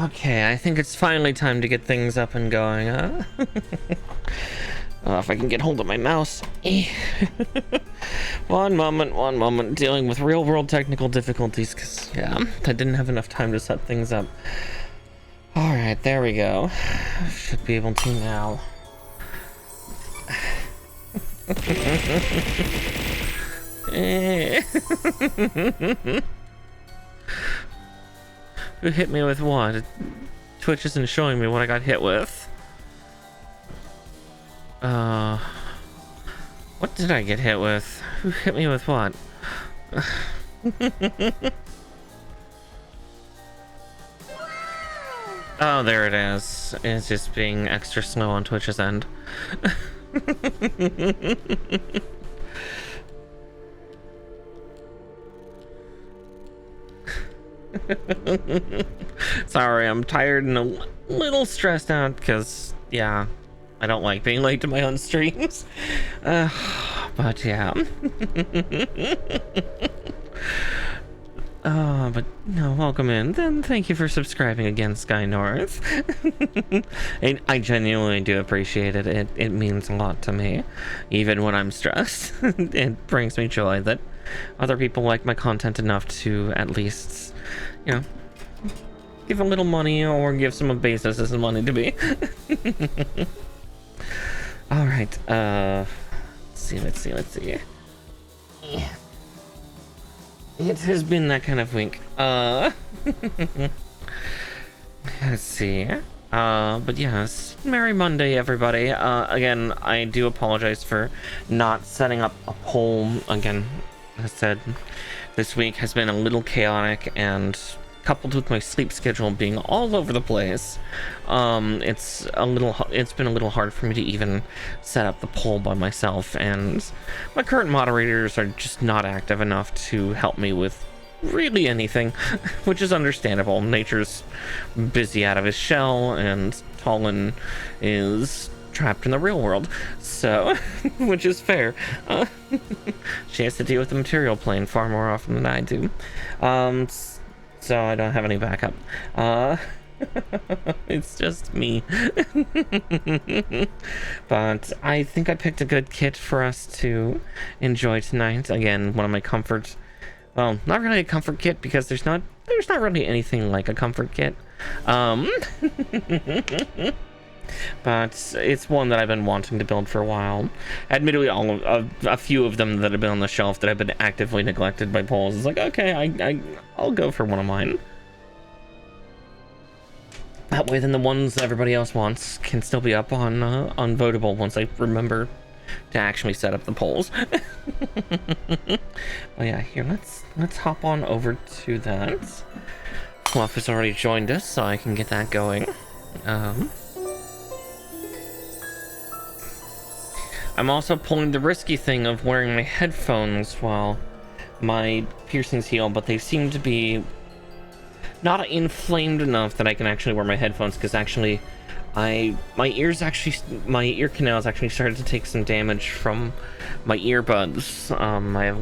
Okay, I think it's finally time to get things up and going, huh? If I can get hold of my mouse. One moment, dealing with real-world technical difficulties, because, yeah, I didn't have enough time to set things up. Alright, there we go. Should be able to now. Who hit me with what? Twitch isn't showing me what I got hit with. What did I get hit with? Who hit me with what? Oh, there it is. It's just being extra slow on Twitch's end. Sorry, I'm tired and a little stressed out because, yeah, I don't like being late to my own streams. But yeah. But no, welcome in. Then thank you for subscribing again, Sky North. I genuinely do appreciate it. It means a lot to me, even when I'm stressed. It brings me joy that other people like my content enough to at least, you know, give a little money or give some of Bezos' money to me. All right. Let's see. It has been that kind of week. Let's see. But yes, Merry Monday, everybody. Again, I do apologize for not setting up a poll. Again, as I said, this week has been a little chaotic, and coupled with my sleep schedule being all over the place, it's been a little hard for me to even set up the poll by myself, and my current moderators are just not active enough to help me with really anything, which is understandable. Nature's busy out of his shell, and Talon is trapped in the real world, so which is fair. She has to deal with the material plane far more often than I do. So I don't have any backup. It's just me. But I think I picked a good kit for us to enjoy tonight. Again, one of my comfort, well, not really a comfort kit, because there's not really anything like a comfort kit. But it's one that I've been wanting to build for a while. Admittedly, a few of them that have been on the shelf that have been actively neglected by polls. It's like, okay, I'll go for one of mine. That way, then the ones that everybody else wants can still be up on unvotable once I remember to actually set up the polls. Oh yeah, here, let's hop on over to that. Fluff has already joined us, so I can get that going. I'm also pulling the risky thing of wearing my headphones while my piercings heal, but they seem to be not inflamed enough that I can actually wear my headphones, because actually my ear canals actually started to take some damage from my earbuds. I have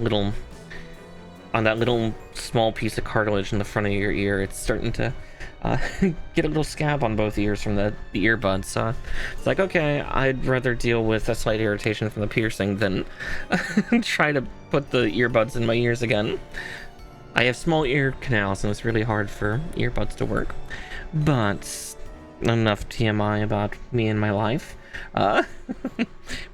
on that little small piece of cartilage in the front of your ear, it's starting to get a little scab on both ears from the earbuds. So it's like, okay, I'd rather deal with a slight irritation from the piercing than try to put the earbuds in my ears again. I have small ear canals, and it's really hard for earbuds to work. But enough TMI about me and my life.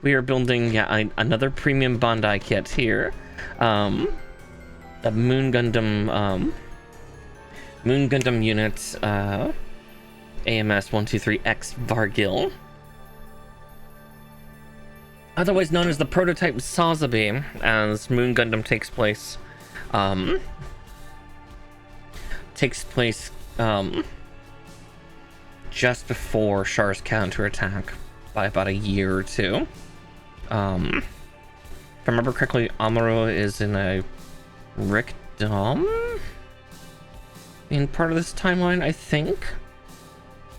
We are building another premium Bandai kit here. A Moon Gundam unit, AMS 123X Varguil, otherwise known as the prototype SAZABI, as Moon Gundam takes place just before Char's counterattack by about a year or two. If I remember correctly, Amuro is in a Rickdom in part of this timeline, I think.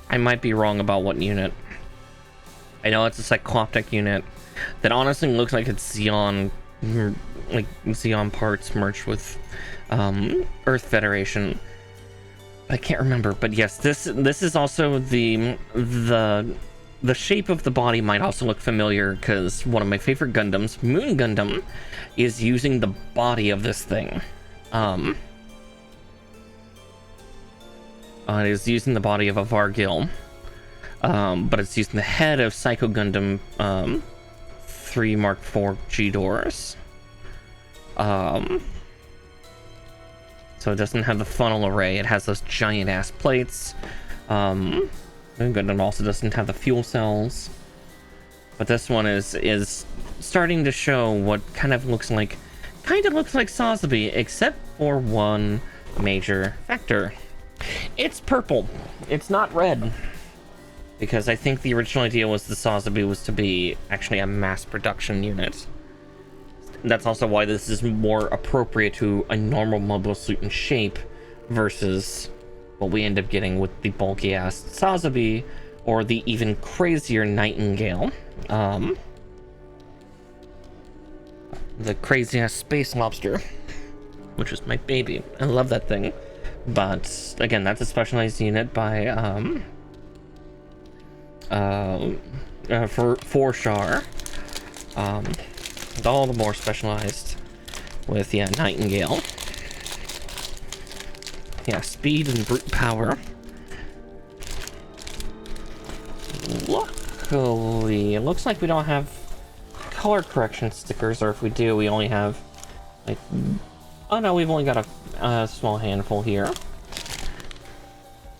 I might be wrong about what unit. I know it's a cycloptic unit that honestly looks like it's Xeon, like Xeon parts merged with Earth Federation. I can't remember, but yes, this is also the shape of the body might also look familiar, because one of my favorite Gundams, Moon Gundam, is using the body of this thing. It is using the body of a Varguil, but it's using the head of Psycho Gundam 3 Mark IV G-Doors. So it doesn't have the funnel array, it has those giant ass plates. Moon Gundam also doesn't have the fuel cells. But this one is starting to show what kind of looks like SAZABI, except for one major factor. It's purple. It's not red. Because I think the original idea was the SAZABI was to be actually a mass production unit. That's also why this is more appropriate to a normal mobile suit in shape versus what we end up getting with the bulky ass SAZABI or the even crazier Nightingale. The crazy ass space lobster, which is my baby. I love that thing. But again, that's a specialized unit by for Char. All the more specialized with Nightingale. Yeah, speed and brute power. Luckily, it looks like we don't have color correction stickers, or if we do, we only have like, oh no, we've only got a small handful here.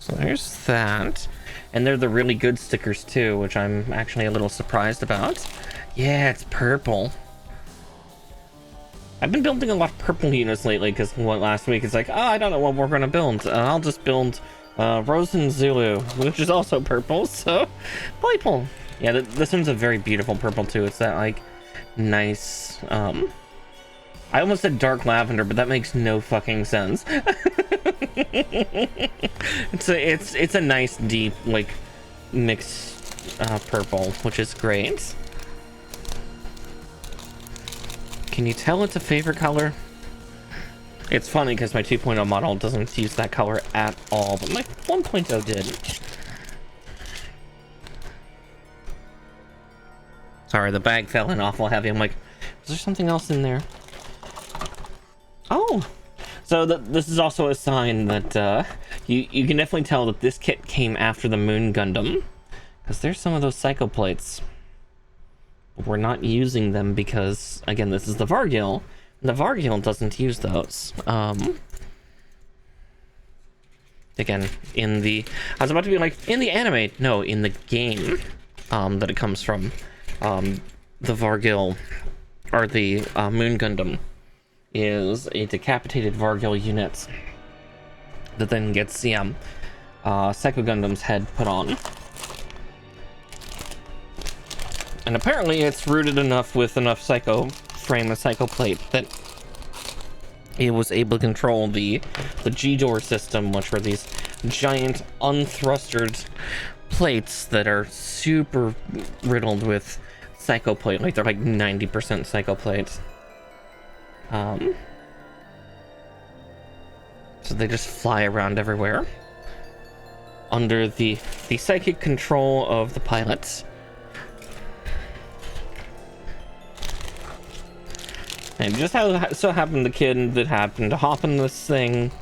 So there's that. And they're the really good stickers too, which I'm actually a little surprised about. Yeah, it's purple. I've been building a lot of purple units lately, because last week it's like, oh, I don't know what we're going to build. I'll just build Rosen Zulu, which is also purple, so purple. Yeah, this one's a very beautiful purple too. It's that like nice, I almost said dark lavender, but that makes no fucking sense. It's a nice deep like mixed purple, which is great. Can you tell it's a favorite color? It's funny because my 2.0 model doesn't use that color at all, but my 1.0 did. Sorry, the bag fell in awful heavy. I'm like, is there something else in there? Oh! So this is also a sign that you can definitely tell that this kit came after the Moon Gundam. Because there's some of those psycho plates. We're not using them because, again, this is the Varguil. The Varguil doesn't use those. Again, in the... I was about to be like, in the anime. No, in the game that it comes from. The Varguil, or the Moon Gundam, is a decapitated Varguil unit that then gets the Psycho Gundam's head put on. And apparently it's rooted enough with enough Psycho frame and Psycho plate that it was able to control the G-Door system, which were these giant unthrustered plates that are super riddled with Psycho plate. Like they're like 90% Psycho plates. So they just fly around everywhere under the psychic control of the pilots. And just so happened the kid that happened to hop in this thing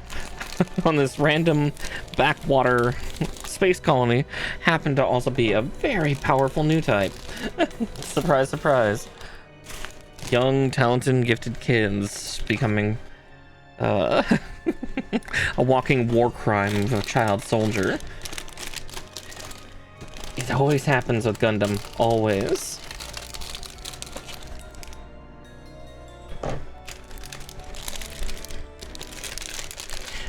on this random backwater space colony happened to also be a very powerful new type. Surprise, surprise. Young, talented, gifted kids becoming a walking war crime of a child soldier. It always happens with Gundam. Always.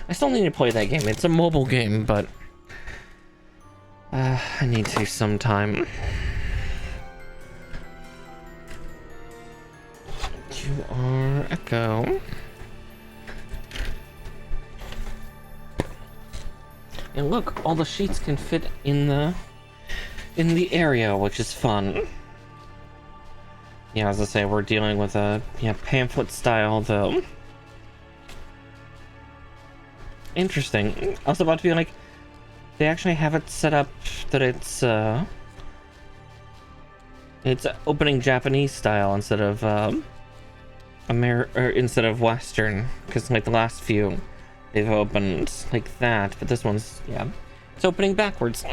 I still need to play that game. It's a mobile game, but I need to sometime. You are Echo. And look, all the sheets can fit in the area, which is fun. Yeah, as I say, we're dealing with a pamphlet style though. Interesting. I was about to be like, they actually have it set up that it's opening Japanese style instead of instead of Western, because like the last few they've opened like that, but this one's, yeah, it's opening backwards.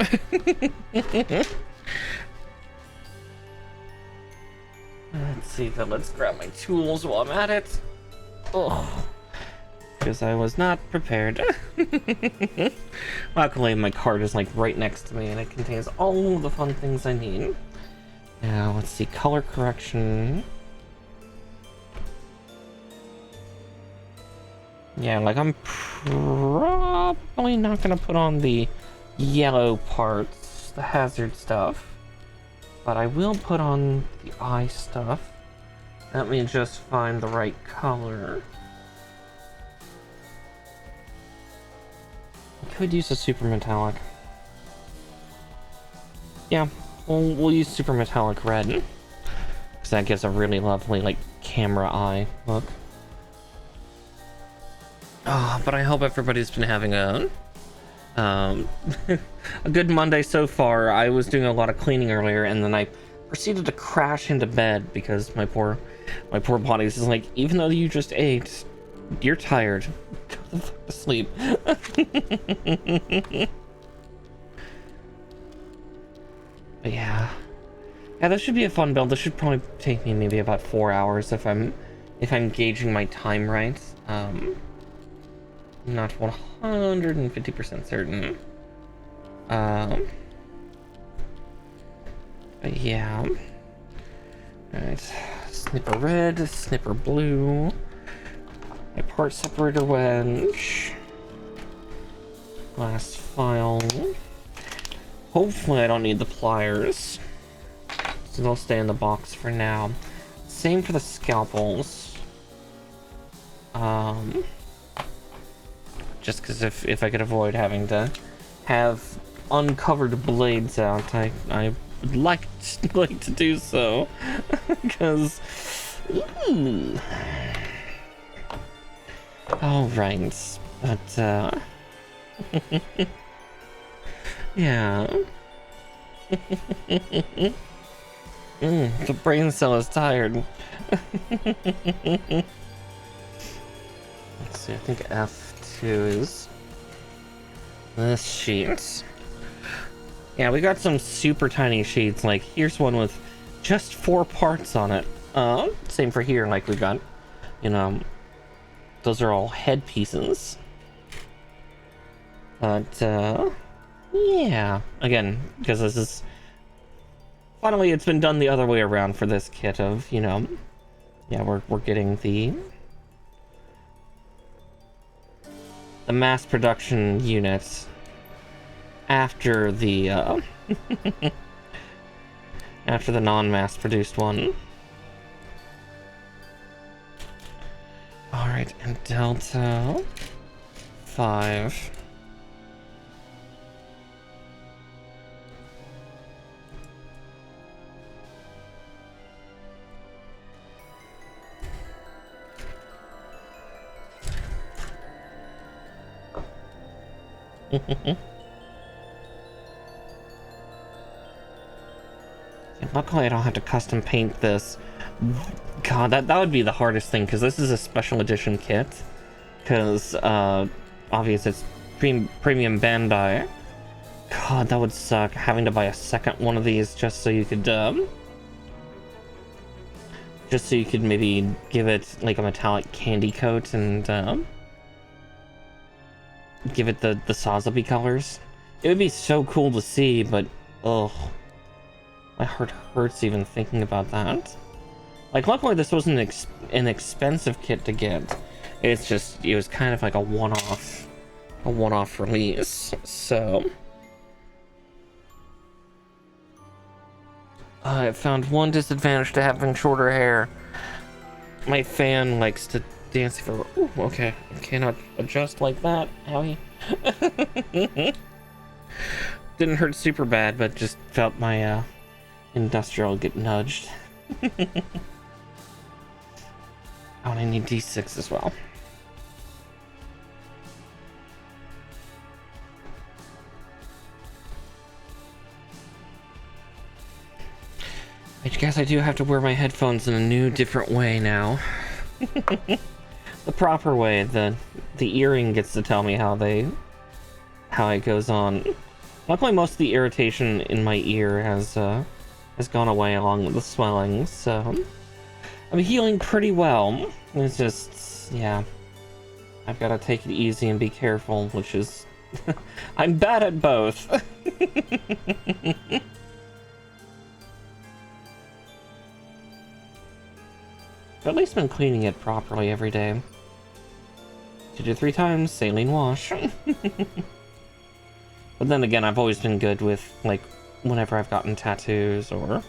Let's see, but let's grab my tools while I'm at it. Oh, because I was not prepared. Luckily, my cart is like right next to me, and it contains all the fun things I need. Now, let's see, color correction. Yeah, like I'm probably not gonna put on the yellow parts, the hazard stuff, but I will put on the eye stuff. Let me just find the right color. I could use a super metallic. Yeah, we'll use super metallic red, because that gives a really lovely like camera eye look. Oh, but I hope everybody's been having a a good Monday so far. I was doing a lot of cleaning earlier, and then I proceeded to crash into bed because my poor body's just like, even though you just ate, you're tired. Go the fuck to sleep. But yeah, this should be a fun build. This should probably take me maybe about 4 hours if I'm gauging my time right. Not 150% certain. But yeah. Alright. Snipper red, snipper blue. My part separator wedge. Glass file. Hopefully I don't need the pliers, so they'll stay in the box for now. Same for the scalpels. Just because if I could avoid having to have uncovered blades out, I would like to do so. Because, all right, but yeah. The brain cell is tired. Let's see, I think F2 is this sheet. Yeah, we got some super tiny sheets. Like, here's one with just 4 parts on it. Same for here, like we got, you know, those are all head pieces. But, yeah. Again, because this is... Finally, it's been done the other way around for this kit of, you know... Yeah, we're getting the mass production units after the, after the non-mass produced one. Alright, and Delta 5. Luckily I don't have to custom paint this. God, that would be the hardest thing, because this is a special edition kit. Because, obviously it's premium Bandai. God, that would suck, having to buy a second one of these just so you could, maybe give it, like, a metallic candy coat and, give it the SAZABI colors. It would be so cool to see, but, ugh. My heart hurts even thinking about that. Like, luckily this wasn't an expensive kit to get. It's just, it was kind of like a one-off release, so... I found one disadvantage to having shorter hair. My fan likes to dance for... Ooh, okay. I cannot adjust like that, Howie. Didn't hurt super bad, but just felt my, industrial get nudged. Oh, and I need D6 as well. I guess I do have to wear my headphones in a new, different way now. The proper way. The earring gets to tell me how it goes on. Luckily, most of the irritation in my ear has gone away along with the swelling, so I'm healing pretty well. It's just, yeah, I've got to take it easy and be careful, which is I'm bad at both. But at least been cleaning it properly every day. 2 to 3 times, saline wash. But then again, I've always been good with, like, whenever I've gotten tattoos or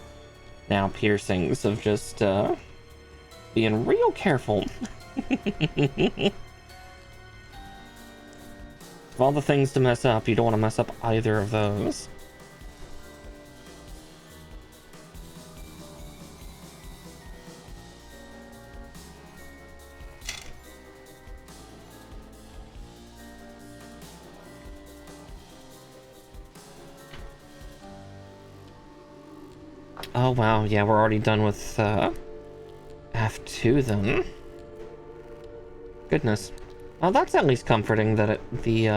now piercings, of just being real careful. Of all the things to mess up, you don't want to mess up either of those. Oh wow, yeah, we're already done with F2 then. Goodness. Well, that's at least comforting that the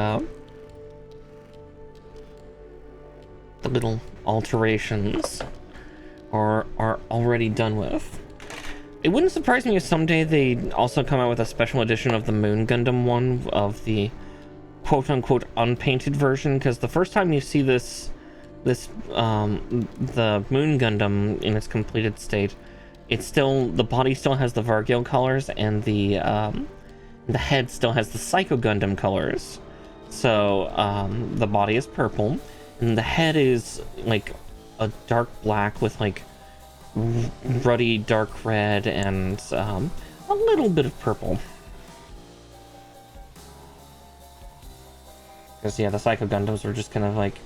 little alterations are already done with. It wouldn't surprise me if someday they also come out with a special edition of the Moon Gundam one, of the quote-unquote unpainted version, because the first time you see the Moon Gundam in its completed state, it's still, the body still has the Varguil colors, and the head still has the Psycho Gundam colors. So the body is purple, and the head is like a dark black with like ruddy dark red and a little bit of purple. Because yeah, the Psycho Gundams were just kind of like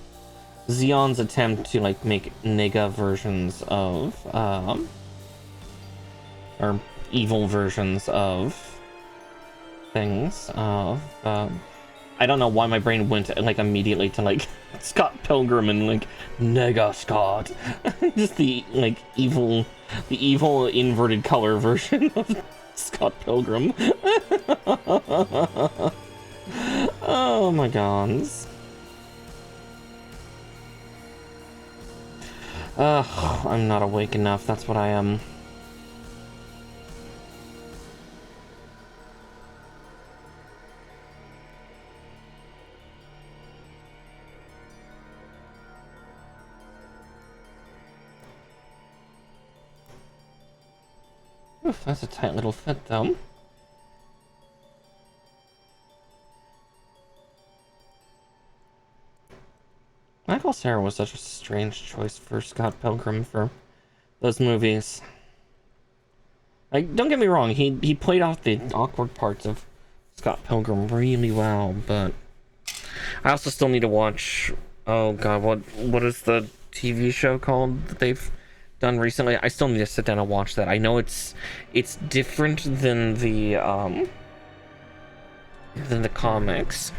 Zeon's attempt to like make nega versions of or evil versions of things. I don't know why my brain went like immediately to like Scott Pilgrim and like Nega Scott. Just the like evil inverted color version of Scott Pilgrim. Oh my god. I'm not awake enough, that's what I am. Oof, that's a tight little fit, though. Michael Cera was such a strange choice for Scott Pilgrim for those movies. Like, don't get me wrong, he played off the awkward parts of Scott Pilgrim really well, but I also still need to watch, oh god, what is the TV show called that they've done recently? I still need to sit down and watch that. I know it's different than the comics.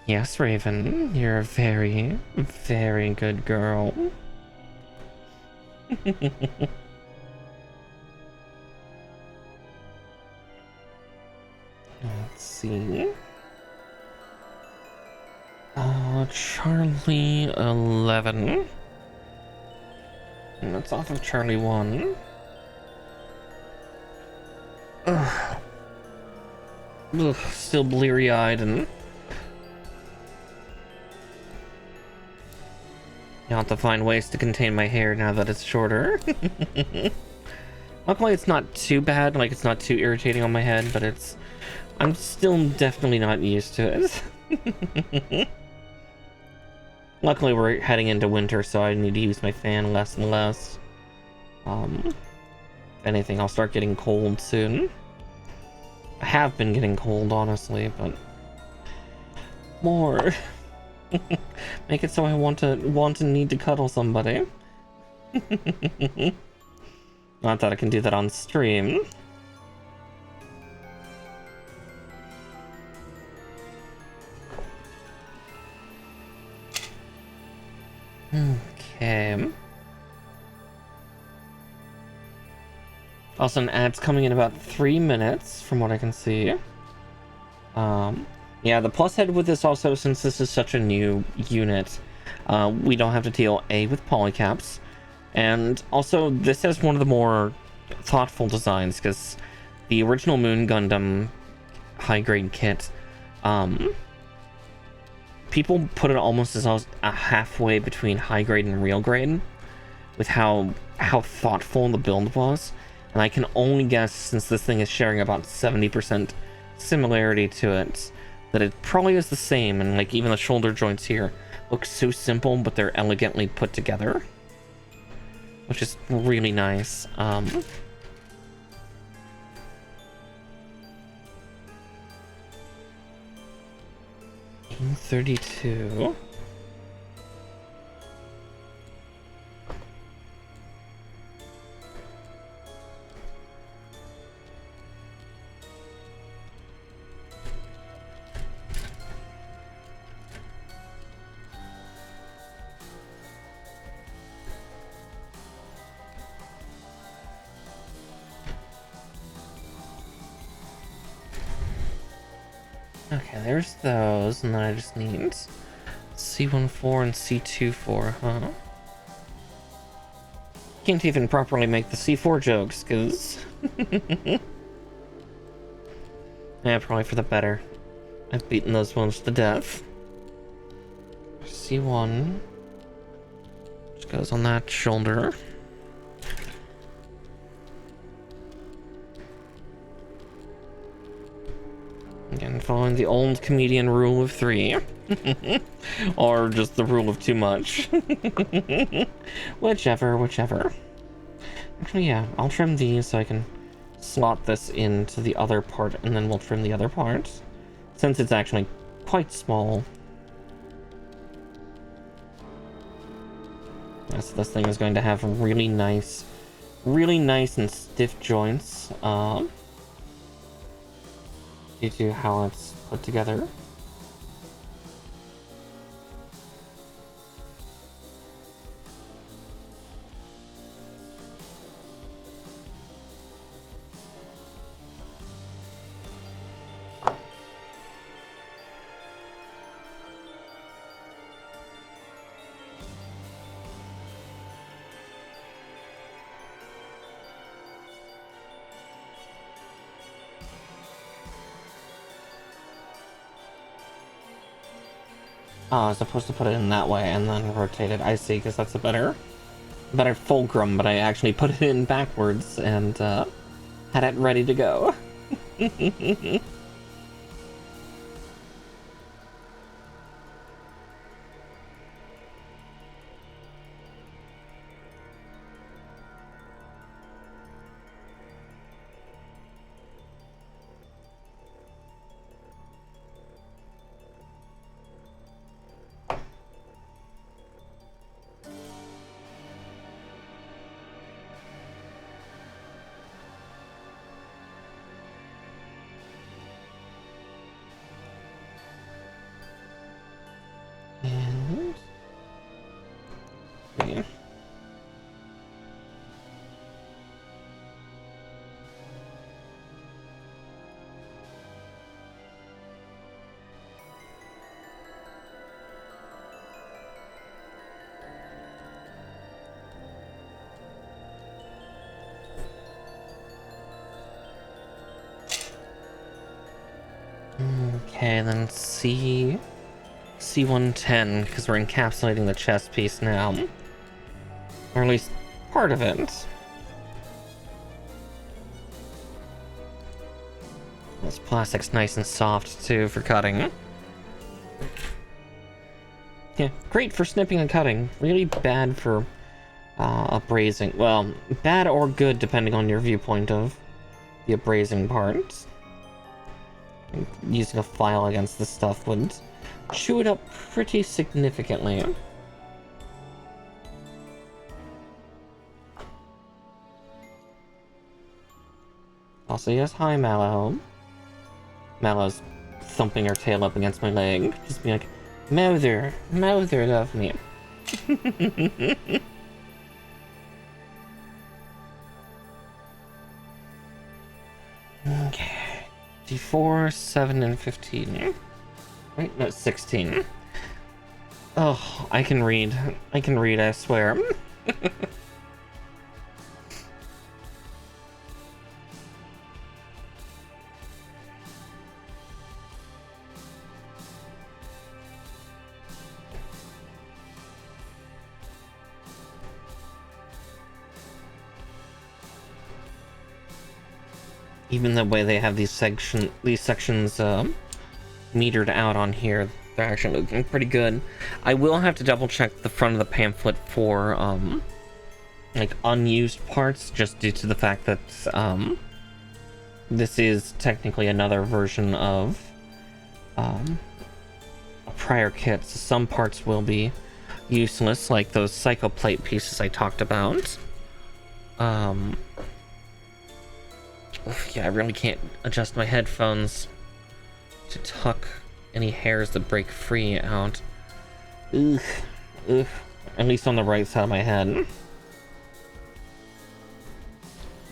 Yes, Raven, you're a very, very good girl. Let's see. Charlie 11. And that's off of Charlie 1. Ugh. Ugh, still bleary-eyed and I'll have to find ways to contain my hair now that it's shorter. Luckily it's not too bad, like it's not too irritating on my head, but I'm still definitely not used to it. Luckily we're heading into winter, so I need to use my fan less and less. If anything, I'll start getting cold soon. I have been getting cold, honestly, but more. Make it so I want to need to cuddle somebody. Not that I can do that on stream. Okay. Also, an ad's coming in about 3 minutes, from what I can see. Yeah, the plus head with this also, since this is such a new unit, we don't have to deal with polycaps, and also this has one of the more thoughtful designs, because the original Moon Gundam high grade kit, people put it almost as a halfway between high grade and real grade, with how thoughtful the build was. And I can only guess, since this thing is sharing about 70% similarity to it, that it probably is the same. And like even the shoulder joints here look so simple, but they're elegantly put together, which is really nice. 32. Okay, there's those, and then I just need C14 and C24, huh? Can't even properly make the C4 jokes, because... yeah, probably for the better. I've beaten those ones to death. C1 just goes on that shoulder. Again, following the old comedian rule of 3. Or just the rule of too much. Whichever. Actually, yeah, I'll trim these so I can slot this into the other part, and then we'll trim the other part, since it's actually quite small. So this thing is going to have really nice and stiff joints, due to how it's put together. Oh, I was supposed to put it in that way and then rotate it. I see, because that's a better fulcrum, but I actually put it in backwards and had it ready to go. And... yeah. Okay, then C110, because we're encapsulating the chest piece now. Or at least part of it. This plastic's nice and soft, too, for cutting. Yeah, great for snipping and cutting. Really bad for abrasing. Well, bad or good, depending on your viewpoint of the abrasing part. Using a file against this stuff would chew it up pretty significantly. Also, yes, hi, Mallow. Mallow's thumping her tail up against my leg. Just be like, Mother, love me. Okay. D4, 7, and 15. Wait, no, 16. Oh, I can read. I can read, I swear. Even the way they have these sections metered out on here, they're actually looking pretty good. I will have to double check the front of the pamphlet for like unused parts, just due to the fact that this is technically another version of a prior kit, so some parts will be useless, like those psychoplate pieces I talked about. Yeah, I really can't adjust my headphones to tuck any hairs that break free out. Ugh. At least on the right side of my head.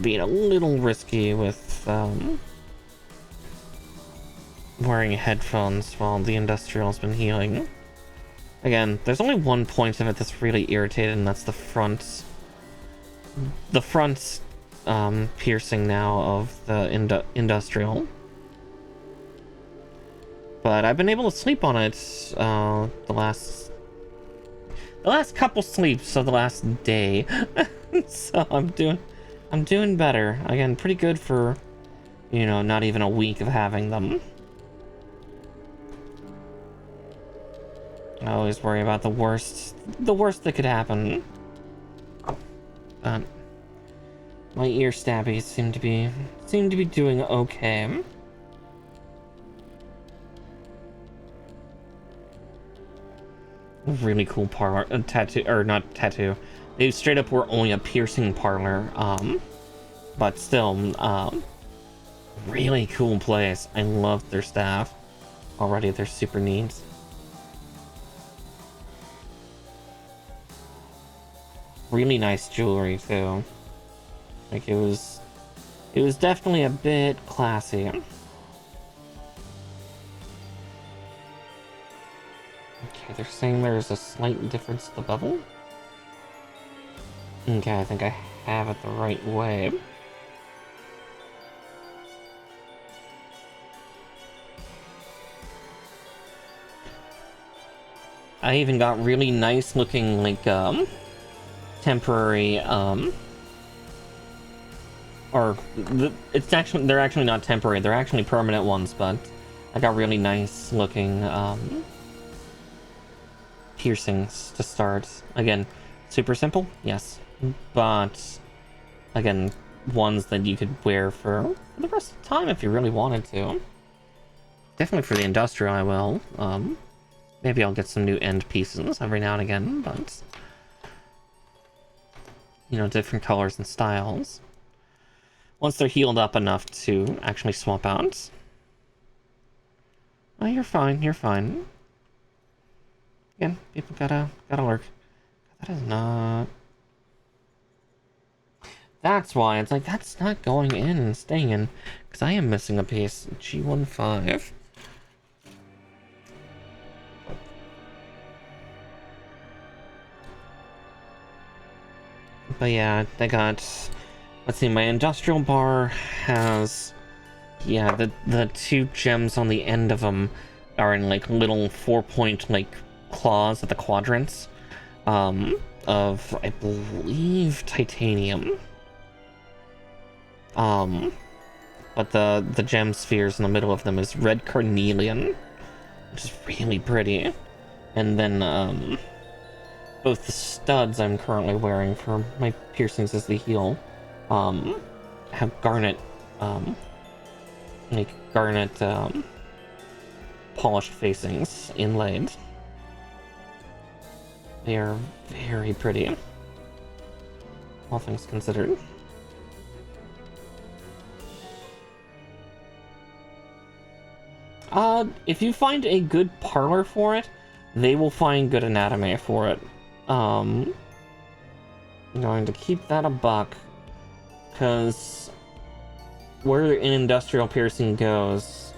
Being a little risky with wearing headphones while the industrial's been healing. Again, there's only one point of it that's really irritated, and that's the front. The front piercing now of the industrial. But I've been able to sleep on it the last couple sleeps of the last day. So I'm doing better. Again, pretty good for, you know, not even a week of having them. I always worry about the worst that could happen. My ear stabbies seem to be doing okay. Really cool parlor, tattoo, or not tattoo. They straight up were only a piercing parlor, but still, really cool place. I love their staff. Already, they're super neat. Really nice jewelry too. Like it was definitely a bit classy. Okay, they're saying there's a slight difference to the bevel. Okay, I think I have it the right way. I even got really nice looking, like, temporary, they're actually not temporary, they're actually permanent ones, but I got really nice looking, piercings to start. Again, super simple, yes, but again, ones that you could wear for the rest of the time if you really wanted to. Definitely for the industrial I will. Maybe I'll get some new end pieces every now and again, but you know, different colors and styles. Once they're healed up enough to actually swap out. Oh, you're fine, you're fine. Again, people gotta lurk. That is not... That's why, it's like, that's not going in and staying in, because I am missing a piece. G15. But yeah, I got... Let's see, my industrial bar has... Yeah, the two gems on the end of them are in, like, little 4-point, like, claws at the quadrants. Of, I believe, titanium. But the gem spheres in the middle of them is red carnelian, which is really pretty. And then, both the studs I'm currently wearing for my piercings as they heal, have garnet, like garnet, polished facings inlaid. They are very pretty, all things considered. If you find a good parlor for it, they will find good anatomy for it. I'm going to keep that a buck, because where an industrial piercing goes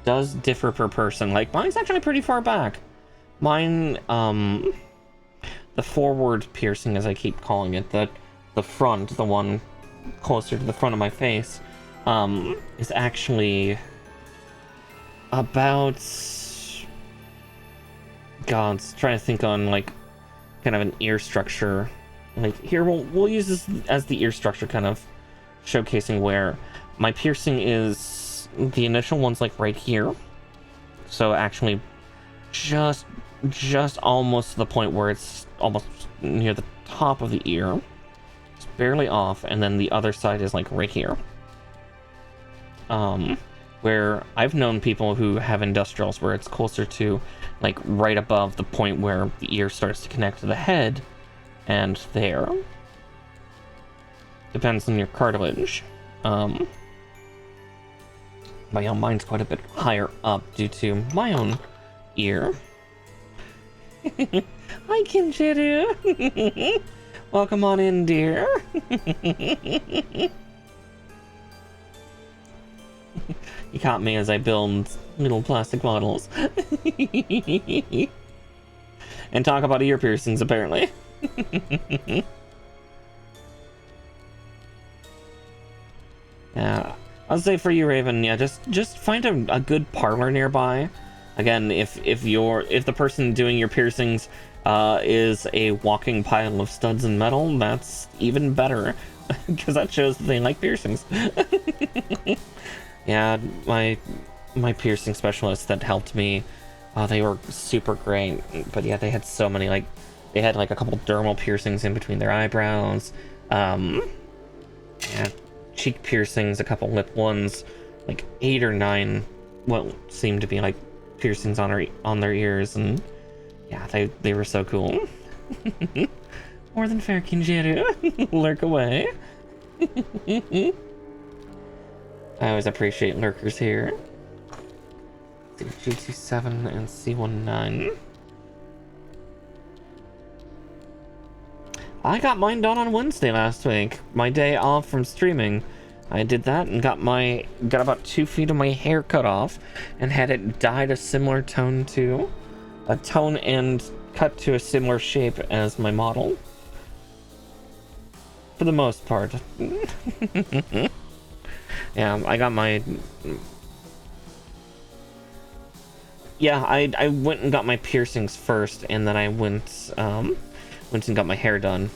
does differ per person. Like, mine's actually pretty far back. Mine, the forward piercing, as I keep calling it, the front, the one closer to the front of my face, is actually about... God, trying to think on, like, kind of an ear structure. Like, here, we'll use this as the ear structure, kind of showcasing where my piercing is... The initial one's, like, right here. So, actually, just almost to the point where it's almost near the top of the ear. It's barely off, and then the other side is, like, right here. Where I've known people who have industrials where it's closer to, like, right above the point where the ear starts to connect to the head, and there. Depends on your cartilage. But yeah, mine's quite a bit higher up due to my own ear. Hi, Kinjiru! Welcome on in, dear. You caught me as I build little plastic models. And talk about ear piercings, apparently. Yeah, I'll say for you, Raven, yeah, just find a good parlor nearby. Again, if the person doing your piercings is a walking pile of studs and metal, that's even better, because that shows that they like piercings. Yeah, my piercing specialist that helped me, they were super great. But yeah, they had so many, like, they had like a couple dermal piercings in between their eyebrows, yeah, cheek piercings, a couple lip ones, like 8 or 9 what seemed to be like piercings on their ears, and yeah, they were so cool. More than fair, Kinjiru. Lurk away. I always appreciate lurkers here. G27 and C19. I got mine done on Wednesday last week. My day off from streaming. I did that and got about 2 feet of my hair cut off and had it dyed a similar tone and cut to a similar shape as my model. For the most part. Yeah, I got my... Yeah, I went and got my piercings first, and then I went and got my hair done,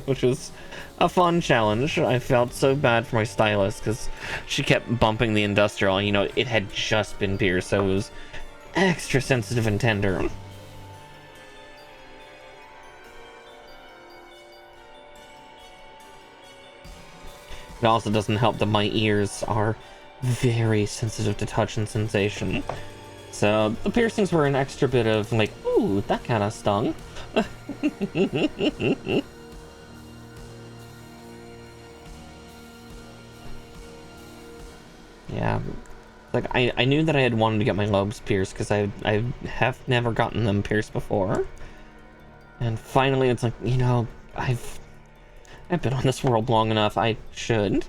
which was a fun challenge. I felt so bad for my stylist, because she kept bumping the industrial, you know, it had just been pierced, so it was extra sensitive and tender. It also doesn't help that my ears are very sensitive to touch and sensation. So the piercings were an extra bit of like, ooh, that kind of stung. Yeah, like I knew that I had wanted to get my lobes pierced because I have never gotten them pierced before. And finally it's like, you know, I've been on this world long enough, I should.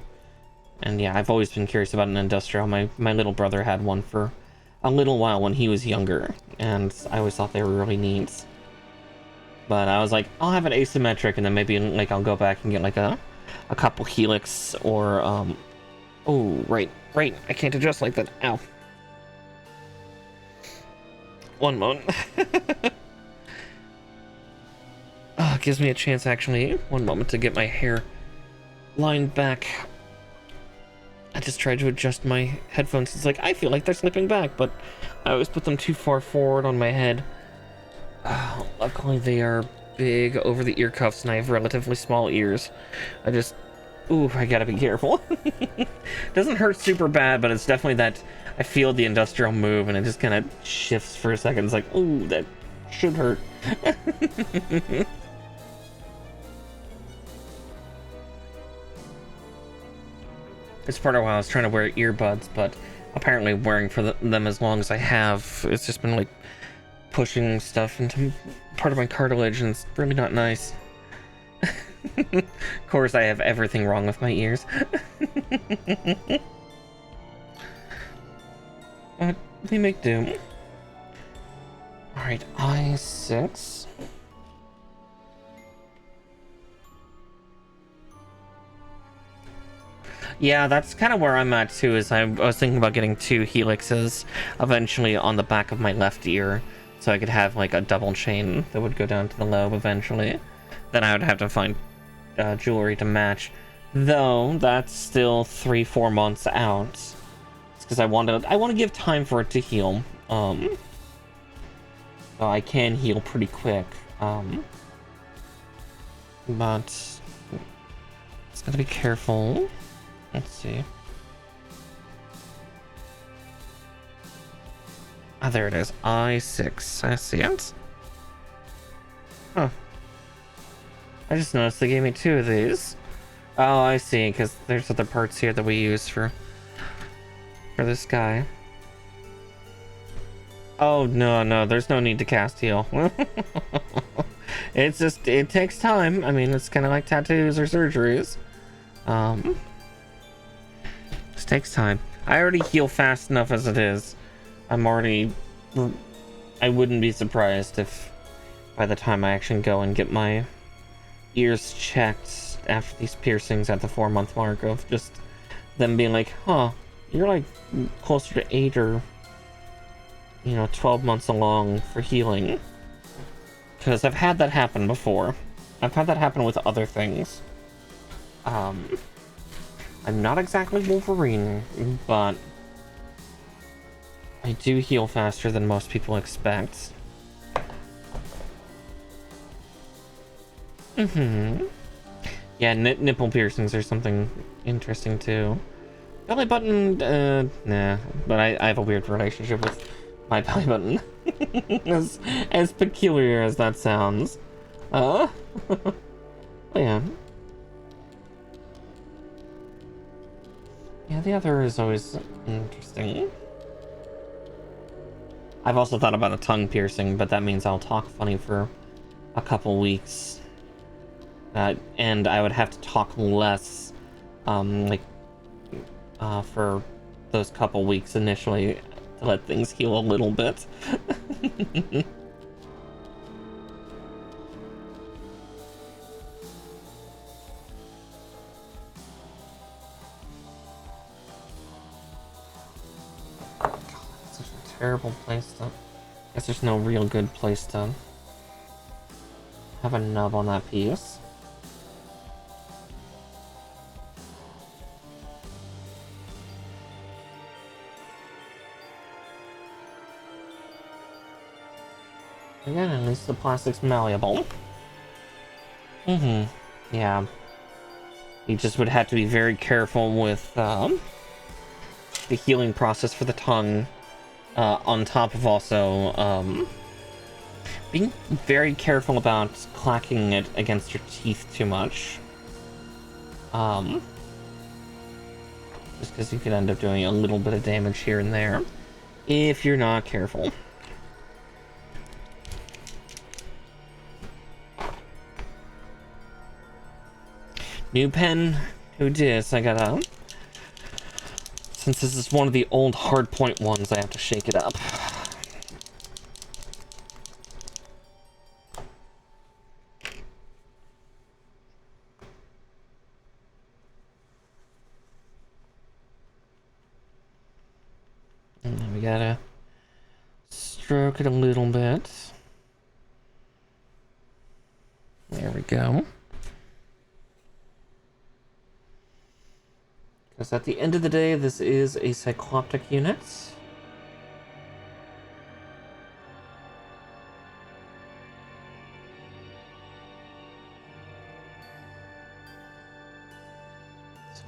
And yeah, I've always been curious about an industrial. My little brother had one for a little while when he was younger, and I always thought they were really neat. But I was like, I'll have it asymmetric, and then maybe like I'll go back and get like a couple helix or oh, right, I can't adjust like that. Ow. One moment. Oh, it gives me a chance, actually. One moment to get my hair lined back. I just tried to adjust my headphones. It's like, I feel like they're slipping back, but I always put them too far forward on my head. Oh, luckily they are big over the ear cuffs, and I have relatively small ears. Ooh, I gotta be careful. Doesn't hurt super bad, but it's definitely that I feel the industrial move, and it just kind of shifts for a second. It's like, ooh, that should hurt. It's part of why I was trying to wear earbuds, but apparently wearing them as long as I have, it's just been like pushing stuff into part of my cartilage, and it's really not nice. Of course, I have everything wrong with my ears. But we make do. Alright, I6. Yeah, that's kind of where I'm at too, is I was thinking about getting 2 helixes eventually on the back of my left ear, so I could have like a double chain that would go down to the lobe eventually. Then I would have to find jewelry to match. Though, that's still 3-4 months out. It's because I want to give time for it to heal. So I can heal pretty quick. But just gotta be careful. Let's see. Ah, there it is. I6. I see it. Huh. I just noticed they gave me 2 of these. Oh, I see, because there's other parts here that we use for this guy. Oh, no, there's no need to cast heal. It's just, it takes time. I mean, it's kind of like tattoos or surgeries. Just takes time. I already heal fast enough as it is. I wouldn't be surprised if by the time I actually go and get my ears checked after these piercings at the 4-month mark of just them being like, huh, you're like closer to 8 or 12 months along for healing. Because I've had that happen before. I've had that happen with other things. I'm not exactly Wolverine, but I do heal faster than most people expect. Yeah, nipple piercings are something interesting too. Belly button, nah. But I have a weird relationship with my belly button. as peculiar as that sounds. But yeah. Yeah, the other is always interesting. I've also thought about a tongue piercing, but that means I'll talk funny for a couple weeks. And I would have to talk less, for those couple weeks initially to let things heal a little bit. God, that's such a terrible place to... I guess there's no real good place to have a nub on that piece. Again, at least the plastic's malleable. Yeah. You just would have to be very careful with the healing process for the tongue. On top of also being very careful about clacking it against your teeth too much. Just because you could end up doing a little bit of damage here and there if you're not careful. New pen, who dis? I gotta... Since this is one of the old hardpoint ones, I have to shake it up. And then we gotta stroke it a little bit. There we go. Because at the end of the day, this is a cycloptic unit. So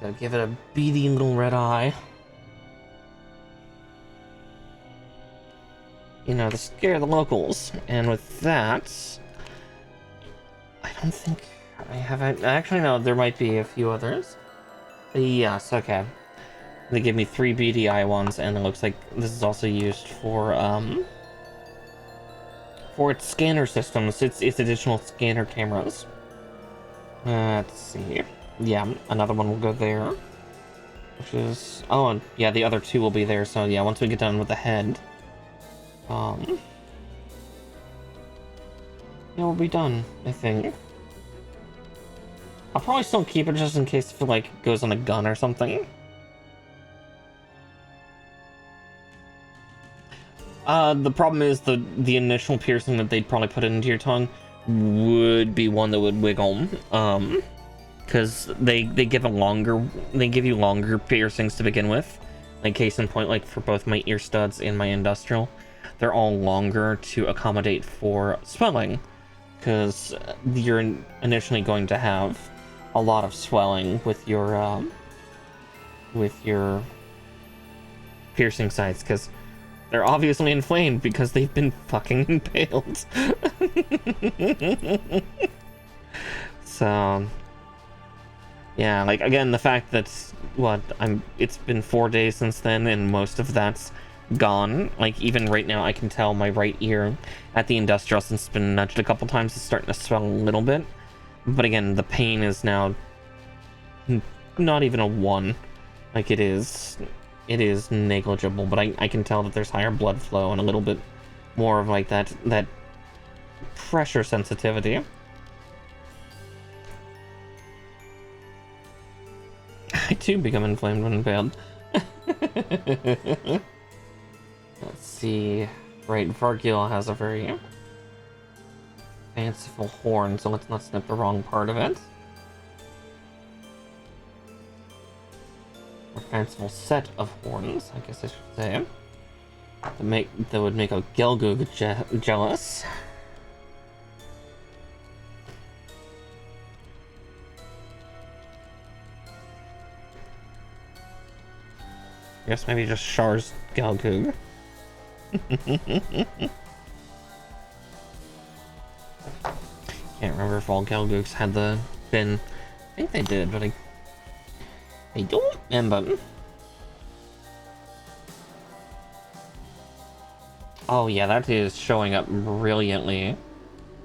gotta give it a beady little red eye. To scare the locals. And with that, I don't think I haven't... Actually, no, there might be a few others. Yes, okay. They give me 3 BDI ones, and it looks like this is also used for For its scanner systems, its additional scanner cameras. Let's see. Yeah, another one will go there. Which is... Oh, and yeah, the other two will be there. So yeah, once we get done with the head, yeah, we'll be done, I think. I'll probably still keep it just in case if it, like, goes on a gun or something. The problem is the initial piercing that they'd probably put into your tongue would be one that would wiggle. Because they give you longer piercings to begin with. Like, case in point, like for both my ear studs and my industrial, they're all longer to accommodate for swelling. Because you're initially going to have a lot of swelling with your piercing sites, because they're obviously inflamed because they've been fucking impaled. So yeah, like, again, the fact that it's been 4 days since then and most of that's gone. Like, even right now I can tell my right ear at the industrial, since it's been nudged a couple times, is starting to swell a little bit. But again, the pain is now not even a 1. Like, it is negligible, but I can tell that there's higher blood flow and a little bit more of like that pressure sensitivity. I too become inflamed when impaled. Let's see. Right, Varguil has a very fanciful horn, so let's not snip the wrong part of it. Or fanciful set of horns, I guess I should say. That would make a Gelgoog jealous. I guess maybe just Char's Gelgoog. Can't remember if all Gelgoogs had the fin. I think they did, but I don't remember. Oh yeah, that is showing up brilliantly.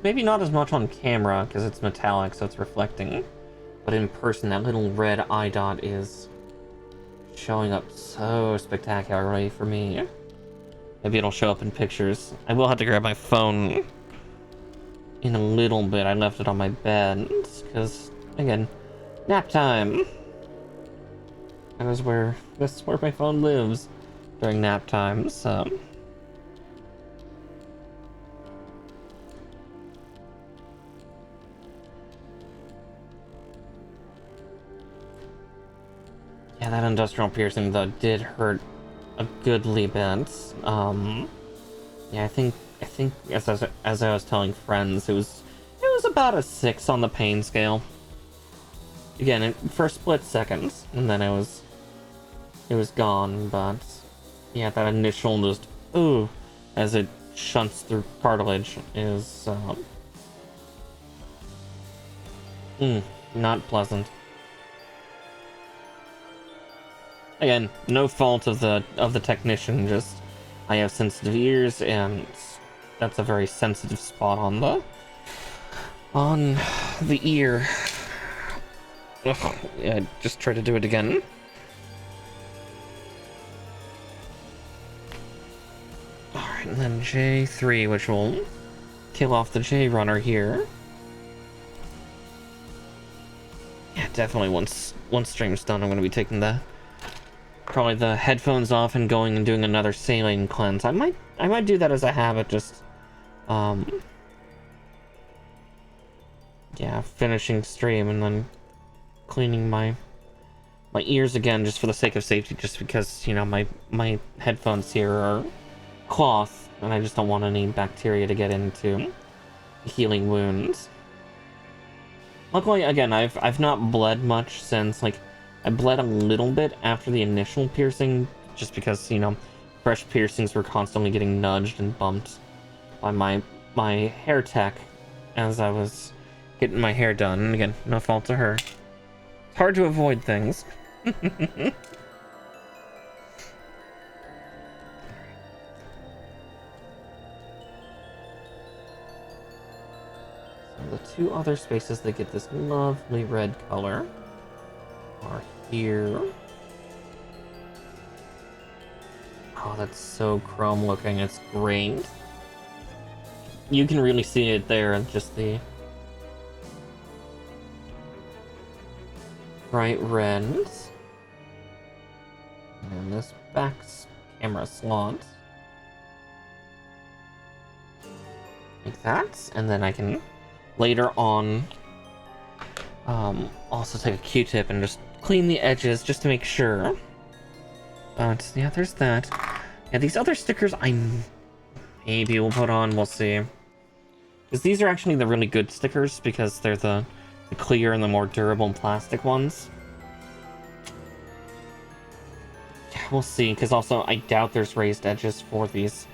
Maybe not as much on camera because it's metallic, so it's reflecting. But in person, that little red eye dot is showing up so spectacularly for me. Maybe it'll show up in pictures. I will have to grab my phone in a little bit. I left it on my bed because, again, nap time. That's where my phone lives during nap time. So yeah, that industrial piercing though did hurt a goodly bit. Yeah, I think as I was telling friends, it was about a 6 on the pain scale. Again, for split seconds, and then it was gone. But yeah, that initial just ooh, as it shunts through cartilage is not pleasant. Again, no fault of the technician, just I have sensitive ears, and that's a very sensitive spot on the ear. Ugh, yeah, just try to do it again. Alright, and then J3, which will kill off the J runner here. Yeah, definitely once stream's done, I'm gonna be taking probably the headphones off and going and doing another saline cleanse. I might do that as a habit, just yeah, finishing stream and then cleaning my ears again, just for the sake of safety, just because, you know, my headphones here are cloth and I just don't want any bacteria to get into healing wounds. Luckily, again, I've not bled much since, like, I bled a little bit after the initial piercing, just because, you know, fresh piercings were constantly getting nudged and bumped by my hair tech as I was getting my hair done. And again, no fault to her. It's hard to avoid things. the two other spaces that get this lovely red color are here. Oh, that's so chrome looking. It's great. You can really see it there in just the bright reds. And this back camera slot. Like that. And then I can later on also take a Q-tip and just clean the edges just to make sure. But yeah, there's that. Yeah, these other stickers I maybe will put on, we'll see. Because these are actually the really good stickers because they're the clear and the more durable plastic ones. Yeah, we'll see, because also I doubt there's raised edges for these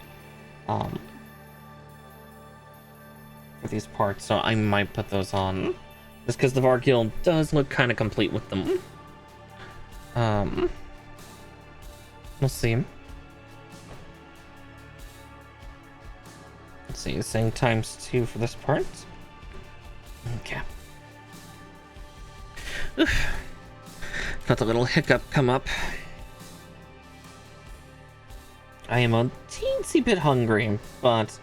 parts, so I might put those on. Just because the Varguil does look kind of complete with them. We'll see. Let's see, saying ×2 for this part. Okay. Oof. Felt a little hiccup come up. I am a teensy bit hungry, but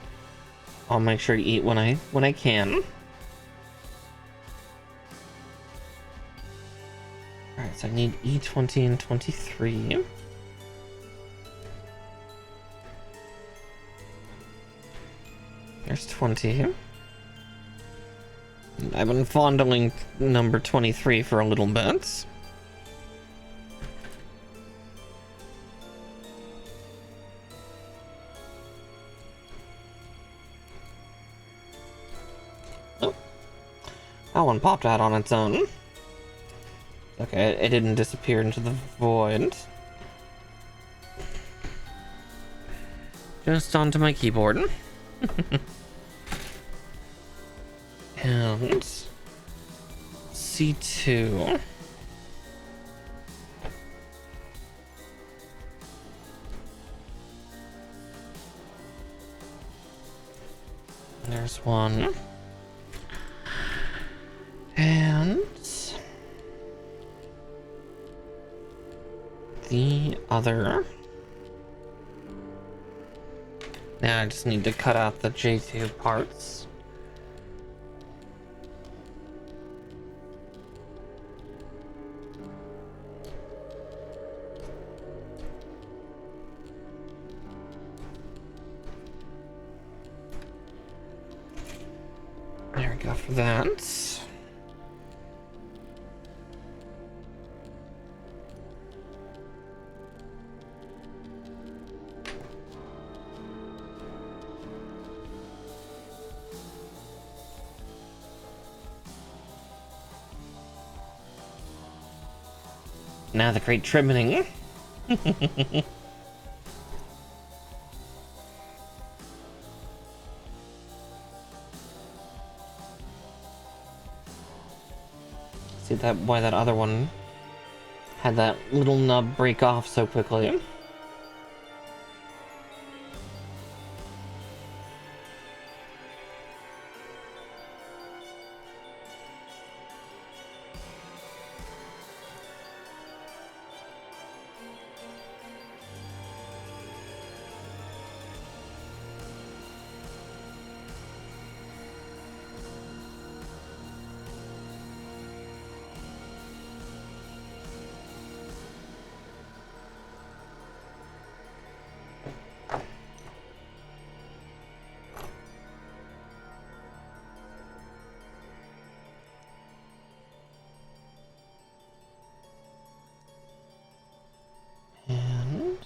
I'll make sure to eat when I can. Alright, so I need E20 and 23. There's 20. I've been fondling number 23 for a little bit. Oh. That one popped out on its own. Okay, it didn't disappear into the void. Just onto my keyboard. And C2. There's one. And the other. Now I just need to cut out the J2 parts. There we go for that. Now the great trimming. See that why that other one had that little nub break off so quickly. And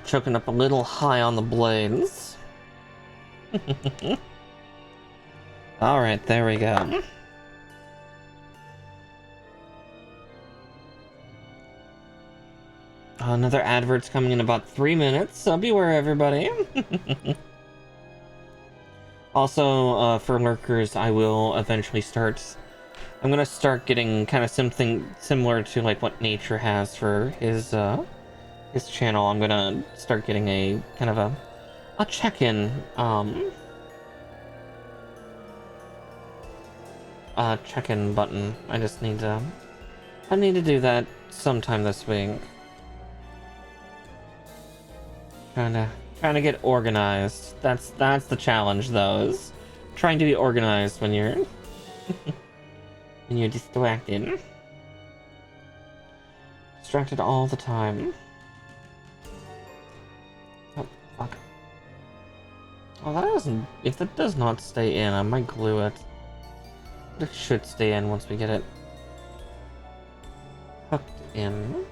choking up a little high on the blades. Alright, there we go. Another advert's coming in about 3 minutes, so beware, everybody. Also, for lurkers, I will eventually start... I'm gonna start getting kind of something similar to like what Nature has for his channel. I'm gonna start getting a kind of a check-in, check-in button. I need to do that sometime this week. Trying to get organized. That's the challenge, though, is trying to be organized when you're when you're distracted. Distracted all the time. Oh, fuck. Oh, that doesn't... If that does not stay in, I might glue it. But it should stay in once we get it hooked in.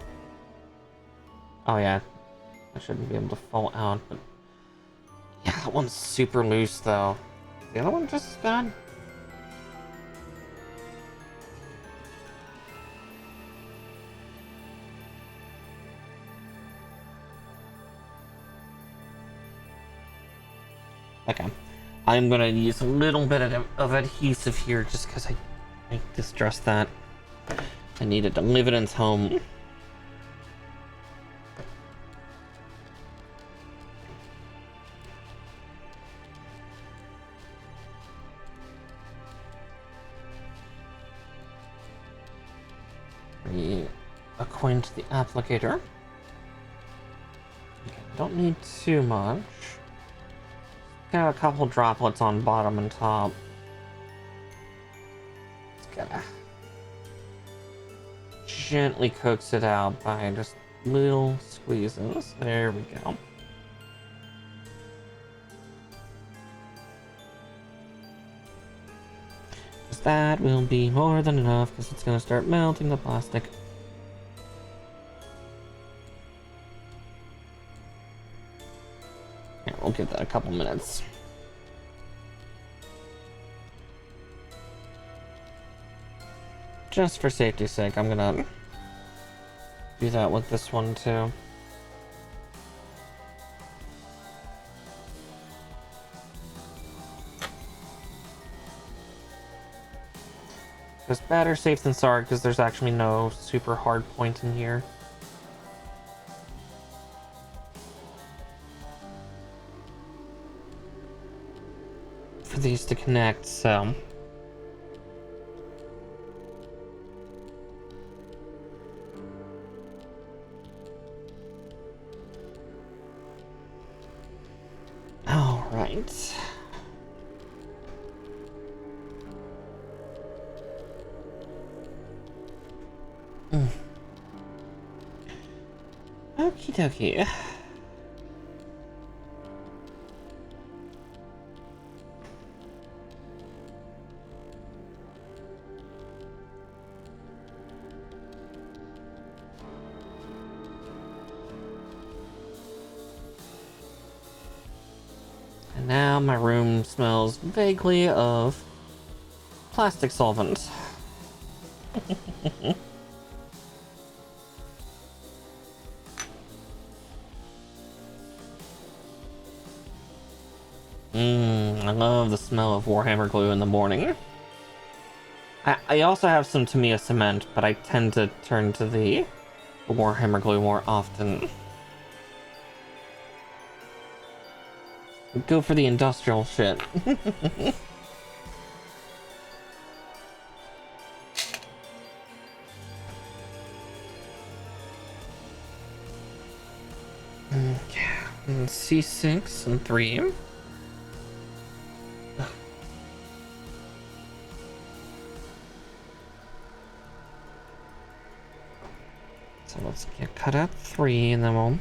Oh, yeah. I shouldn't be able to fall out, but... Yeah, that one's super loose, though. The other one just as bad? Okay. I'm gonna use a little bit of adhesive here just because I distrust that. I need it to live in its home. Reacquaint the applicator. Okay, don't need too much. Got a couple droplets on bottom and top. Just gotta gently coax it out by just little squeezes. There we go. Just that will be more than enough because it's gonna start melting the plastic. Yeah, we'll give that a couple minutes. Just for safety's sake, I'm gonna do that with this one too. Just better safe than sorry because there's actually no super hard point in here. For these to connect, so all right. Okie dokie. And now my room smells vaguely of plastic solvent. I love the smell of Warhammer glue in the morning. I also have some Tamiya cement, but I tend to turn to the Warhammer glue more often. Go for the industrial shit. Okay, and C6 and 3. So let's get cut out 3, and then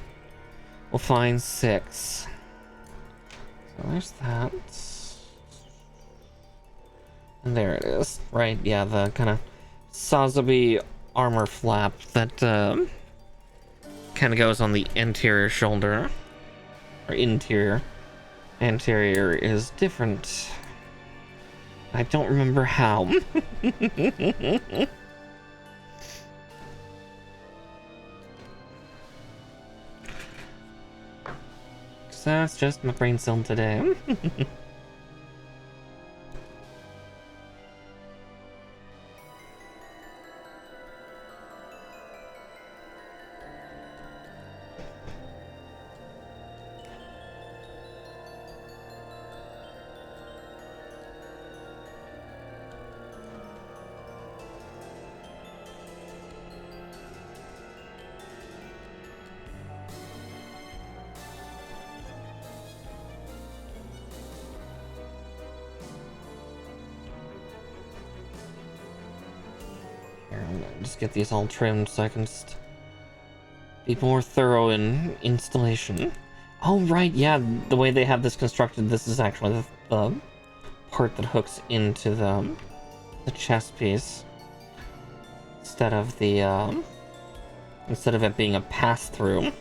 we'll find 6. So there's that. And there it is. Right, yeah, the kind of SAZABI armor flap that kind of goes on the interior shoulder. Or interior. Anterior is different. I don't remember how. That's just my brain cell today. Just get these all trimmed so I can just be more thorough in installation. Oh, right, yeah, the way they have this constructed, this is actually the part that hooks into the chest piece. Instead of it being a pass-through.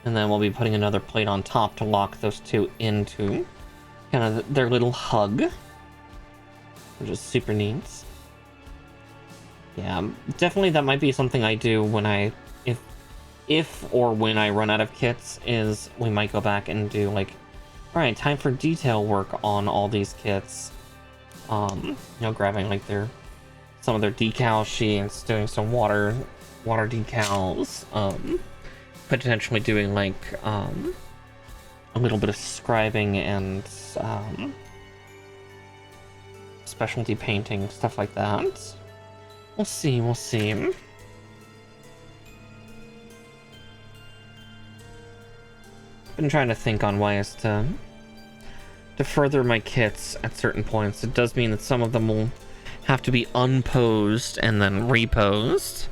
And then we'll be putting another plate on top to lock those two into kind of their little hug, which is super neat. Yeah, definitely that might be something I do when if or when I run out of kits, is we might go back and do like, alright, time for detail work on all these kits. You know, grabbing like some of their decal sheets, doing some water decals, potentially doing like a little bit of scribing and specialty painting, stuff like that. We'll see. Been trying to think on ways to further my kits at certain points. It does mean that some of them will have to be unposed and then reposed.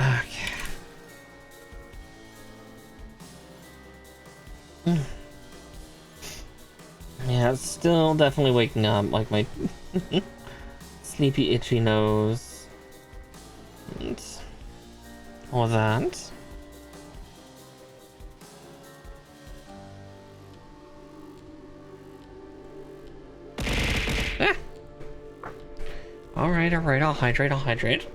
Okay. Yeah, it's still definitely waking up, like my sleepy, itchy nose. And all that. Ah. Alright, I'll hydrate.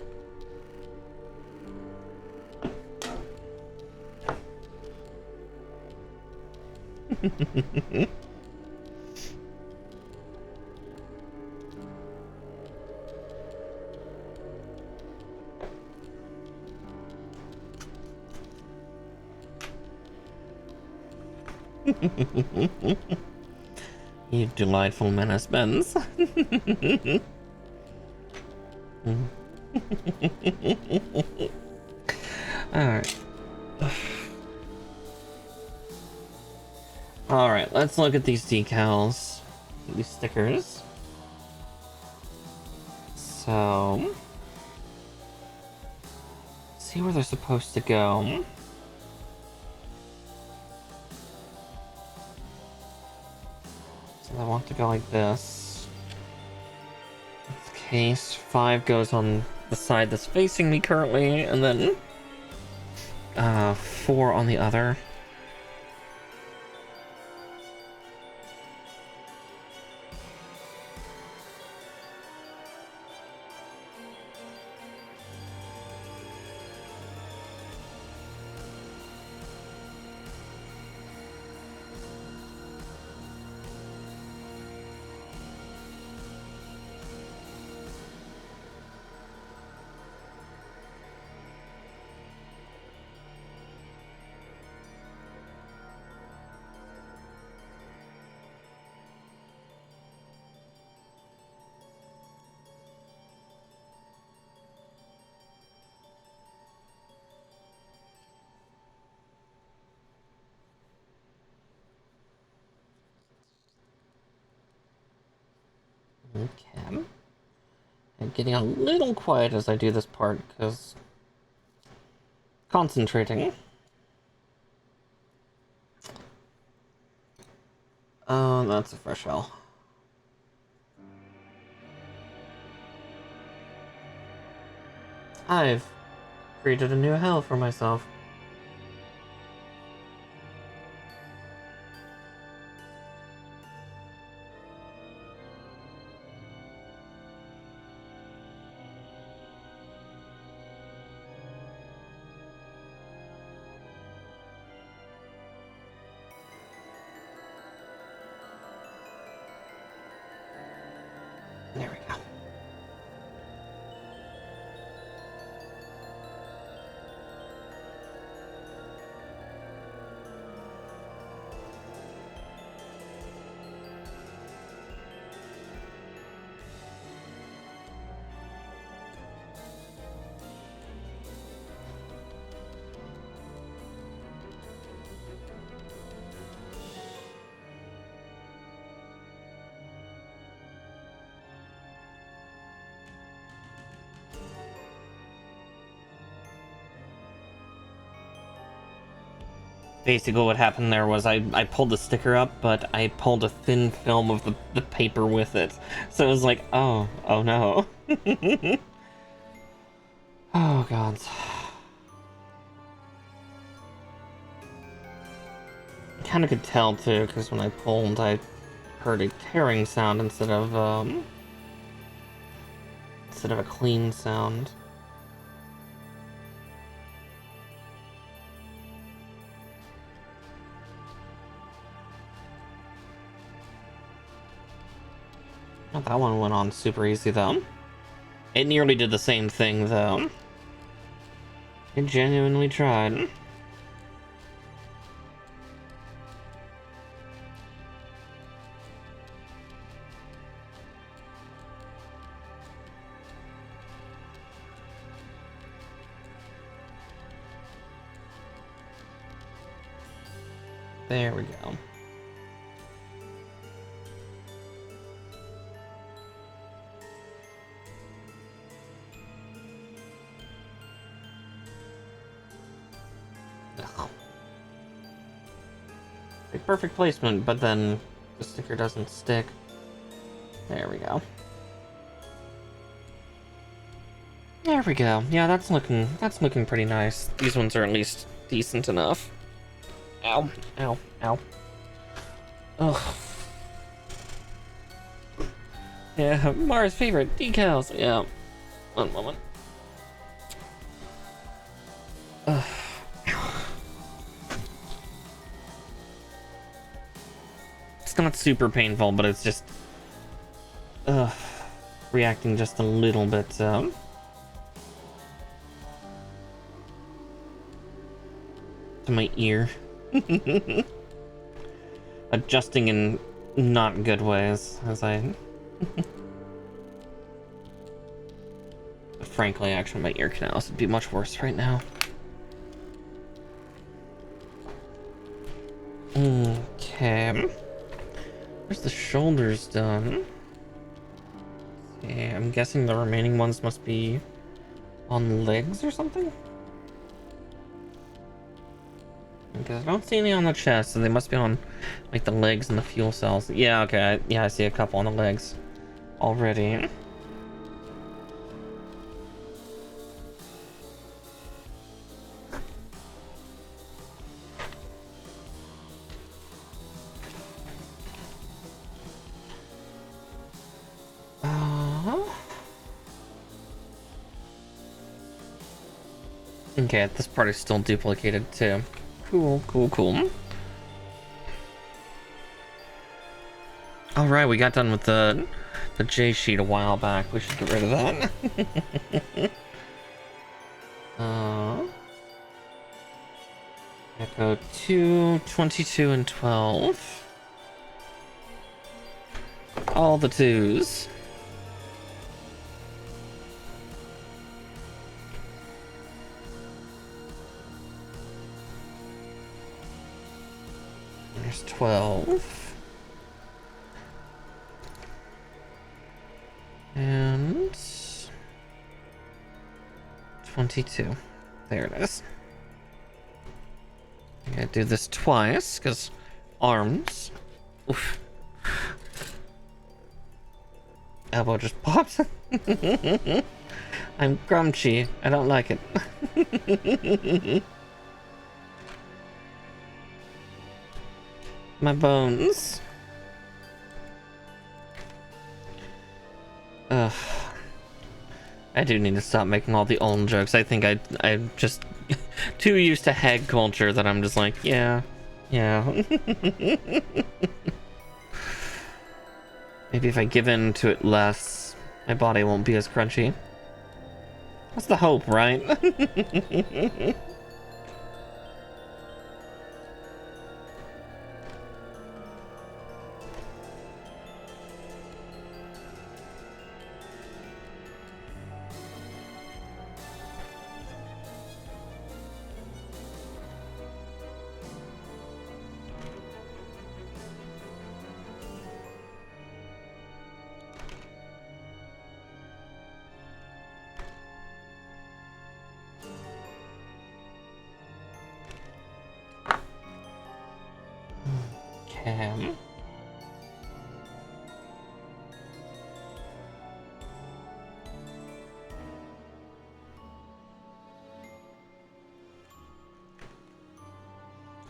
You delightful menace, Benz. Alright. Alright, let's look at these decals. These stickers. So... see where they're supposed to go. So I want to go like this. In this case, 5 goes on the side that's facing me currently, and then 4 on the other. Okay. I'm getting a little quiet as I do this part, because... concentrating. Oh, that's a fresh hell. I've created a new hell for myself. There we go. Basically what happened there was I pulled the sticker up, but I pulled a thin film of the paper with it. So it was like, oh no. Oh god. I kinda could tell too, because when I pulled I heard a tearing sound instead of a clean sound. Oh, that one went on super easy though. It nearly did the same thing though. It genuinely tried. There we go. Ugh. A perfect placement, but then the sticker doesn't stick. There we go. There we go. Yeah, that's looking pretty nice. These ones are at least decent enough. Ow, ow, ow. Ugh. Yeah, Mara's favorite, decals. Yeah. One moment. Ugh. It's not super painful, but it's just reacting just a little bit to my ear. Adjusting in not good ways, as I frankly, actually my ear canals would be much worse right now. Okay. Where's the shoulders done? Yeah, I'm guessing the remaining ones must be on legs or something? Because I don't see any on the chest, so they must be on like the legs and the fuel cells. Yeah, okay, yeah, I see a couple on the legs already. Okay, this part is still duplicated too. Cool, cool, cool. Alright, we got done with the J sheet a while back. We should get rid of that. Echo 2, 22, and 12. All the 2s. There's 12. And 22. There it is. I gotta do this twice, because arms. Oof. Elbow just pops. I'm grumpy. I don't like it. My bones. Ugh. I do need to stop making all the old jokes. I think I'm just too used to hag culture that I'm just like, yeah. Maybe if I give in to it less, my body won't be as crunchy. That's the hope, right? Okay.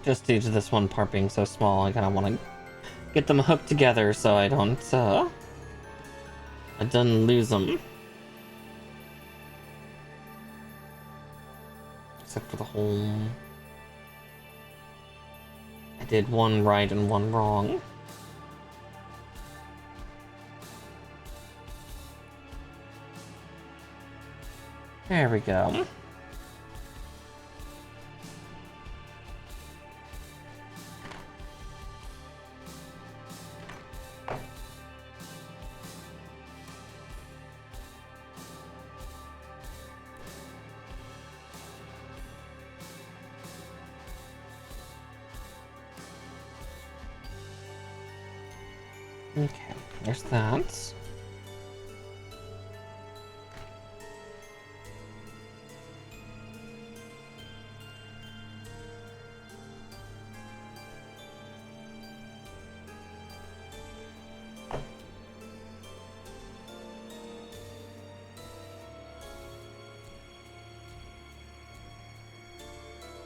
Just due to this one part being so small, I kind of want to get them hooked together so I don't lose them. Except for the whole... I did one right and one wrong. There we go. Okay, there's that.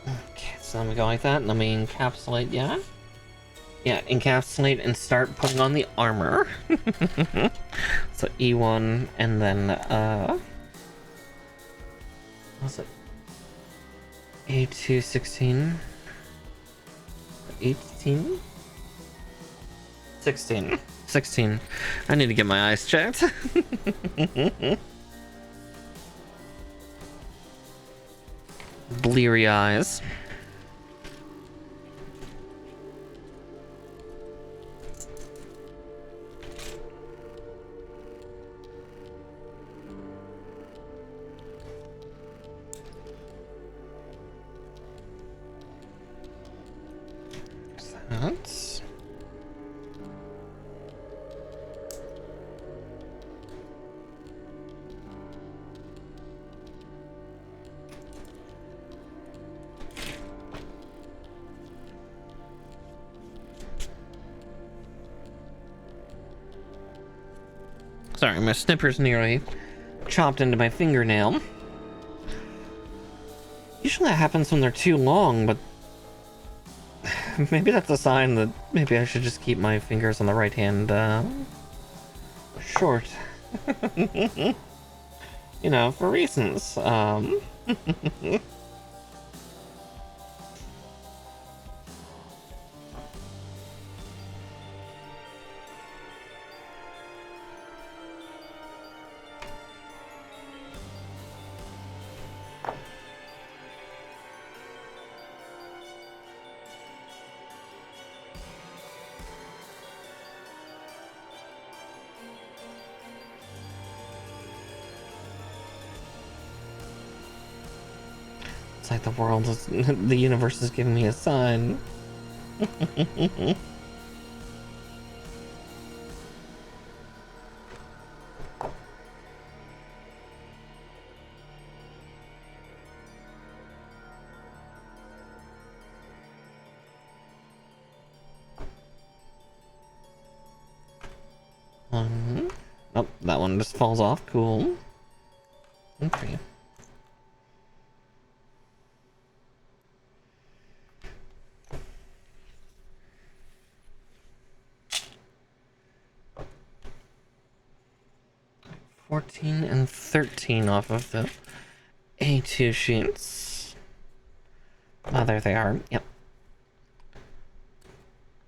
Okay, so let me go like that. Let me encapsulate, yeah? Yeah, encapsulate and start putting on the armor. So E1 and then what was it? A2 16. 18? 16. 16. I need to get my eyes checked. Bleary eyes. That's... Sorry, my snipper's nearly chopped into my fingernail. Usually that happens when they're too long, but maybe that's a sign that maybe I should just keep my fingers on the right hand short. You know, for reasons. It's like the world is, the universe is giving me a sign. one. Oh, that one just falls off. Cool. Okay. $14 and $13 off of the A2 sheets. Oh, there they are. Yep.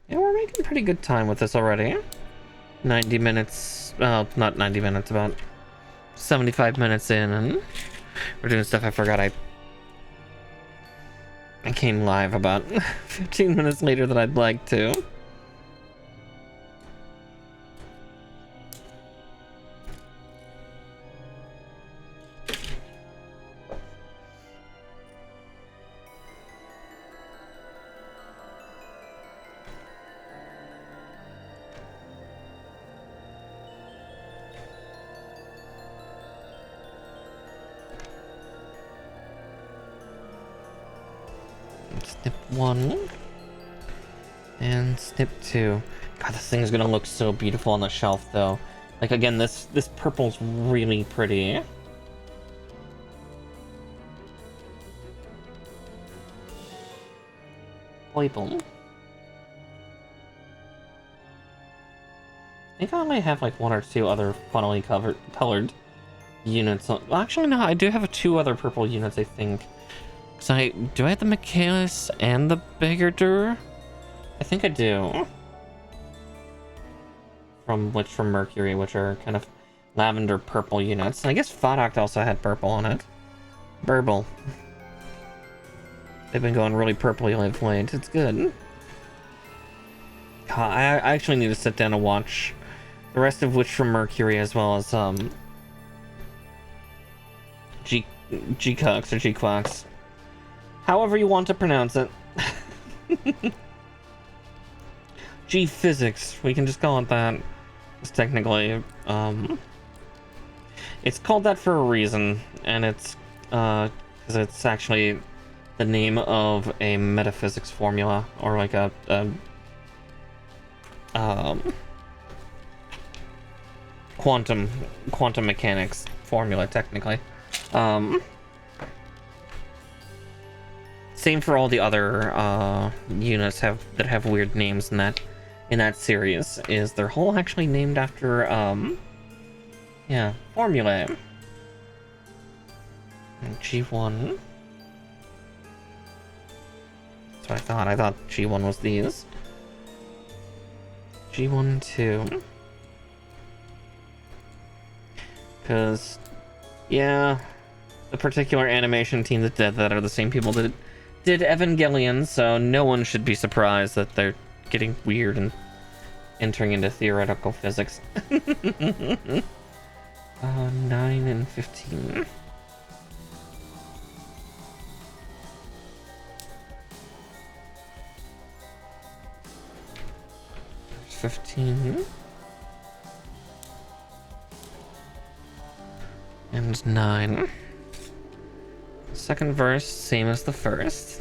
Yeah, we're making pretty good time with this already. 90 minutes. Well, not 90 minutes, about 75 minutes in, and we're doing stuff I forgot I came live about 15 minutes later than I'd like to. Snip 1 and snip 2. God, this thing is gonna look so beautiful on the shelf, though. Like, again, this purple's really pretty. Purple. I think I only have like 1 or 2 other funnily colored units. Well, actually, no, I do have 2 other purple units, I think. So do I have the Michaelis and the Beggardur? I think I do. From Mercury, which are kind of lavender purple units. And I guess Fodact also had purple on it. Burble. They've been going really purpley of late. It's good. I actually need to sit down and watch the rest of Witch from Mercury, as well as G-Cox or G-Quax. However you want to pronounce it. G-Physics, we can just call it that. It's technically, it's called that for a reason, and it's, because it's actually the name of a metaphysics formula, or like a quantum mechanics formula, technically. Same for all the other units that have weird names in that series. Is they're all actually named after formulae. And G1. That's what I thought. I thought G1 was these. G1, 2. Because, yeah, the particular animation team that did that are the same people that did Evangelion, so no one should be surprised that they're getting weird and entering into theoretical physics. 9 and 15. 15. And 9. Second verse, same as the first.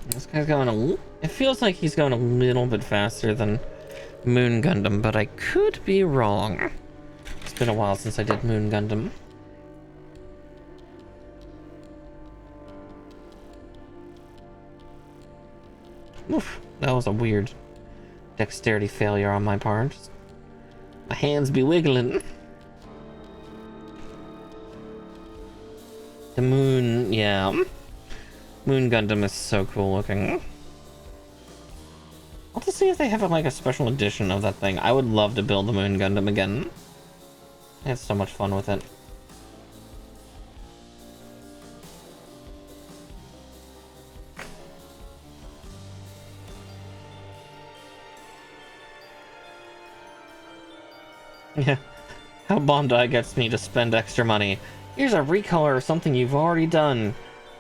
This guy's going it feels like he's going a little bit faster than Moon Gundam, but I could be wrong. It's been a while since I did Moon Gundam. Oof, that was a weird dexterity failure on my part. My hands be wiggling. The moon, yeah. Moon Gundam is so cool looking. I'll have to see if they have like a special edition of that thing. I would love to build the Moon Gundam again. I had so much fun with it. Yeah, how Bondi gets me to spend extra money. Here's a recolor of something you've already done.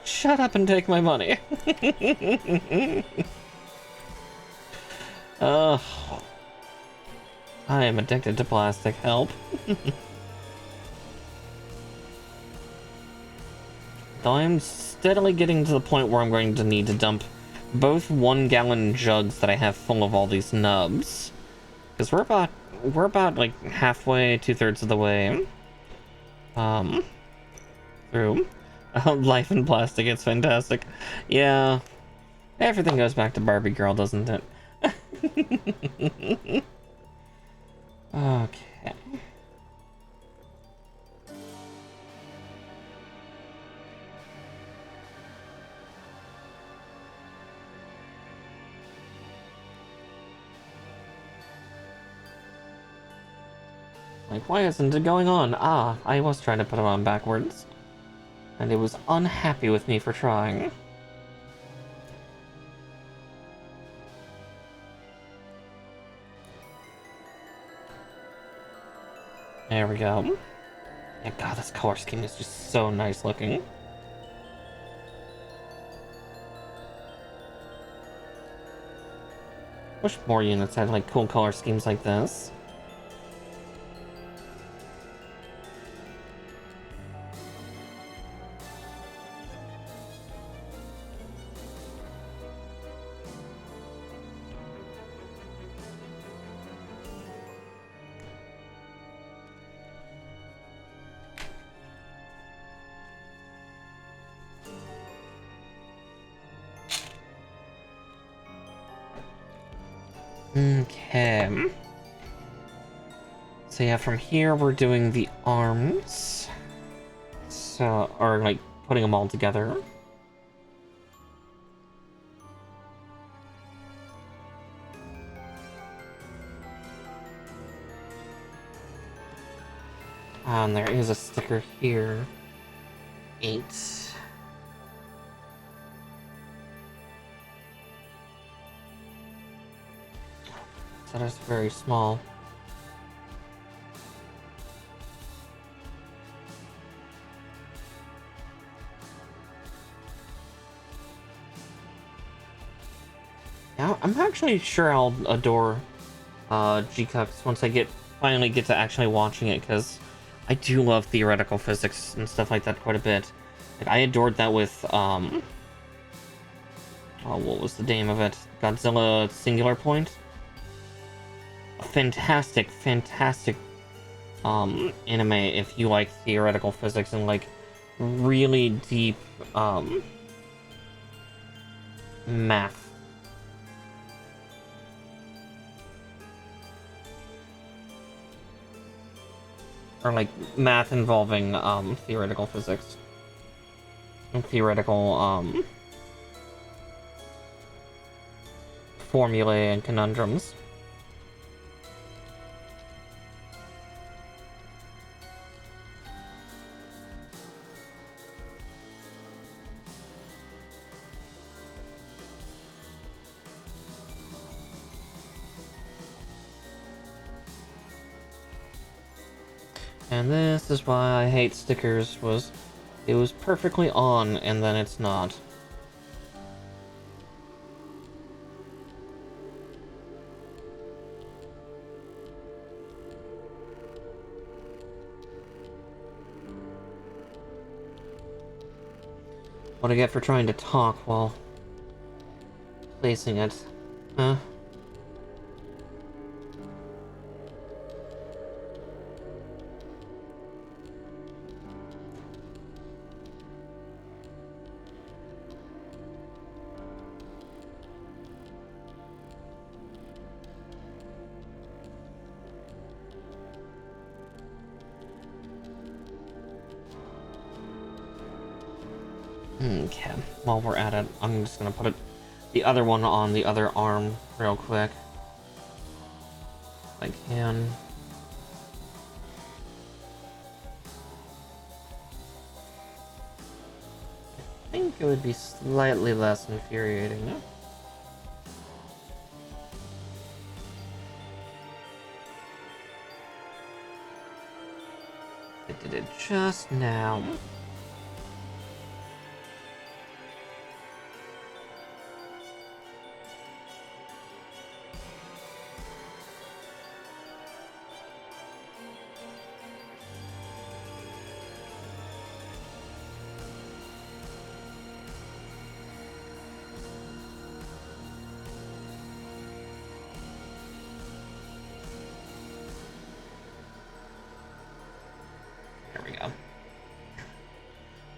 Shut up and take my money. Ugh. I am addicted to plastic. Help. Though I'm steadily getting to the point where I'm going to need to dump both 1-gallon jugs that I have full of all these nubs. Because we're about like halfway, 2/3 of the way through. Life in plastic, it's fantastic. Yeah, everything goes back to Barbie girl, doesn't it? Okay. Like, why isn't it going on? Ah, I was trying to put it on backwards. And it was unhappy with me for trying. There we go. Yeah, God, this color scheme is just so nice looking. Wish more units had, like, cool color schemes like this. Okay. So yeah, from here we're doing the arms. So, or like putting them all together. And there is a sticker here. 8. That is very small. Now, I'm actually sure I'll adore G-Cups once I finally get to actually watching it, because I do love theoretical physics and stuff like that quite a bit. Like, I adored that with, oh, what was the name of it? Godzilla Singular Point? A fantastic, fantastic anime if you like theoretical physics and like really deep math. Or like math involving theoretical physics and theoretical formulae and conundrums. And this is why I hate stickers, it was perfectly on and then it's not. What I get for trying to talk while placing it, huh? Okay, while we're at it, I'm just gonna put the other one on the other arm real quick. If I can. I think it would be slightly less infuriating. I did it just now.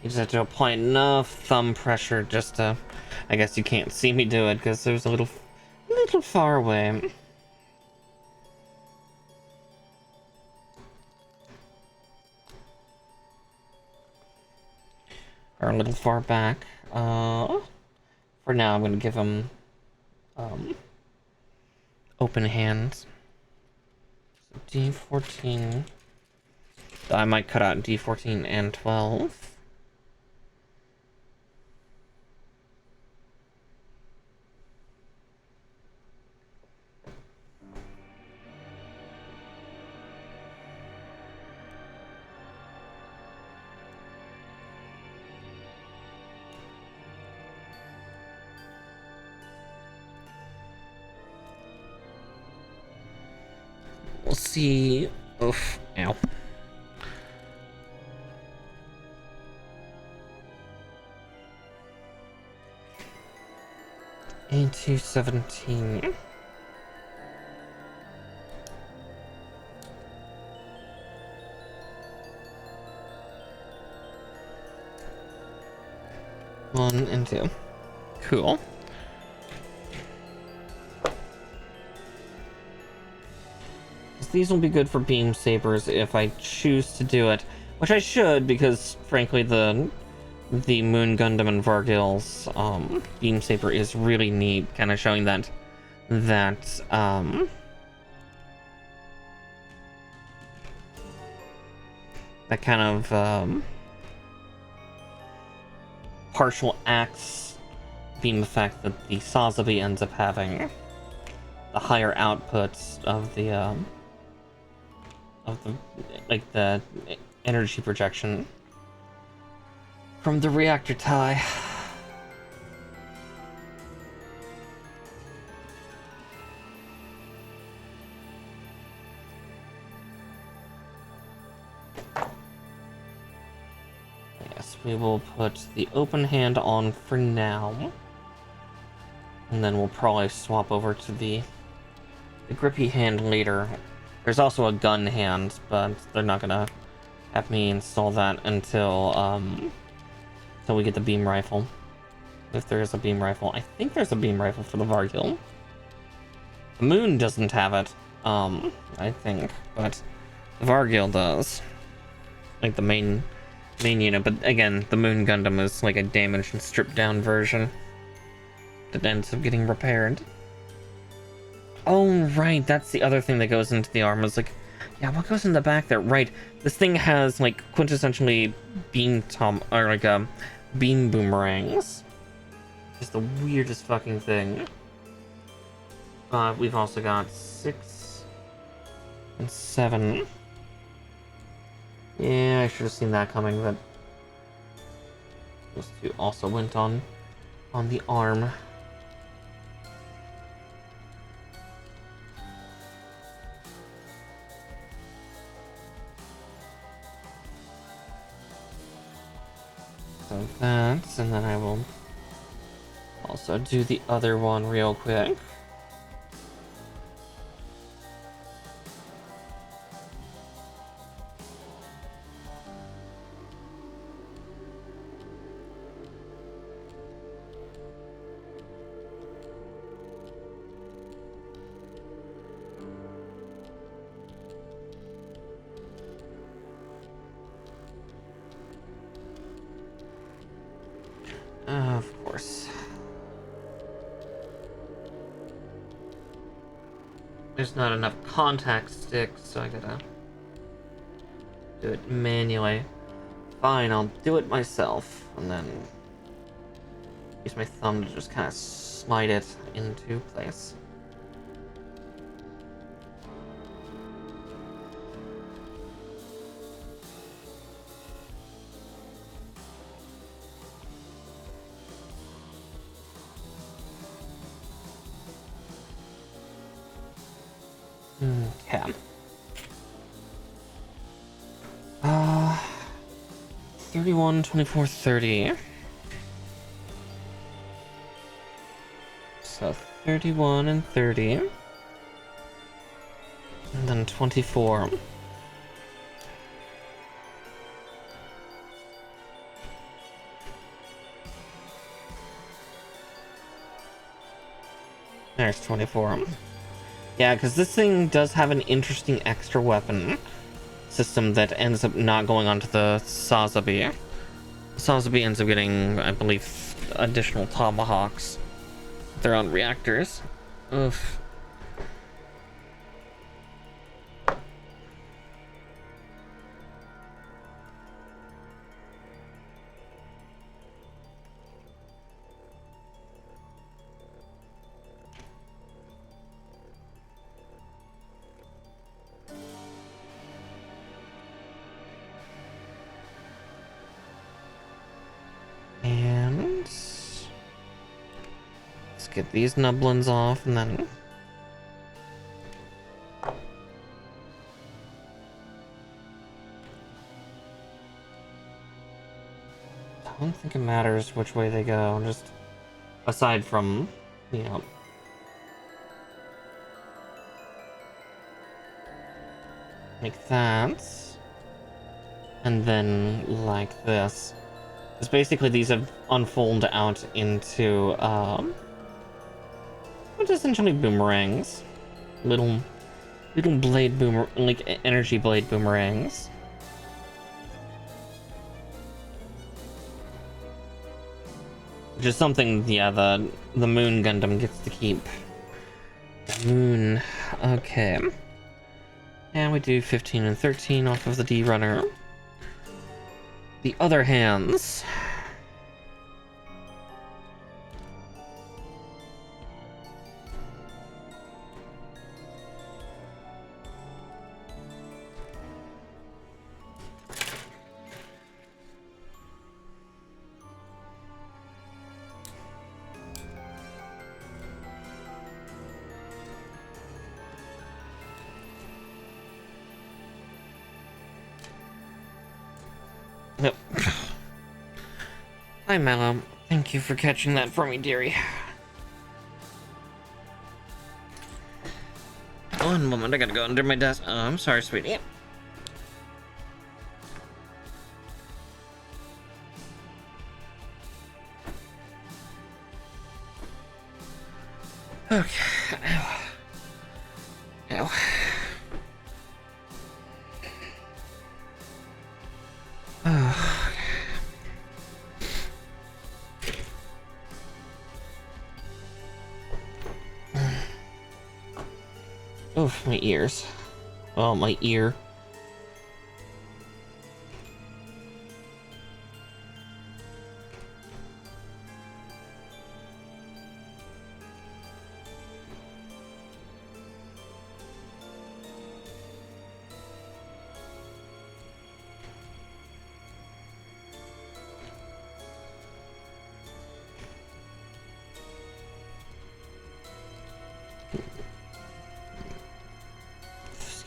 You just have to apply enough thumb pressure just to... I guess you can't see me do it because there's a little far away. Or a little far back. For now, I'm gonna give him open hands. So D14. I might cut out D14 and 12. We'll see. Oof. Ow. A217. One and two. Cool. These will be good for beam sabers if I choose to do it, which I should, because frankly the Moon Gundam and Varguil's beam saber is really neat, kind of showing that kind of partial axe beam effect that the SAZABI ends up having. The higher outputs of the energy projection from the reactor tie. Yes, we will put the open hand on for now. And then we'll probably swap over to the grippy hand later. There's also a gun hand, but they're not gonna have me install that until we get the beam rifle. If there is a beam rifle. I think there's a beam rifle for the Varguil. The Moon doesn't have it, I think, but the Varguil does. Like the main unit, but again, the Moon Gundam is like a damaged and stripped down version that ends up getting repaired. Oh, right, that's the other thing that goes into the arm. I was like, yeah, what goes in the back there? Right, this thing has, like, quintessentially beam boomerangs. Just the weirdest fucking thing. We've also got 6 and 7. Yeah, I should have seen that coming, but those two also went on the arm. So that's, and then I will also do the other one real quick. Of course. There's not enough contact sticks, so I gotta do it manually. Fine, I'll do it myself, and then use my thumb to just kind of slide it into place. Okay. 31, 24, 30. So 31 and 30. And then 24. There's 24. Yeah, because this thing does have an interesting extra weapon system that ends up not going onto the SAZABI. SAZABI ends up getting, I believe, additional tomahawks. Their own reactors. Oof. And let's get these nublins off, and then I don't think it matters which way they go, just aside from, you know, like that, and then like this. Because basically these have unfolded out into, essentially boomerangs. Little blade like energy blade boomerangs. Which is something, yeah, the Moon Gundam gets to keep. The Moon, okay. And we do 15 and 13 off of the D-Runner. The other hands. Yep. Hi, Mallow. Thank you for catching that for me, dearie. One moment, I gotta go under my desk. Oh, I'm sorry, sweetie. Okay. Ow. Ow. Oh. Oof, my ears. Oh, my ear.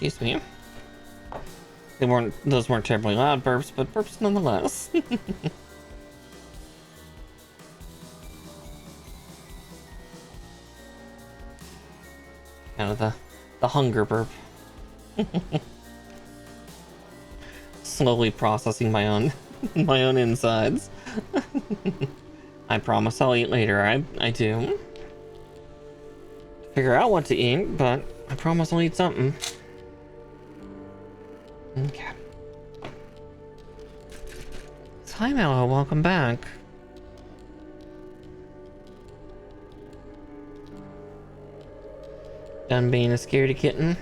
Excuse me. Those weren't terribly loud burps, but burps nonetheless. Kind of the hunger burp. Slowly processing my own insides. I promise I'll eat later. I do. Figure out what to eat, but I promise I'll eat something. Okay. Hi, Mallow. Welcome back. Done being a scaredy kitten?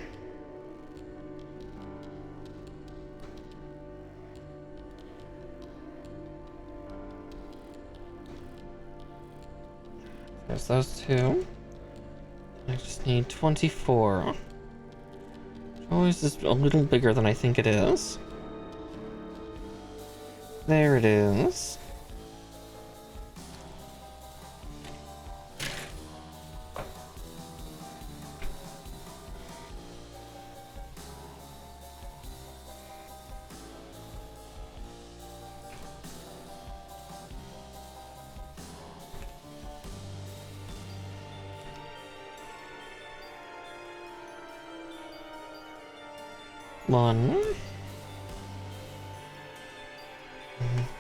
There's those two. I just need 24. Always is a little bigger than I think it is. There it is. One.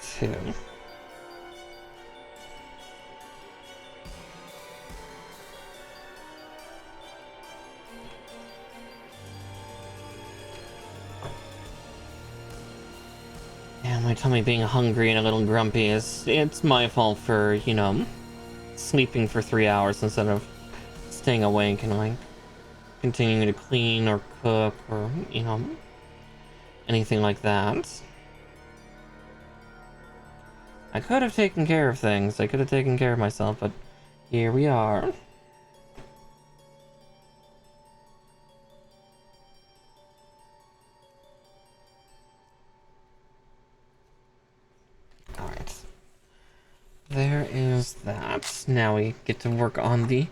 Two. Yeah, my tummy being hungry and a little grumpy it's my fault for, you know, sleeping for 3 hours instead of staying awake and like continuing to clean or cook or, you know, anything like that. I could have taken care of things. I could have taken care of myself, but here we are. Alright. There is that. Now we get to work on the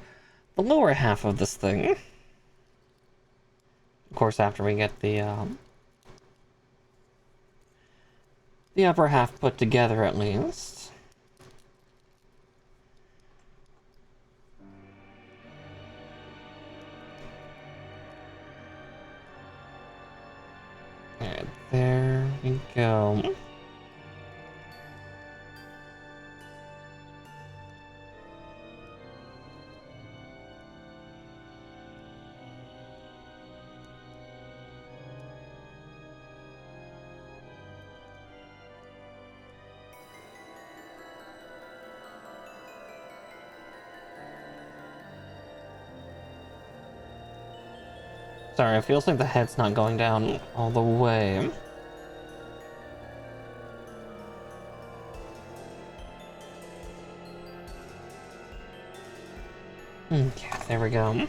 lower half of this thing. Of course, after we get the upper half put together at least. And there we go. Sorry, it feels like the head's not going down all the way. Okay, there we go.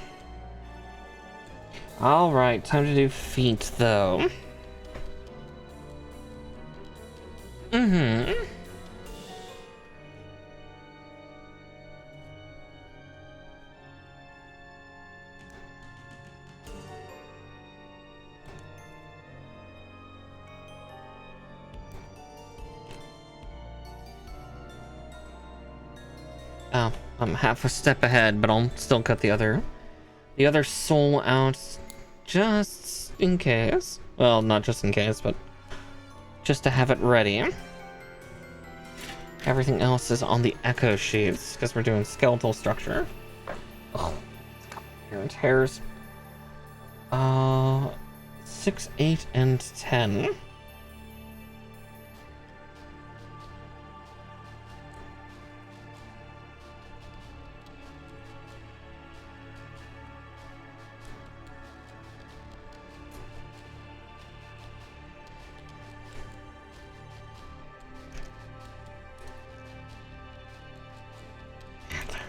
Alright, time to do feet, though. Mm-hmm. Oh, I'm half a step ahead, but I'll still cut the other sole out just in case. Well, not just in case, but just to have it ready. Everything else is on the echo sheets because we're doing skeletal structure. Oh, here it hairs. 6, 8, and 10.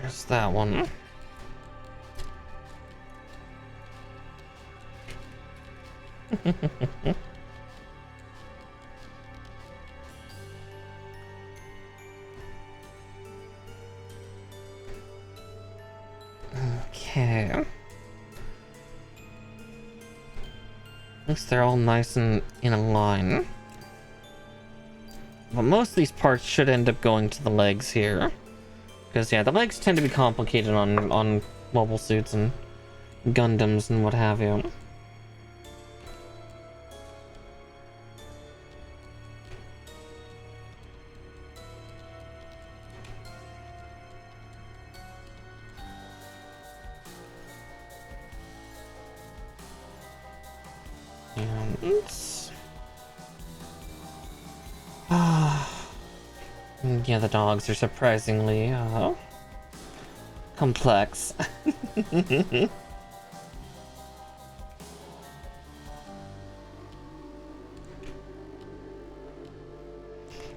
There's that one. Okay. At least they're all nice and in a line. But most of these parts should end up going to the legs here. Because, yeah, the legs tend to be complicated on mobile suits and Gundams and what have you. Yeah, the dogs are surprisingly complex.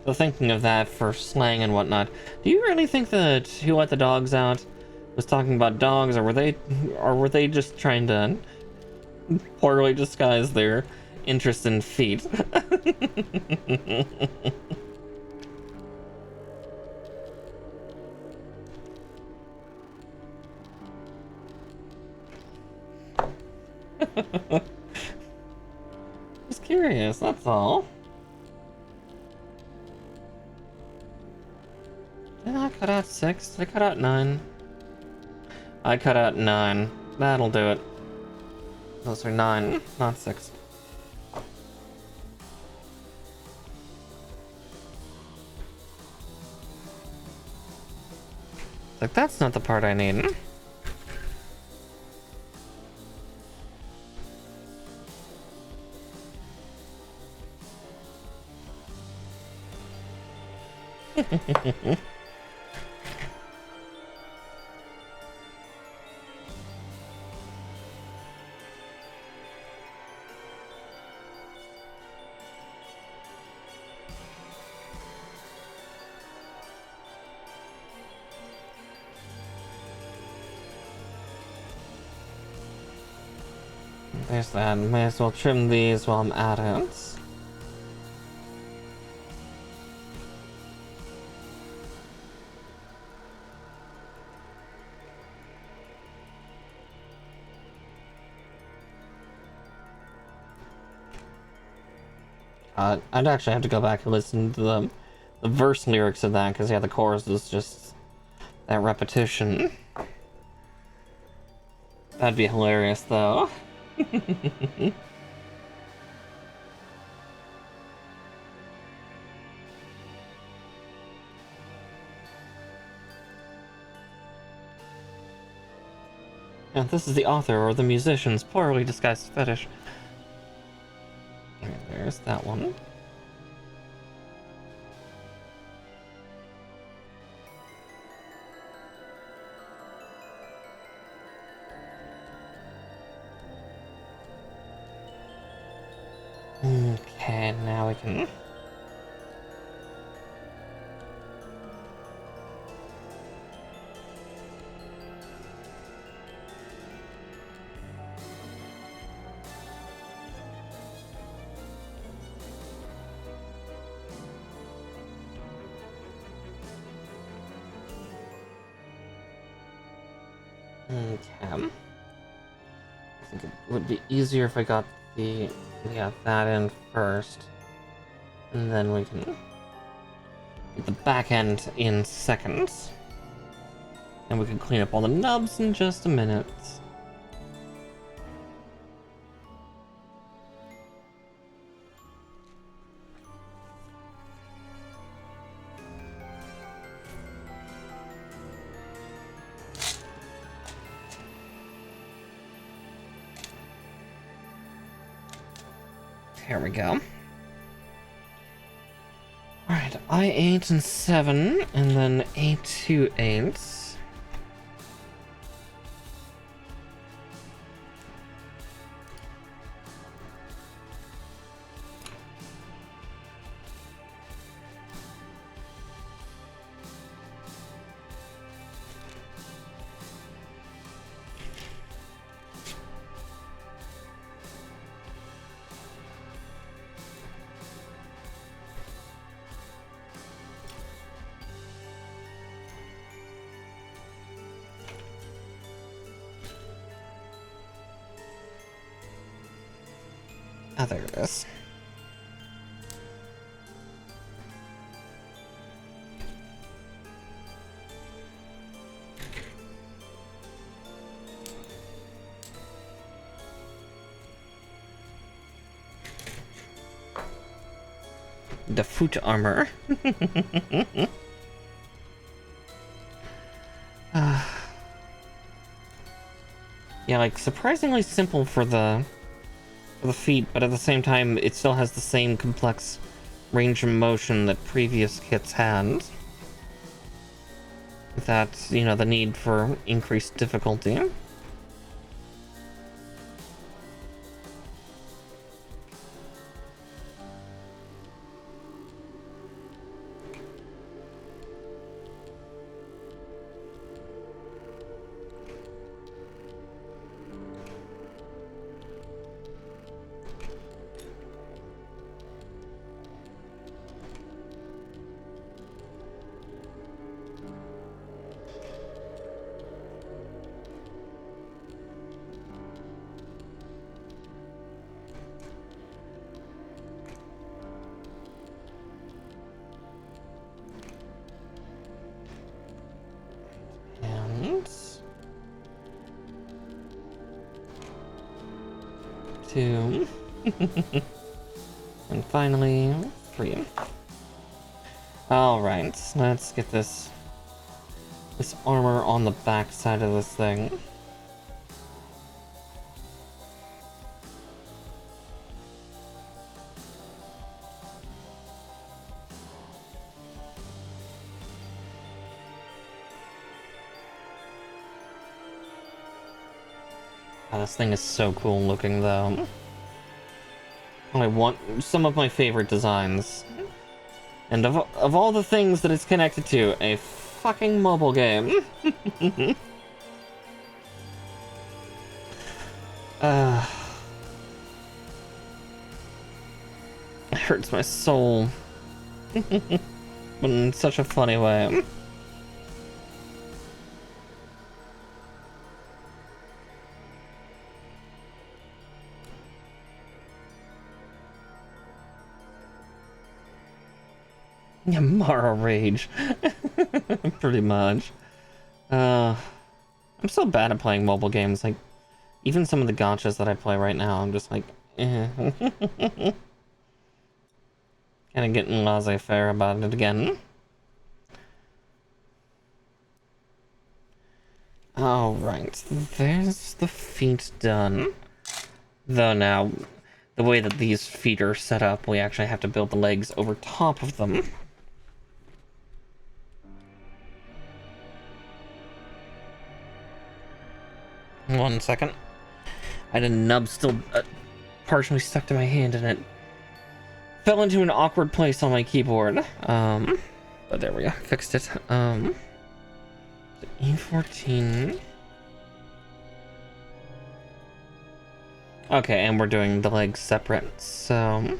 So thinking of that for slang and whatnot, do you really think that who let the dogs out was talking about dogs, or were they just trying to poorly disguise their interest in feet? Just curious, that's all. Did I cut out 6? Did I cut out 9? I cut out 9. That'll do it. Those are 9, not 6. Like, that's not the part I need. There's that. May as well trim these while I'm at it. I'd actually have to go back and listen to the verse lyrics of that, because yeah, the chorus is just that repetition. That'd be hilarious, though. Yeah, this is the author or the musician's poorly disguised fetish. Okay, there's that one. Okay, now we can... Okay. I think it would be easier if I got the... yeah, that in first. And then we can get the back end in second. And we can clean up all the nubs in just a minute. Here we go. Alright, I8 and 7, and then A2 8s. Ah, there it is. The foot armor. Yeah, like surprisingly simple for the feet, but at the same time, it still has the same complex range of motion that previous kits had. Without, you know, the need for increased difficulty. And 2. And finally 3. Alright, let's get this armor on the back side of this thing. this thing is so cool looking, though. I want some of my favorite designs. And of all the things that it's connected to, a fucking mobile game. It hurts my soul. But in such a funny way. Yeah, Mara Rage. Pretty much. I'm so bad at playing mobile games. Like, even some of the gachas that I play right now, I'm just like, eh. Kind of getting laissez-faire about it again. Alright, there's the feet done. Though now, the way that these feet are set up, we actually have to build the legs over top of them. One second. I had a nub still partially stuck to my hand and it fell into an awkward place on my keyboard. But there we go, fixed it. E14. Okay, and we're doing the legs separate, so...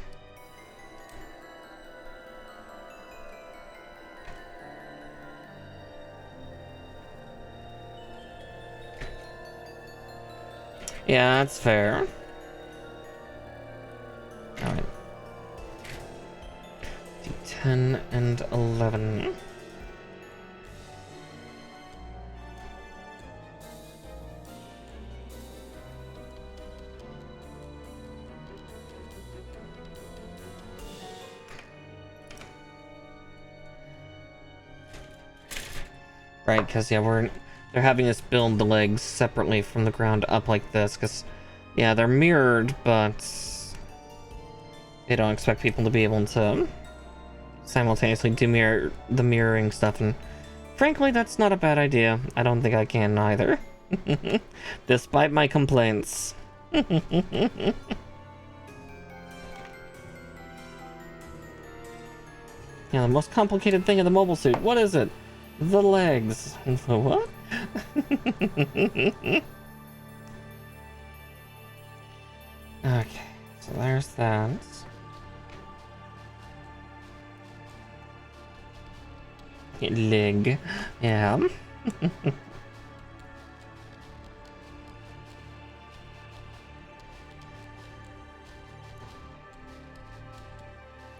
Yeah, that's fair. Alright. 10 and 11. Right, because yeah, they're having us build the legs separately from the ground up like this, because yeah, they're mirrored, but they don't expect people to be able to simultaneously do the mirroring stuff, and frankly, that's not a bad idea. I don't think I can either, despite my complaints. Yeah, the most complicated thing in the mobile suit. What is it? The legs. The what? Okay, so there's that. Leg. Yeah.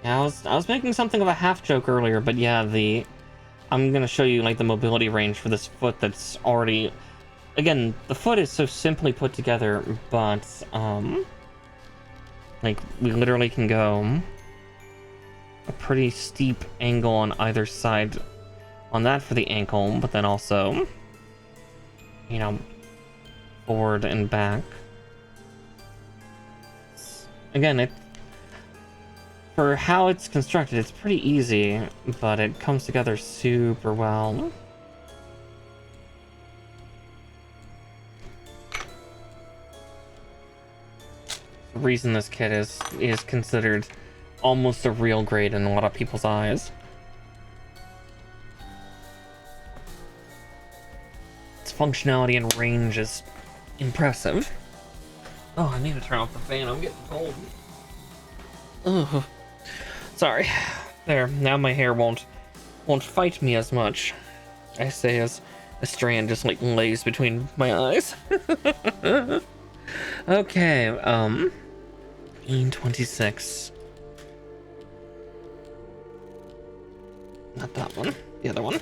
Yeah, I was making something of a half joke earlier, but yeah, I'm gonna show you like the mobility range for this foot that's already, again, the foot is so simply put together, but like we literally can go a pretty steep angle on either side on that for the ankle, but then also, you know, forward and back. Again, for how it's constructed, it's pretty easy, but it comes together super well. The reason this kit is considered almost a real grade in a lot of people's eyes. Its functionality and range is impressive. Oh, I need to turn off the fan, I'm getting cold. Ugh. Sorry. There, now my hair won't fight me as much. I say as a strand just like lays between my eyes. Okay, E26. Not that one, the other one.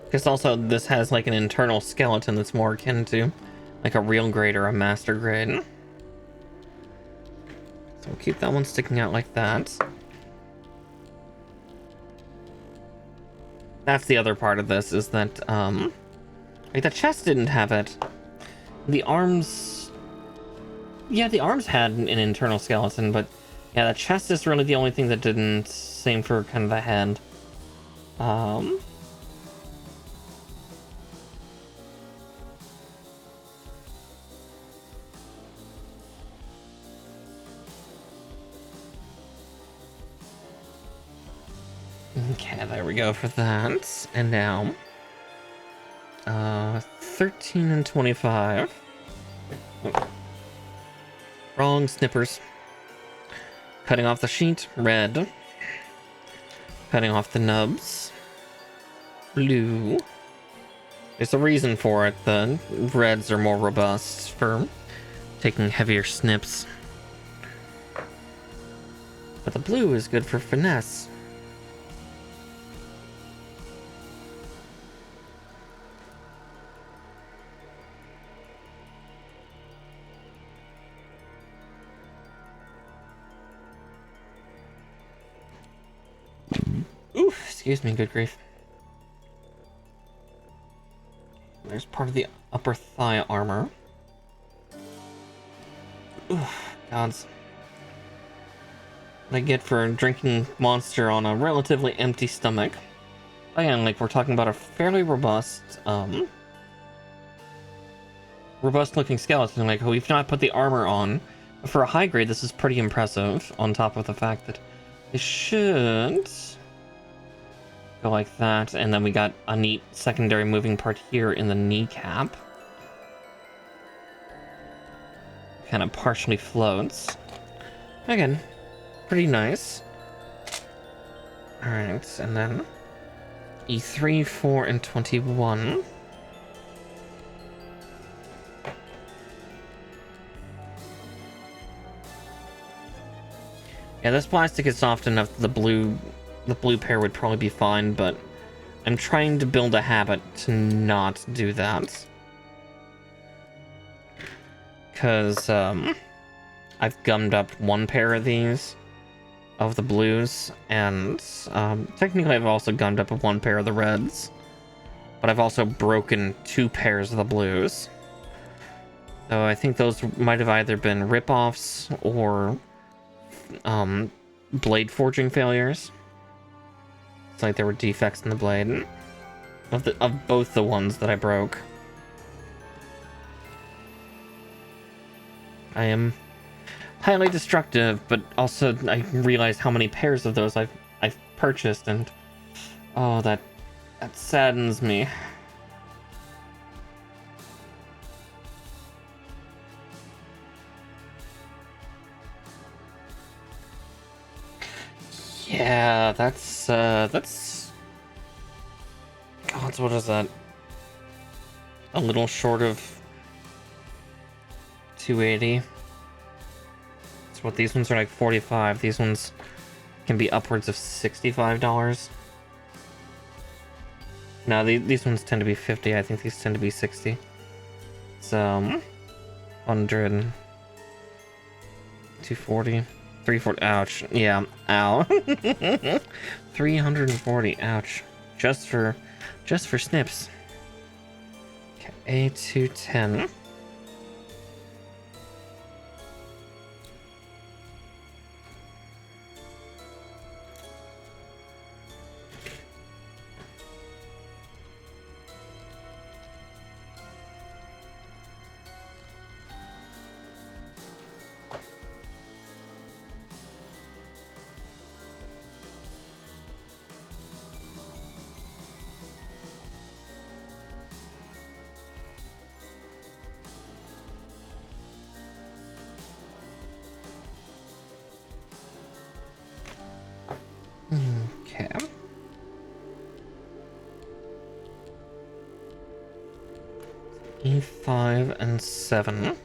Because also this has like an internal skeleton that's more akin to like a real grade or a master grade. So we'll keep that one sticking out like that. That's the other part of this, is that like the chest didn't have it. The arms, yeah, the arms had an internal skeleton, but Yeah, the chest is really the only thing that didn't. Same for kind of the head. Okay, there we go for that. And now, 13 and 25. Oh. Wrong snippers. Cutting off the sheet, red. Cutting off the nubs, blue. There's a reason for it. The reds are more robust for taking heavier snips. But the blue is good for finesse. Oof, excuse me, good grief. There's part of the upper thigh armor. Oof, gods. What I get for drinking Monster on a relatively empty stomach. Again, like, we're talking about a fairly robust, robust-looking skeleton. Like, we've not put the armor on. But for a high grade, this is pretty impressive, on top of the fact that it should go like that, and then we got a neat secondary moving part here in the kneecap. Kind of partially floats. Again, pretty nice. Alright, and then E3, 4, and 21. Yeah, this plastic is soft enough that the blue pair would probably be fine, but I'm trying to build a habit to not do that. Because, I've gummed up one pair of these, of the blues, and, technically I've also gummed up one pair of the reds. But I've also broken 2 pairs of the blues. So I think those might have either been rip-offs or, blade forging failures. It's like there were defects in the blade of both the ones that I broke. I am highly destructive, but also I realize how many pairs of those I've purchased, and oh, that saddens me. Yeah, that's God, what is that? A little short of 280. That's what these ones are, like 45. These ones can be upwards of $65. No, these ones tend to be 50. I think these tend to be 60. So, 100, 240. 340, ouch. Yeah, ow. 340, ouch. Just for snips. Okay, A210. Okay. E5 and 7.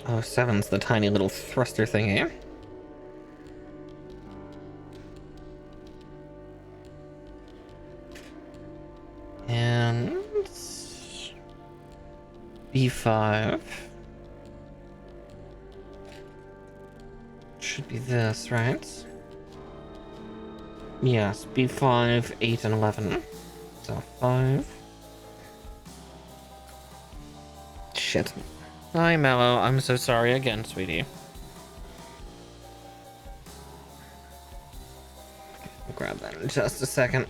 Oh, 7's the tiny little thruster thingy. And B5 should be this, right? Yes, B5, 8, and 11. So 5. Shit. Hi, Mallow. I'm so sorry again, sweetie. I'll grab that in just a second.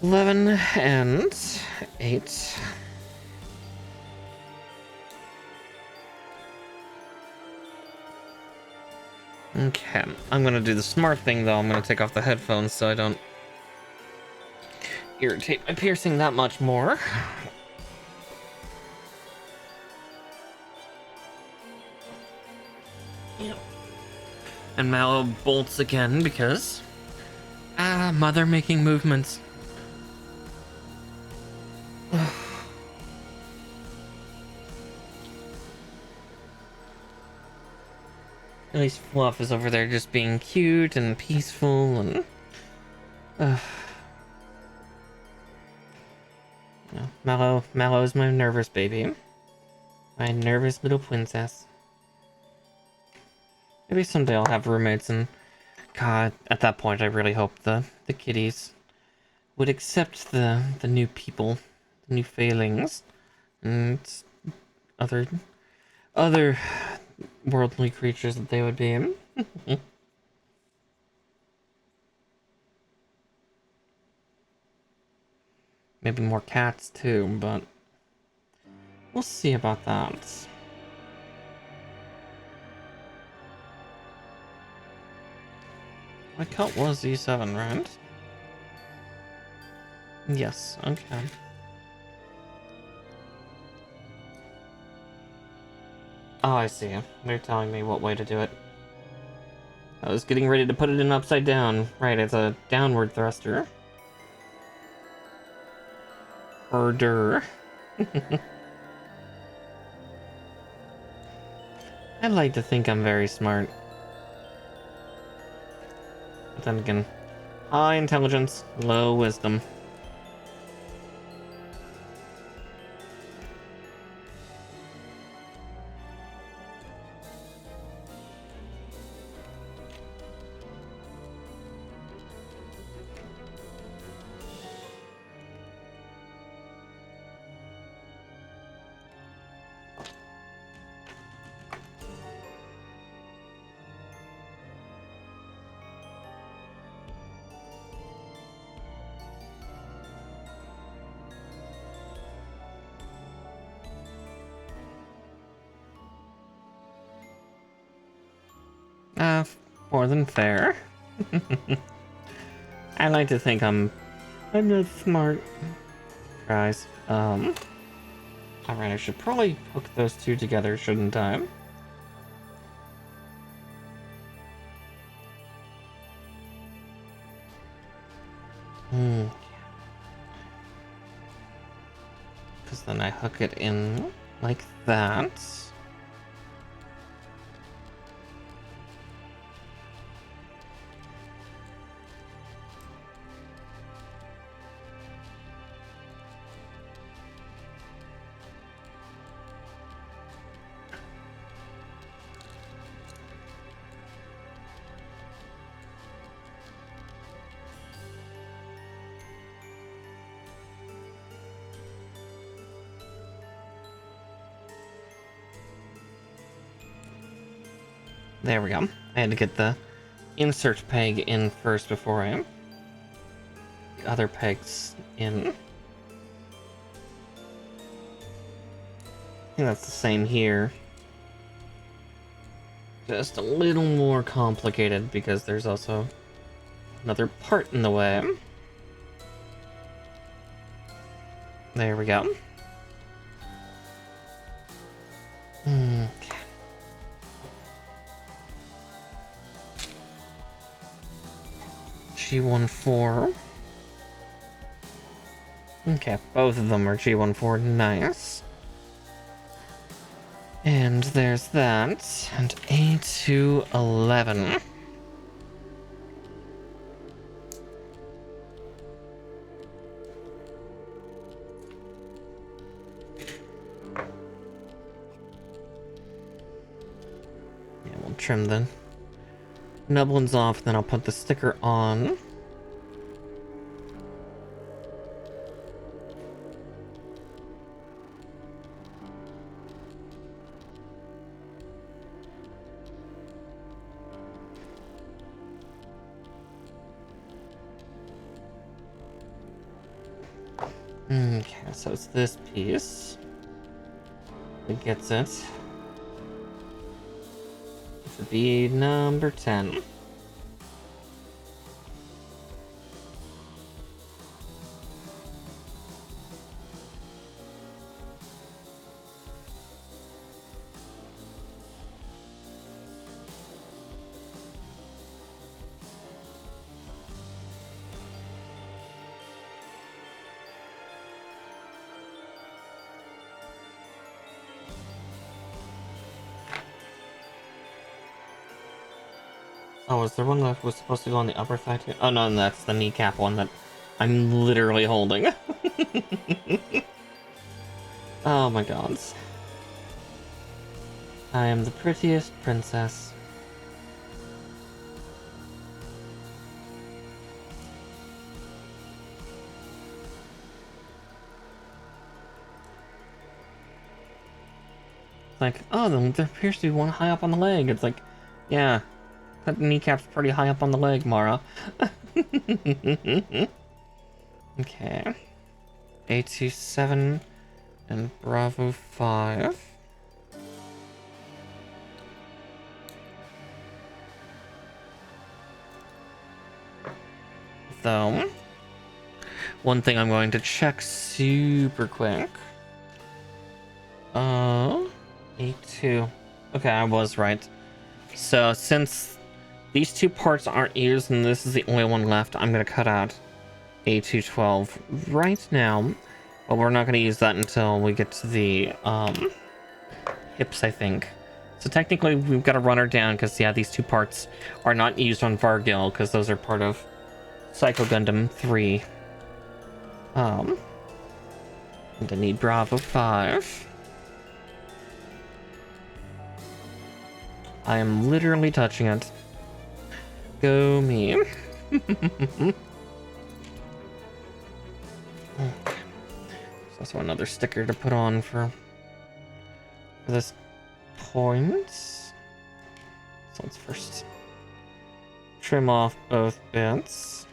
11 and 8. Okay, I'm gonna do the smart thing though. I'm gonna take off the headphones so I don't irritate my piercing that much more. Yep. And Mallow bolts again because mother making movements. At least Fluff is over there just being cute and peaceful and... No, Mallow's my nervous baby. My nervous little princess. Maybe someday I'll have roommates and... God, at that point I really hope the kitties would accept the new people, the new failings, and other worldly creatures that they would be. Maybe more cats too, but we'll see about that. My cut was E7, right? Yes, okay. Oh, I see. They're telling me what way to do it. I was getting ready to put it in upside down. Right, it's a downward thruster. Herder. I like to think I'm very smart. But then again, high intelligence, low wisdom. More than fair. I like to think I'm not smart. Guys, alright, I should probably hook those two together, shouldn't I? Because then I hook it in like that. There we go. I had to get the insert peg in first before the other pegs in. I think that's the same here. Just a little more complicated because there's also another part in the way. There we go. G14. Okay, both of them are G14. Nice. And there's that. And A211. Yeah, we'll trim the Nubblin's off, then I'll put the sticker on. Okay, so it's this piece. It gets it. It should be number 10. Oh, is there one that was supposed to go on the upper thigh too? Oh no, that's the kneecap one that I'm literally holding. Oh my god. I am the prettiest princess. Like, oh, there appears to be one high up on the leg. It's like, yeah, that kneecap's pretty high up on the leg, Mara. Okay. A27 and Bravo 5. Though, one thing I'm going to check super quick. A2. Okay, I was right. So since these two parts aren't used and this is the only one left, I'm going to cut out A212 right now. But we're not going to use that until we get to the hips, I think. So technically we've got to run her down because, yeah, these two parts are not used on Varguil because those are part of Psycho Gundam 3. And I need Bravo 5. I am literally touching it. Go me. There's also another sticker to put on for this point. So let's first trim off both bits.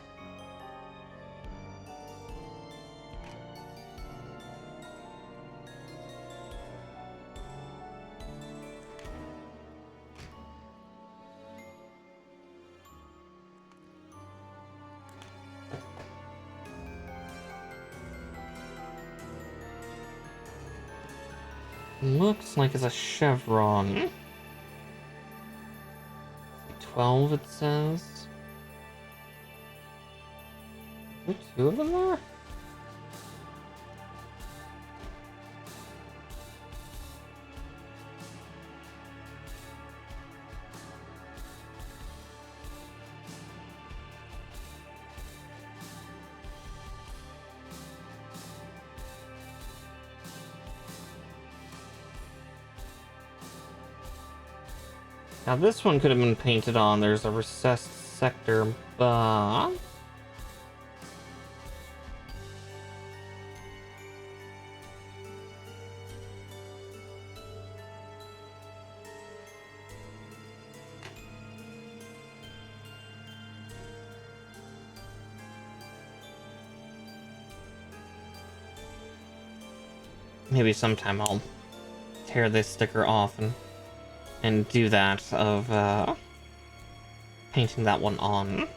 Looks like it's a chevron. 12 it says. Are there two of them there? Now this one could have been painted on. There's a recessed sector, but maybe sometime I'll tear this sticker off and do that of painting that one on.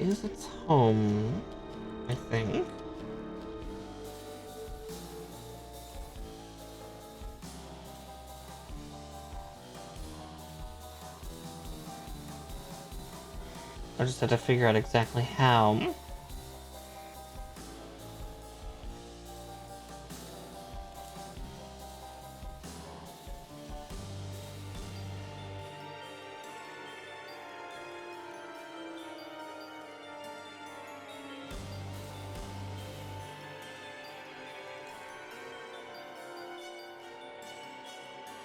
is its home, I think. I just had to figure out exactly how.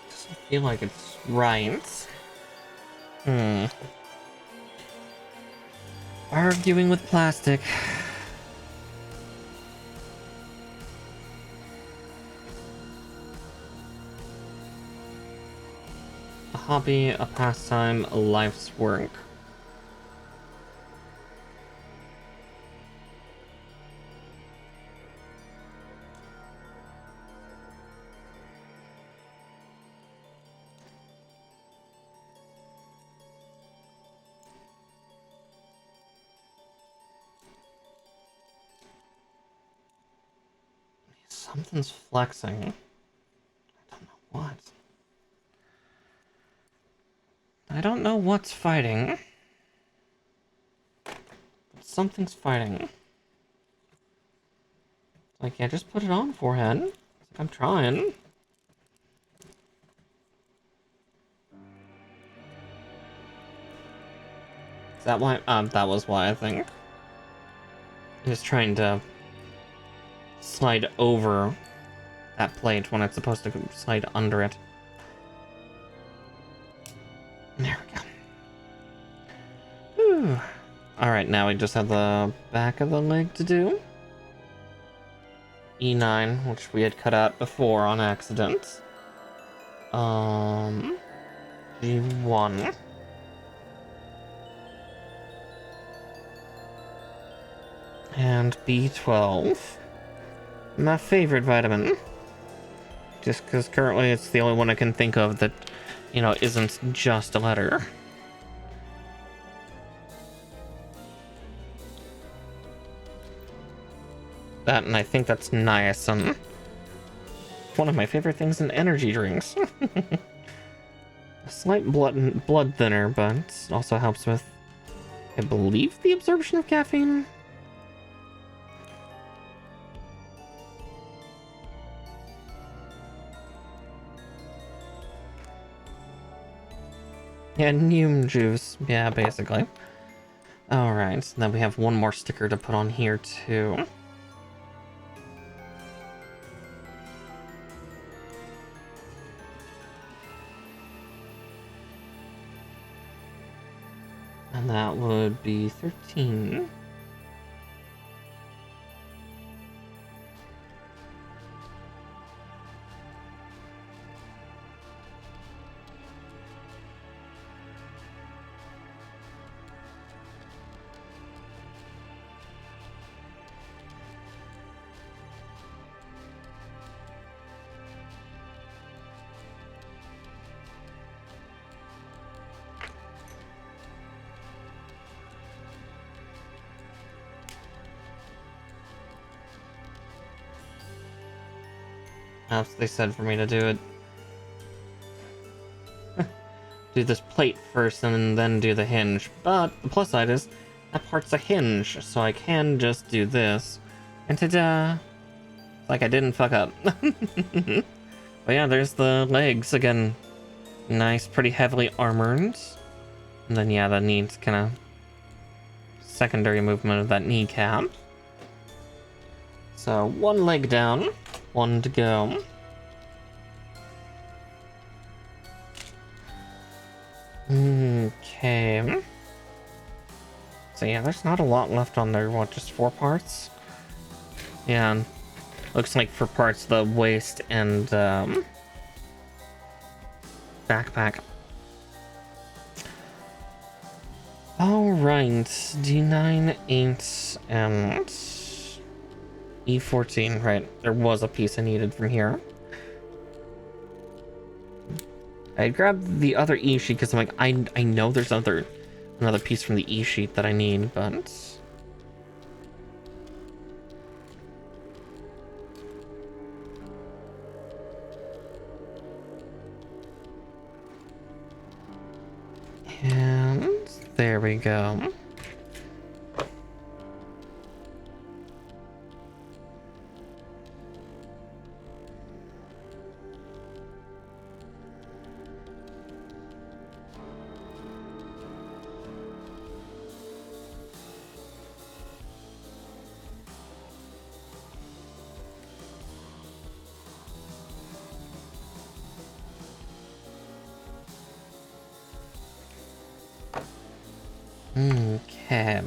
Doesn't feel like it's right. Arguing with plastic. A hobby, a pastime, a life's work. Something's flexing. I don't know what. I don't know what's fighting. But something's fighting. Like, yeah, just put it on, forehead. It's like, I'm trying. Is that why? That was why, I think. He was trying to slide over that plate when it's supposed to slide under it. There we go. Whew. Alright, now we just have the back of the leg to do. E9, which we had cut out before on accident. G1. And B12. My favorite vitamin. Just because currently it's the only one I can think of that, you know, isn't just a letter. That, and I think that's niacin. One of my favorite things in energy drinks. A slight blood thinner, but it also helps with, I believe, the absorption of caffeine. Yeah, Neum juice. Yeah, basically. Alright, then we have one more sticker to put on here, too. And that would be 13. That's what they said for me to do it. Do this plate first and then do the hinge. But the plus side is that part's a hinge, so I can just do this. And ta-da! It's like I didn't fuck up. But yeah, there's the legs again. Nice, pretty heavily armored. And then yeah, that needs kind of secondary movement of that kneecap. So one leg down, one to go. Okay. So yeah, there's not a lot left on there. What, just 4 parts? Yeah, looks like for parts the waist and backpack. Alright, D9, 8, and E14. Right, there was a piece I needed from here. I grabbed the other E sheet because I'm like, I know there's other another piece from the E sheet that I need, but... And there we go. Okay.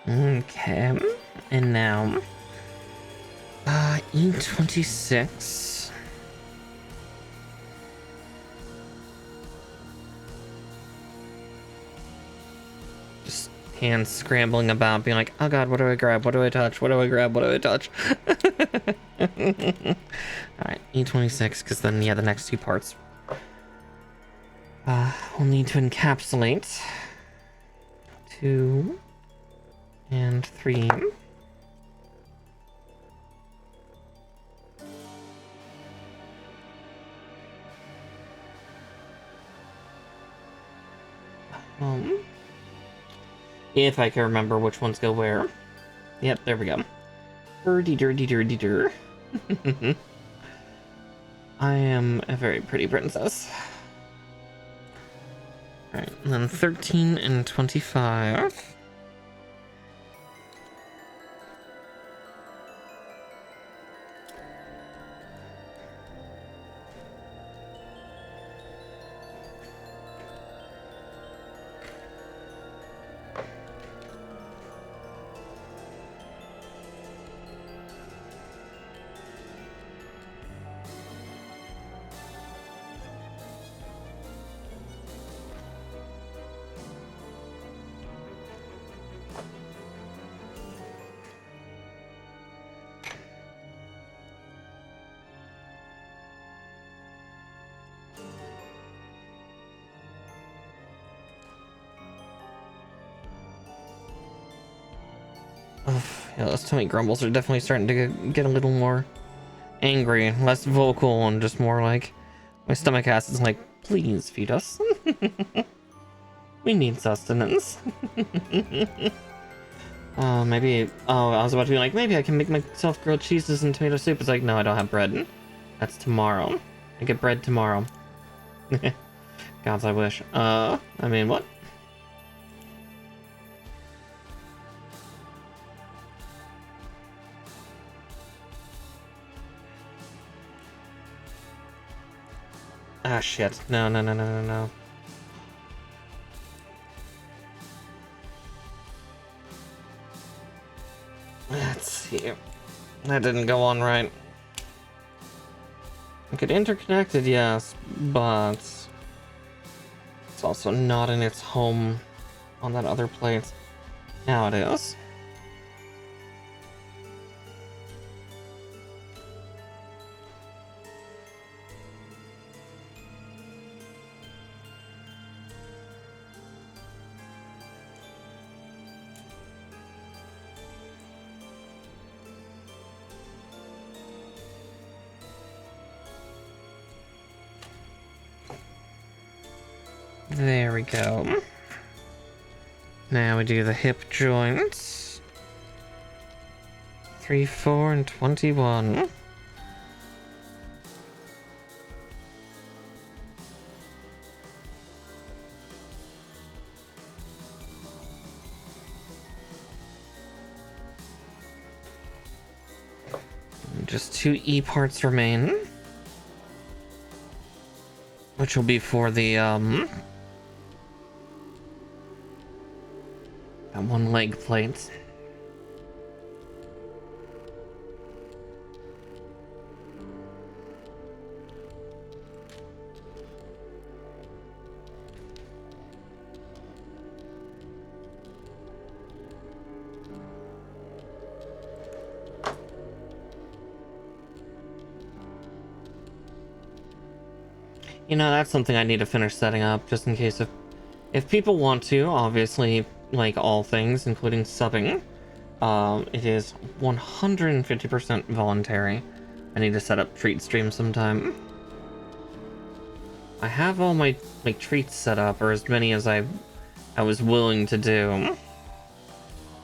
Okay. And now, E26. Just hands scrambling about, being like, oh god, what do I grab? What do I touch? What do I grab? What do I touch? Alright, E26, because then, yeah, the next two parts. We'll need to encapsulate 2 and 3. If I can remember which ones go where. Yep, there we go. Dirty. I am a very pretty princess. Alright, and then 13 and 25. Yeah, those tummy grumbles are definitely starting to get a little more angry, less vocal, and just more like my stomach acid is like, please feed us. We need sustenance. Maybe. Oh, I was about to be like, maybe I can make myself grilled cheeses and tomato soup. It's like, no, I don't have bread. That's tomorrow. I get bread tomorrow. Gods, I wish. I mean, what? Ah, shit. No. Let's see. That didn't go on right. I could interconnect it, yes, but it's also not in its home on that other plate. Now it is. There we go. Now we do the hip joints. 3, 4, and 21. Just 2 E parts remain. Which will be for the, that one leg plate. You know, that's something I need to finish setting up, just in case if people want to, obviously, like all things, including subbing, it is 150% voluntary. I need to set up treat streams sometime. I have all my treats set up, or as many as I was willing to do.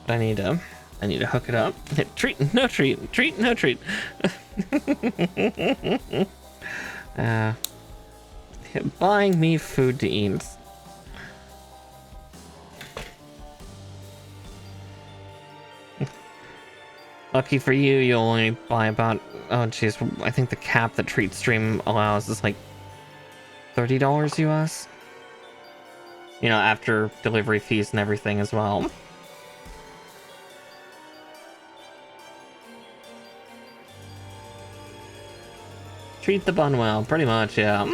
But I need to hook it up. Treat, no treat. Treat, no treat. Buying me food to eat. Lucky for you, you'll only buy about... Oh, jeez. I think the cap that Treat Stream allows is like $30 US. You know, after delivery fees and everything as well. Treat the bun well, pretty much, yeah.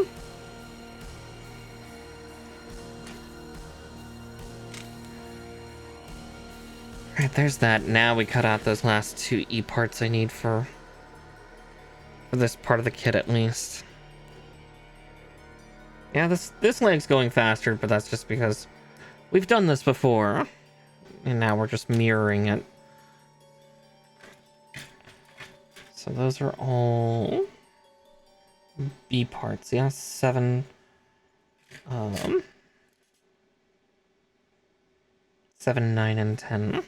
Alright, there's that. Now we cut out those last 2 E parts I need for this part of the kit, at least. Yeah, this leg's going faster, but that's just because we've done this before. And now we're just mirroring it. So those are all B parts. Yeah, 7... 7, 9, and 10.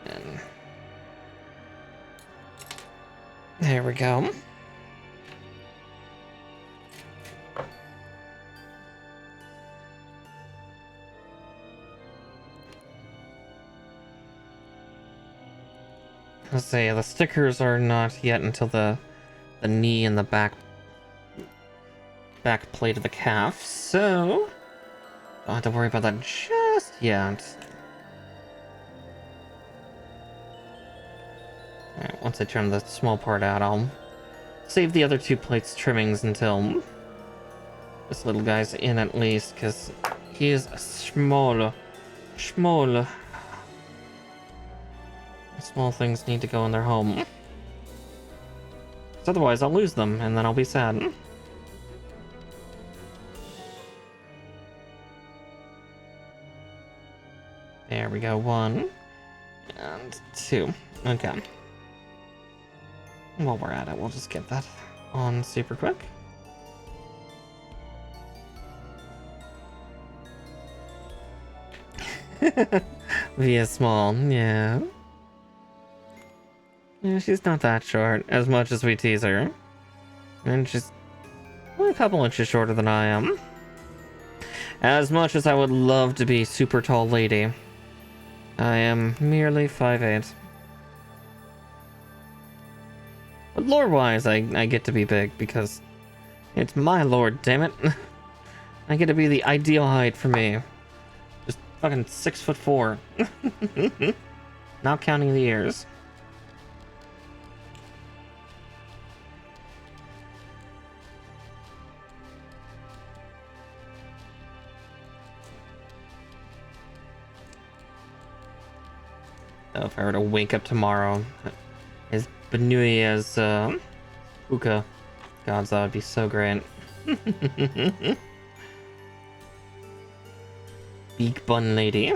And there we go. Let's say the stickers are not yet until the knee and the back plate of the calf, so don't have to worry about that just yet. Alright, once I trim the small part out, I'll save the other 2 plates trimmings until this little guy's in at least, because he is small. Small. Small things need to go in their home. 'Cause otherwise I'll lose them, and then I'll be sad. There we go, 1 and 2. Okay. While we're at it, we'll just get that on super quick. Via small, yeah. Yeah, she's not that short, as much as we tease her. And she's only a couple inches shorter than I am. As much as I would love to be super tall lady, I am merely 5'8". But lore-wise, I get to be big because it's my lord, damn it. I get to be the ideal height for me. Just fucking 6'4". Not counting the ears. If I were to wake up tomorrow as Benui as Uka, gods, that would be so great. Beak bun lady.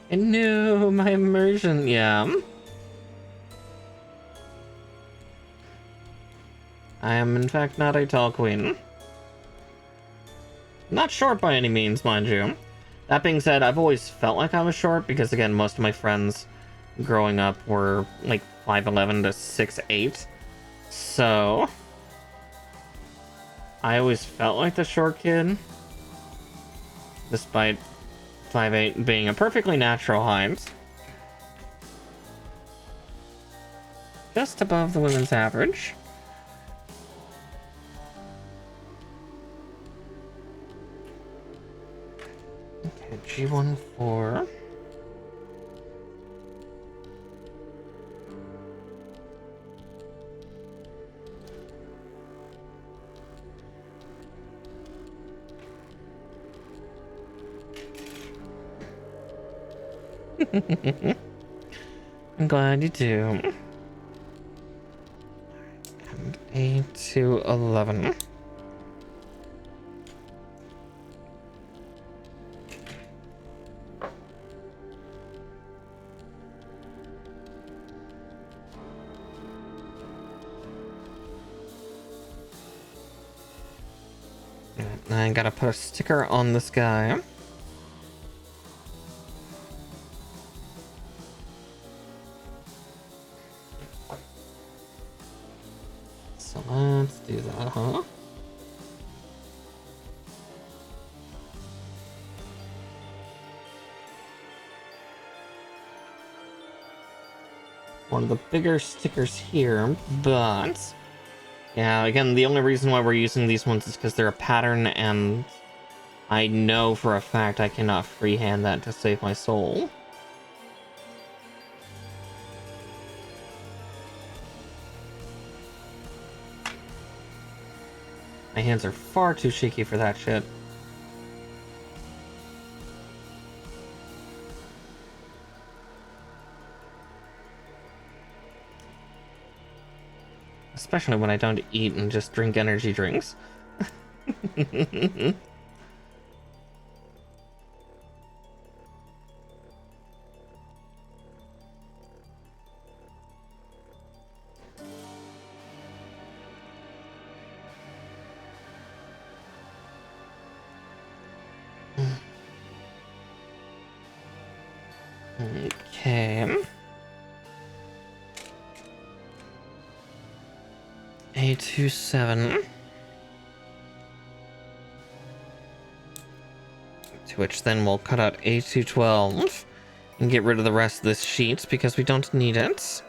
And no, my immersion, yeah. I am, in fact, not a tall queen. Not short by any means, mind you. That being said, I've always felt like I was short because, again, most of my friends growing up were like 5'11 to 6'8". So I always felt like the short kid, despite 5'8 being a perfectly natural height. Just above the women's average. Okay, G14. I'm glad you do. And A211. I gotta put a sticker on this guy. So let's do that, huh? One of the bigger stickers here, but yeah, again, the only reason why we're using these ones is because they're a pattern, and I know for a fact I cannot freehand that to save my soul. My hands are far too shaky for that shit. Especially when I don't eat and just drink energy drinks. Okay. A27. To which then we'll cut out A212 and get rid of the rest of this sheet because we don't need it.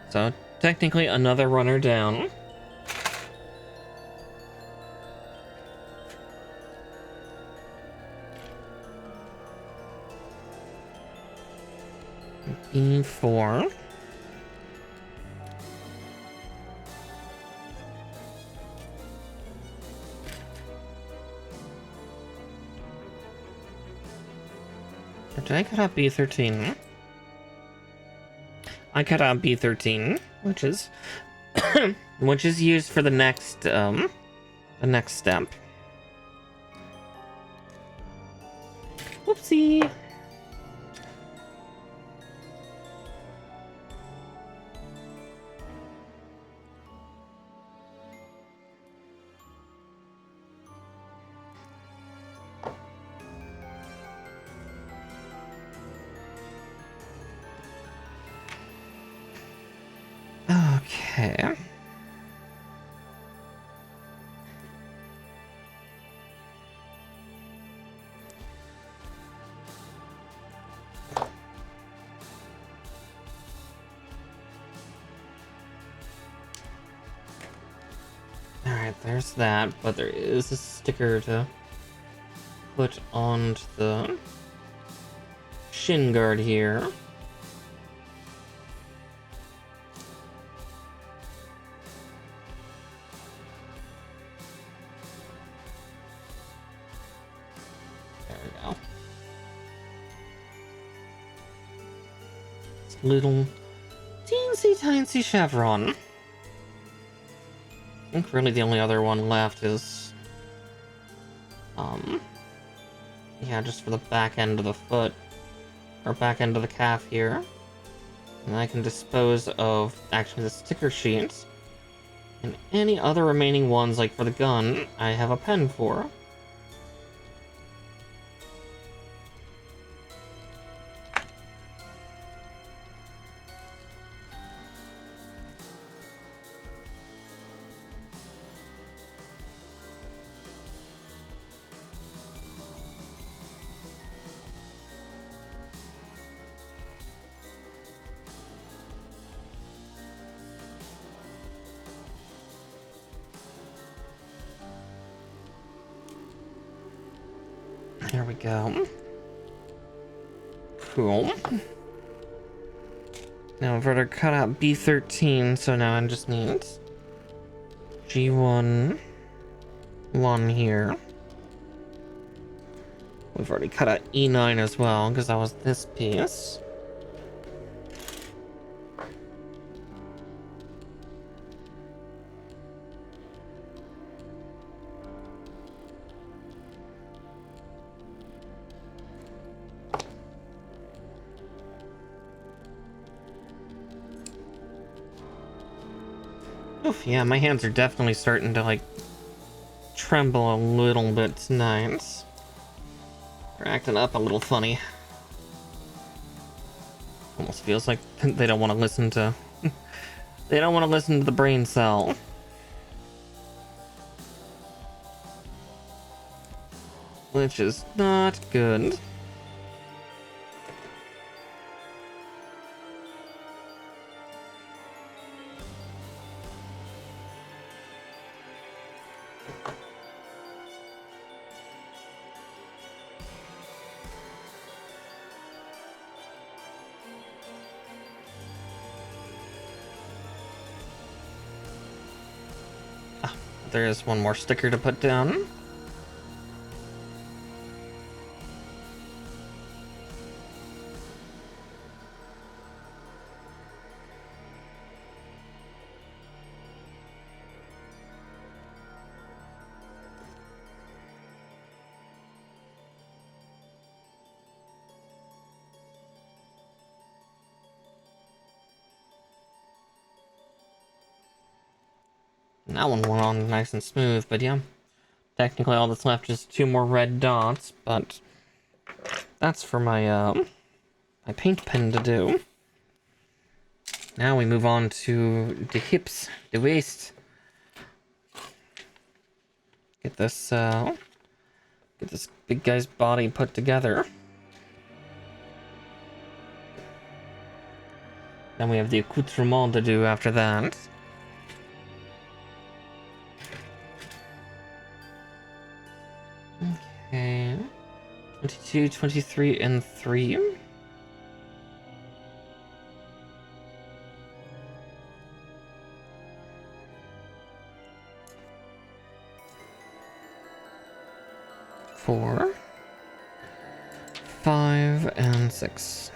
So technically another runner down. B4. Or did I cut out B13? I cut out B13, which is which is used for the next step. Whoopsie. Okay. Alright, there's that, but there is a sticker to put on the shin guard here. There we go. This little teensy-tiny chevron. I think really the only other one left is, yeah, just for the back end of the foot, or back end of the calf here. And I can dispose of, actually, the sticker sheets. And any other remaining ones, like for the gun, I have a pen for. we go. Cool. Now I've already cut out B13, so now I just need G1, 1 here. We've already cut out E9 as well, because that was this piece. Oof, yeah, my hands are definitely starting to, like, tremble a little bit tonight. They're acting up a little funny. Almost feels like they don't want to listen to... they don't want to listen to the brain cell. Which is not good. There is one more sticker to put down. That one went on nice and smooth, but yeah. Technically all that's left is 2 more red dots, but that's for my my paint pen to do. Now we move on to the hips, the waist. Get this big guy's body put together. Then we have the accoutrement to do after that. Okay. 22, 23, and 3. Four, 5, and 6.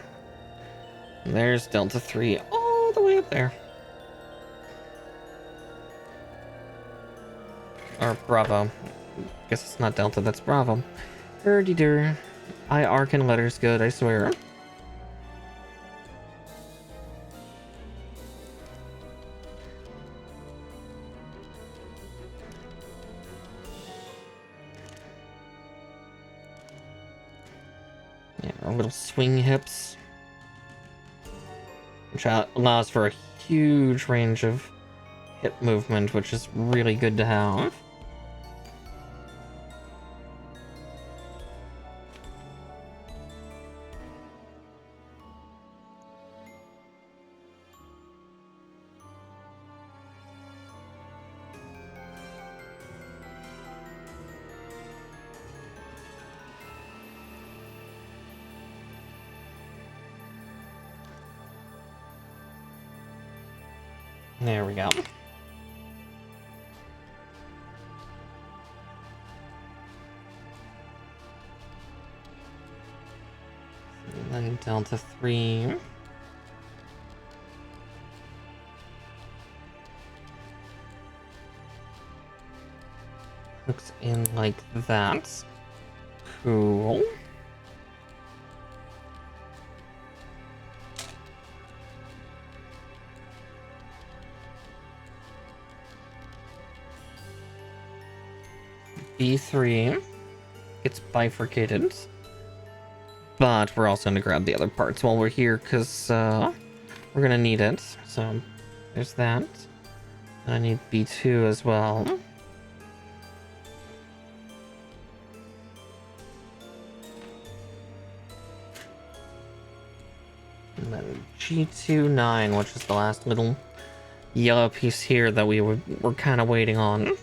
There's Delta 3 all the way up there. Or Bravo. Guess it's not Delta, that's Bravo. Erdy-dur. I arc in letters good, I swear. Yeah, our little swing hips. Which allows for a huge range of hip movement, which is really good to have. There we go. And then Delta 3. Hooks in like that. Cool. B3 gets bifurcated, but we're also going to grab the other parts while we're here because we're going to need it. So there's that. And I need B2 as well. And then G29, which is the last little yellow piece here that we were kind of waiting on.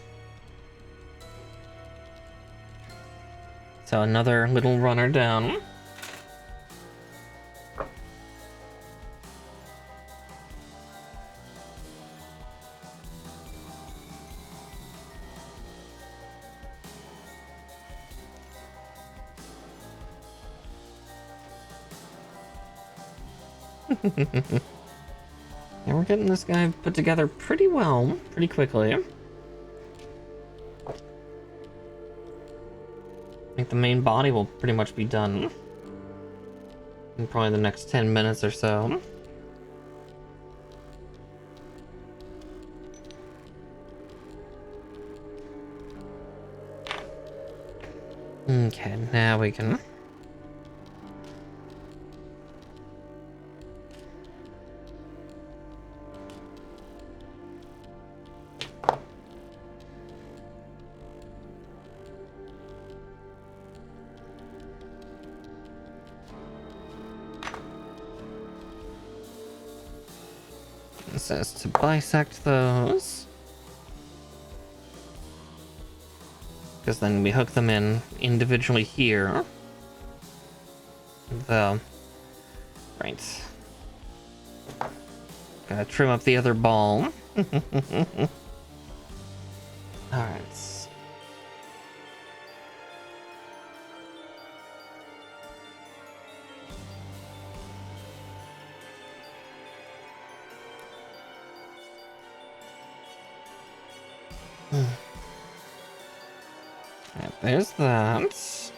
So another little runner down. Yeah, we're getting this guy put together pretty well, pretty quickly. I think the main body will pretty much be done in probably the next 10 minutes or so. Okay, now we can... It says to bisect those. Because then we hook them in individually here. Right. Gotta trim up the other ball. Alright. Alright, there's that.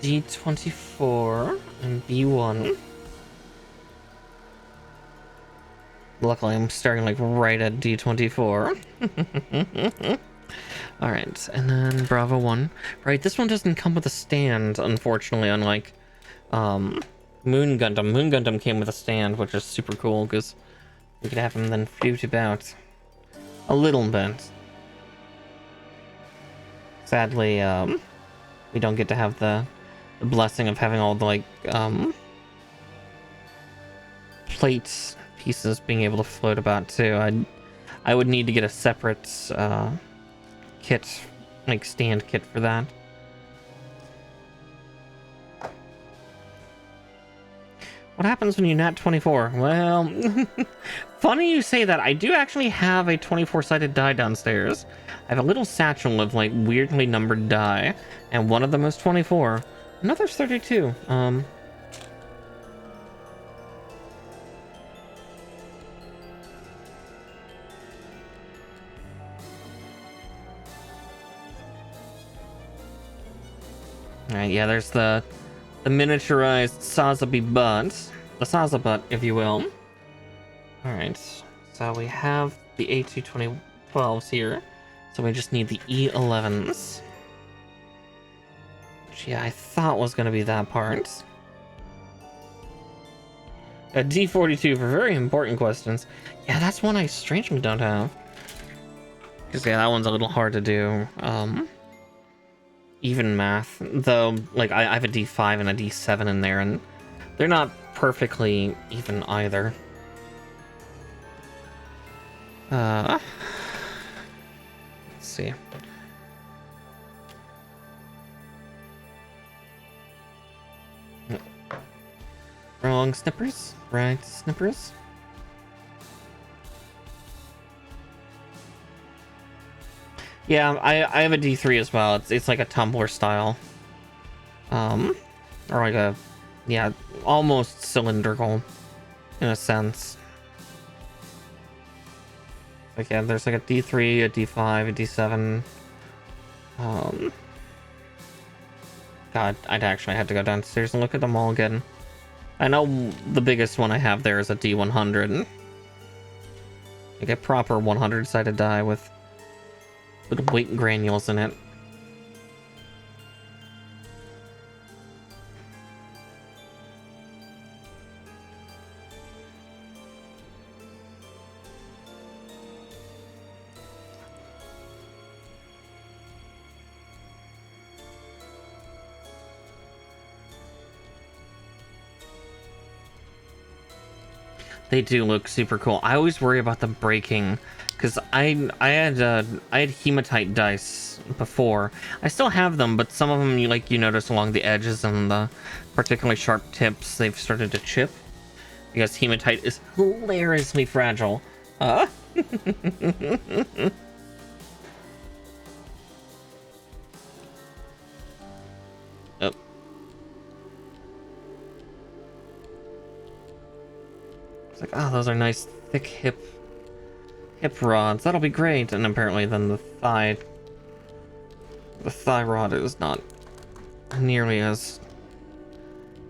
D24 and B1. Luckily, I'm starting like right at D24. Alright, and then Bravo 1. Right, this one doesn't come with a stand, unfortunately, unlike Moon Gundam. Moon Gundam came with a stand, which is super cool, because we could have him then float about a little bit. Sadly, we don't get to have the blessing of having all the, like, plate pieces being able to float about, too. I would need to get a separate, kit, like, stand kit for that. What happens when you nat 24? Well, funny you say that. I do actually have a 24-sided die downstairs. I have a little satchel of, like, weirdly numbered die, and one of them is 24. Another's 32. Alright, yeah, there's the miniaturized SAZABI butt. The Saza butt, if you will. Alright, so we have the A22012s here. So we just need the E11s. Which, yeah, I thought was going to be that part. A D42 for very important questions. Yeah, that's one I strangely don't have. Because, yeah, that one's a little hard to do. Even math. Though, like, I have a D5 and a D7 in there, and they're not perfectly even either. Let's see. Wrong snippers. Right snippers. Yeah, I have a D3 as well. It's like a tumbler style. Or like a, yeah, almost cylindrical in a sense. Like, yeah, there's like a D3, a D5, a D7. God, I'd actually have to go downstairs and look at them all again. I know the biggest one I have there is a D100. Like a proper 100-sided die with little weight granules in it. They do look super cool. I always worry about them breaking, because I had hematite dice before. I still have them, but some of them you notice along the edges and the particularly sharp tips, they've started to chip. Because hematite is hilariously fragile. Oh. It's like, oh, those are nice thick hip rods. That'll be great. And apparently then the thigh rod is not nearly as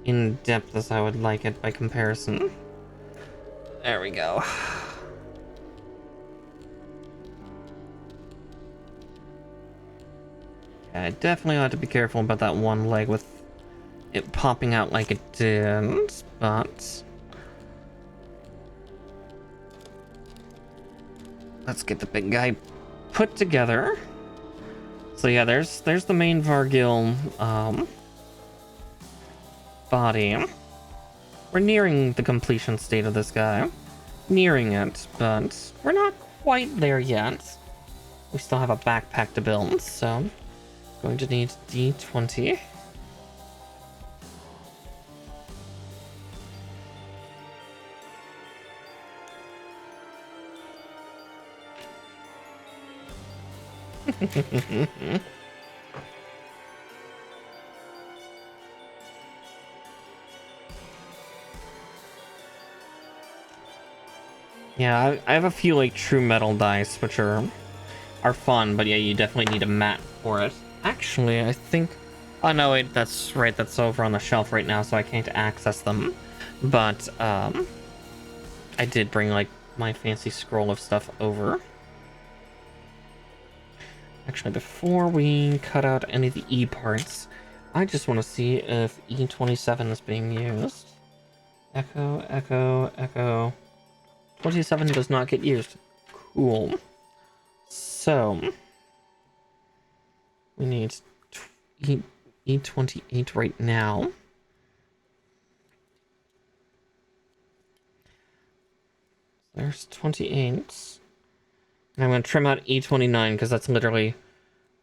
in depth as I would like it by comparison. There we go. Yeah, I definitely ought to be careful about that one leg with it popping out like it did, but let's get the big guy put together. So yeah, there's the main Varguil body. We're nearing the completion state of this guy. Nearing it, but we're not quite there yet. We still have a backpack to build, so going to need D20. Yeah, I have a few like true metal dice, which are fun, but yeah, you definitely need a mat for it. Actually, I think... Oh no, wait, that's right, that's over on the shelf right now, so I can't access them. But, I did bring, like, my fancy scroll of stuff over. Actually, before we cut out any of the E parts, I just want to see if E27 is being used. Echo, echo, echo. 27 does not get used. Cool. So, we need E28 right now. There's 28. And I'm going to trim out E29 because that's literally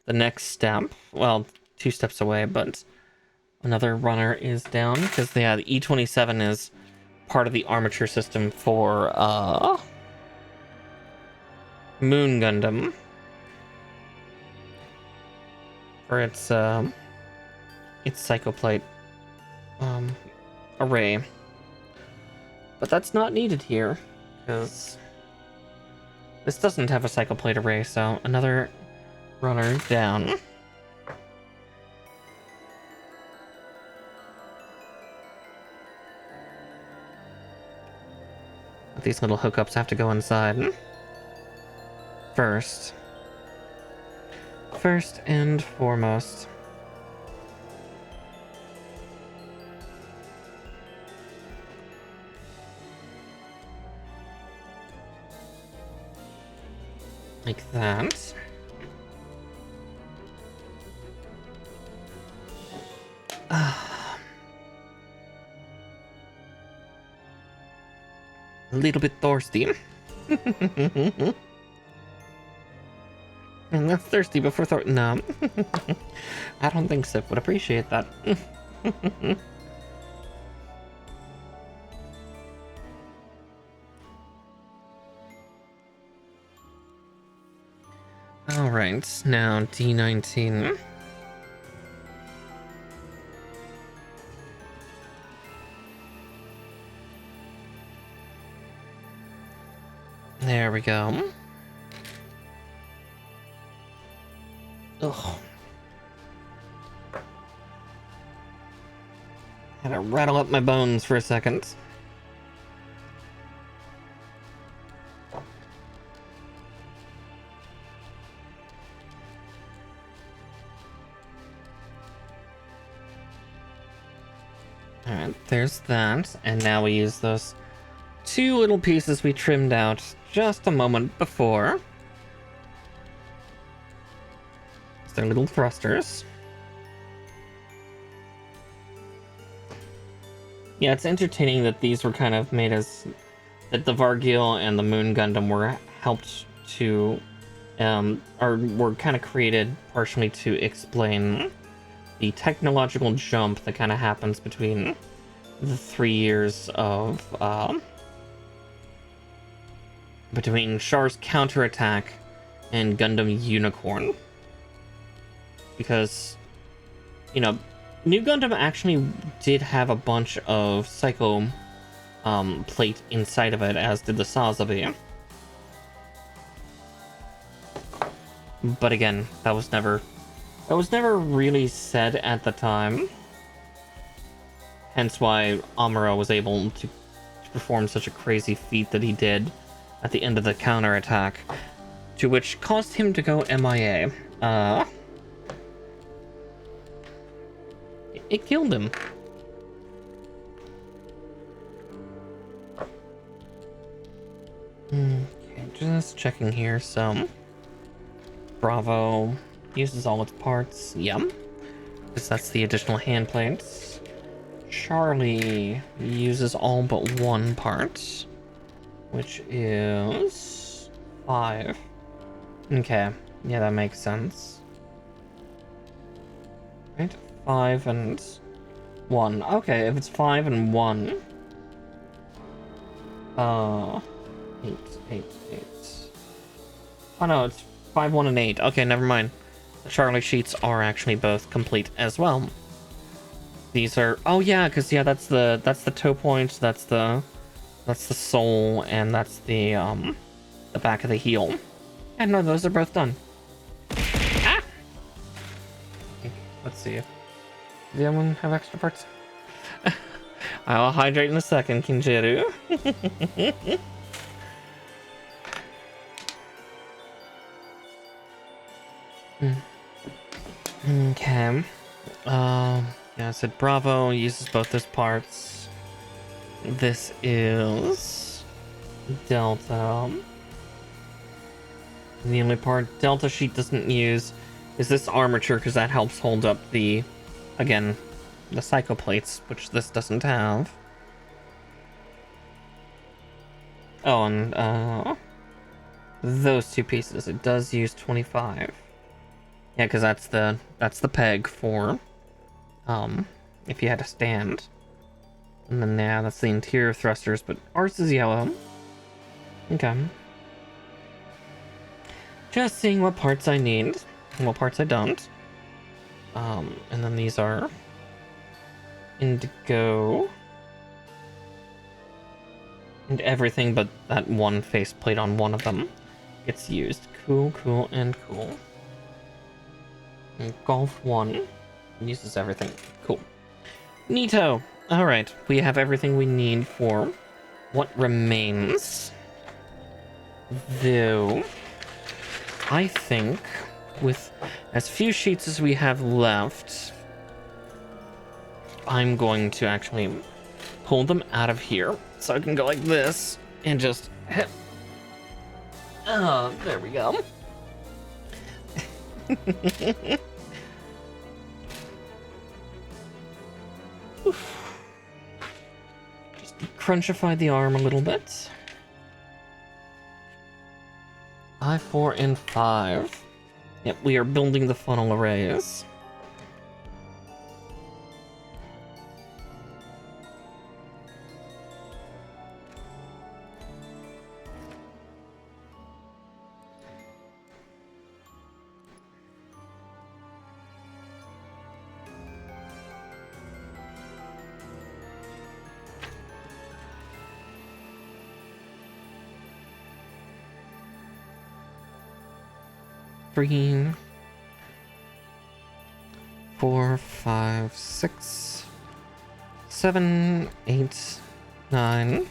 the next step. Well, 2 steps away, but another runner is down because the E27 is part of the armature system for Moon Gundam. For its psychoplate array. But that's not needed here, because this doesn't have a psychoplate array, so another runner down. But these little hookups have to go inside. First and foremost. Like that. A little bit thirsty. And that's thirsty before no. I don't think Sif would appreciate that. Alright, now D19. There we go. Ugh. Had to rattle up my bones for a second. Alright, there's that. And now we use those 2 little pieces we trimmed out just a moment before. They're little thrusters. Yeah, it's entertaining that these were kind of made as that the Varguil and the Moon Gundam were helped to, or were kind of created partially to explain the technological jump that kind of happens between the 3 years of, between Char's counterattack and Gundam Unicorn. Because, you know, New Gundam actually did have a bunch of Psycho plate inside of it, as did the SAZABI. But again, that was never really said at the time. Hence why Amuro was able to perform such a crazy feat that he did at the end of the counterattack, to which caused him to go MIA. It killed him. Okay, just checking here. So, Bravo uses all its parts. Yum. Because that's the additional hand plates. Charlie uses all but one part, which is 5. Okay, yeah, that makes sense. Right, 5 and 1. Okay, if it's 5 and 1. 8, 8, 8. Oh no, it's 5, 1, and 8. Okay, never mind. The Charlie sheets are actually both complete as well. These are, oh yeah, because yeah, that's the toe point, that's the sole, and that's the back of the heel. And no, those are both done. Ah! Let's see. Does the other one have extra parts? I'll hydrate in a second, Kinjiru. Okay. Yeah, I said Bravo uses both those parts. This is Delta. The only part Delta sheet doesn't use is this armature, because that helps hold up the, again, the Psycho plates, which this doesn't have. Oh, and those two pieces, it does use 25. Yeah, because that's the peg for if you had to stand. And then yeah, that's the interior thrusters, but ours is yellow. Okay. Just seeing what parts I need and what parts I don't. And then these are indigo. And everything but that one faceplate on one of them gets used. Cool, cool, and cool. And Golf 1 uses everything. Cool. Neato! Alright, we have everything we need for what remains. Though, I think with as few sheets as we have left, I'm going to actually pull them out of here so I can go like this and just hit. Oh, there we go. Just crunchify the arm a little bit. 5, 4, and 5. Yep, we are building the funnel arrays. Three, 4, 5, 6, 7, 8, 9,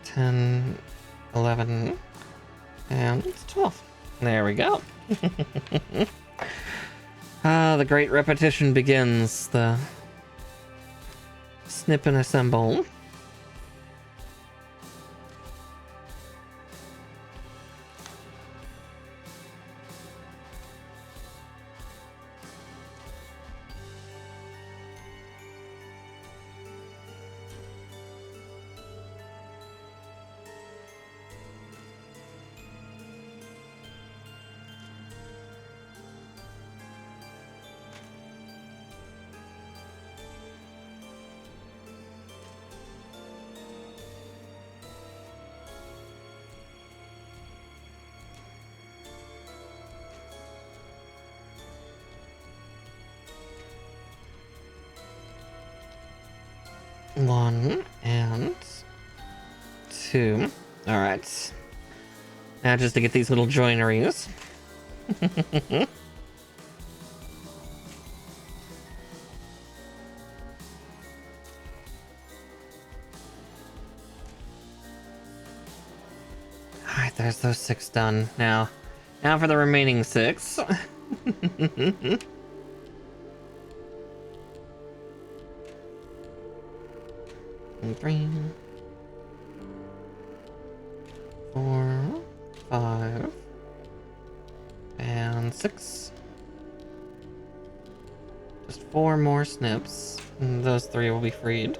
10, 11, and 12. There we go. The great repetition begins. The snip and assemble. 1 and 2. Alright. Now just to get these little joineries. 6 done. Now for the remaining 6. And 3, 4, 5, and 6. Just 4 more snips, and those 3 will be freed.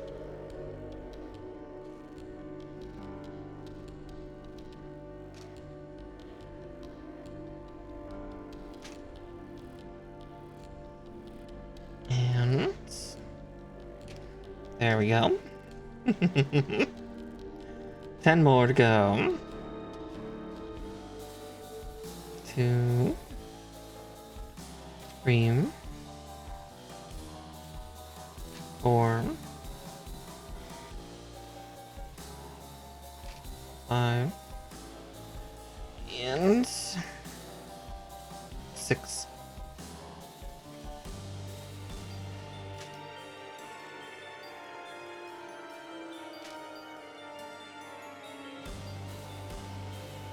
And there we go. 10 more to go. 2, 3, 4, 5, and 6.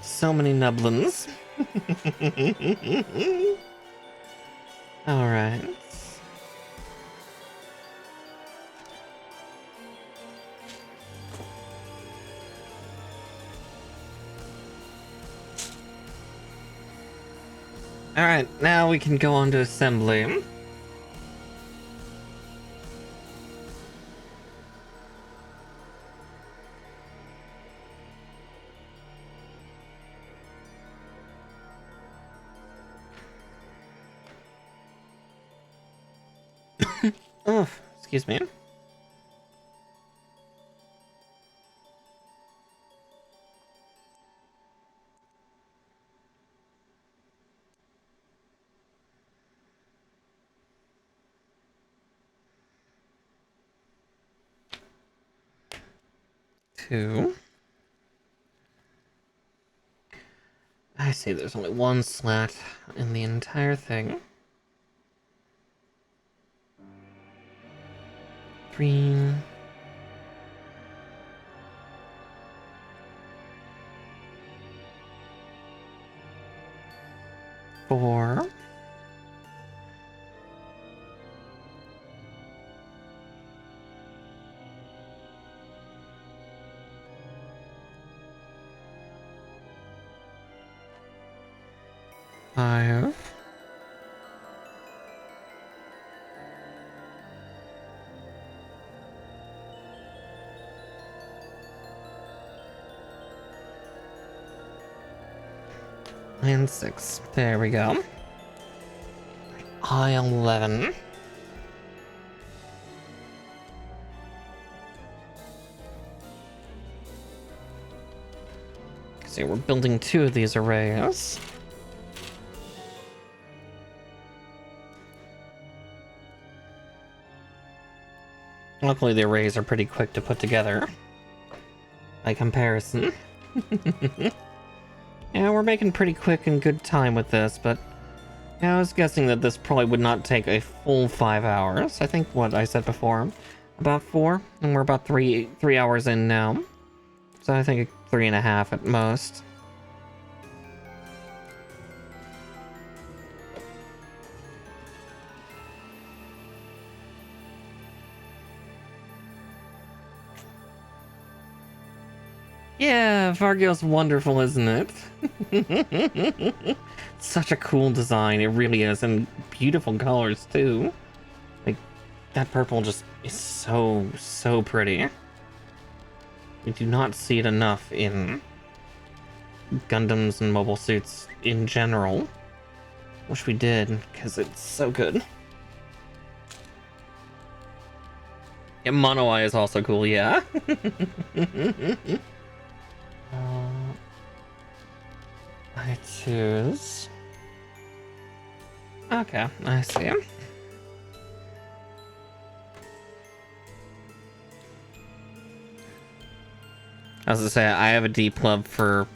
So many nublins. Alright. Alright, now we can go on to assembly. Oh, excuse me. Two. I see there's only 1 slat in the entire thing. 3. 4. 5. And 6. There we go. I-11. See, we're building 2 of these arrays. Luckily, the arrays are pretty quick to put together, by comparison. Yeah, we're making pretty quick and good time with this, but yeah, I was guessing that this probably would not take a full 5 hours. I think what I said before, about 4, and we're about 3 hours in now. So I think 3.5 at most. Yeah, Varguil's wonderful, isn't it? Such a cool design, it really is, and beautiful colors too. Like, that purple just is so pretty. We do not see it enough in Gundams and mobile suits in general. Wish we did, because it's so good. Yeah, Mono Eye is also cool, yeah. I choose... Okay, I see. As I say, I have a deep love for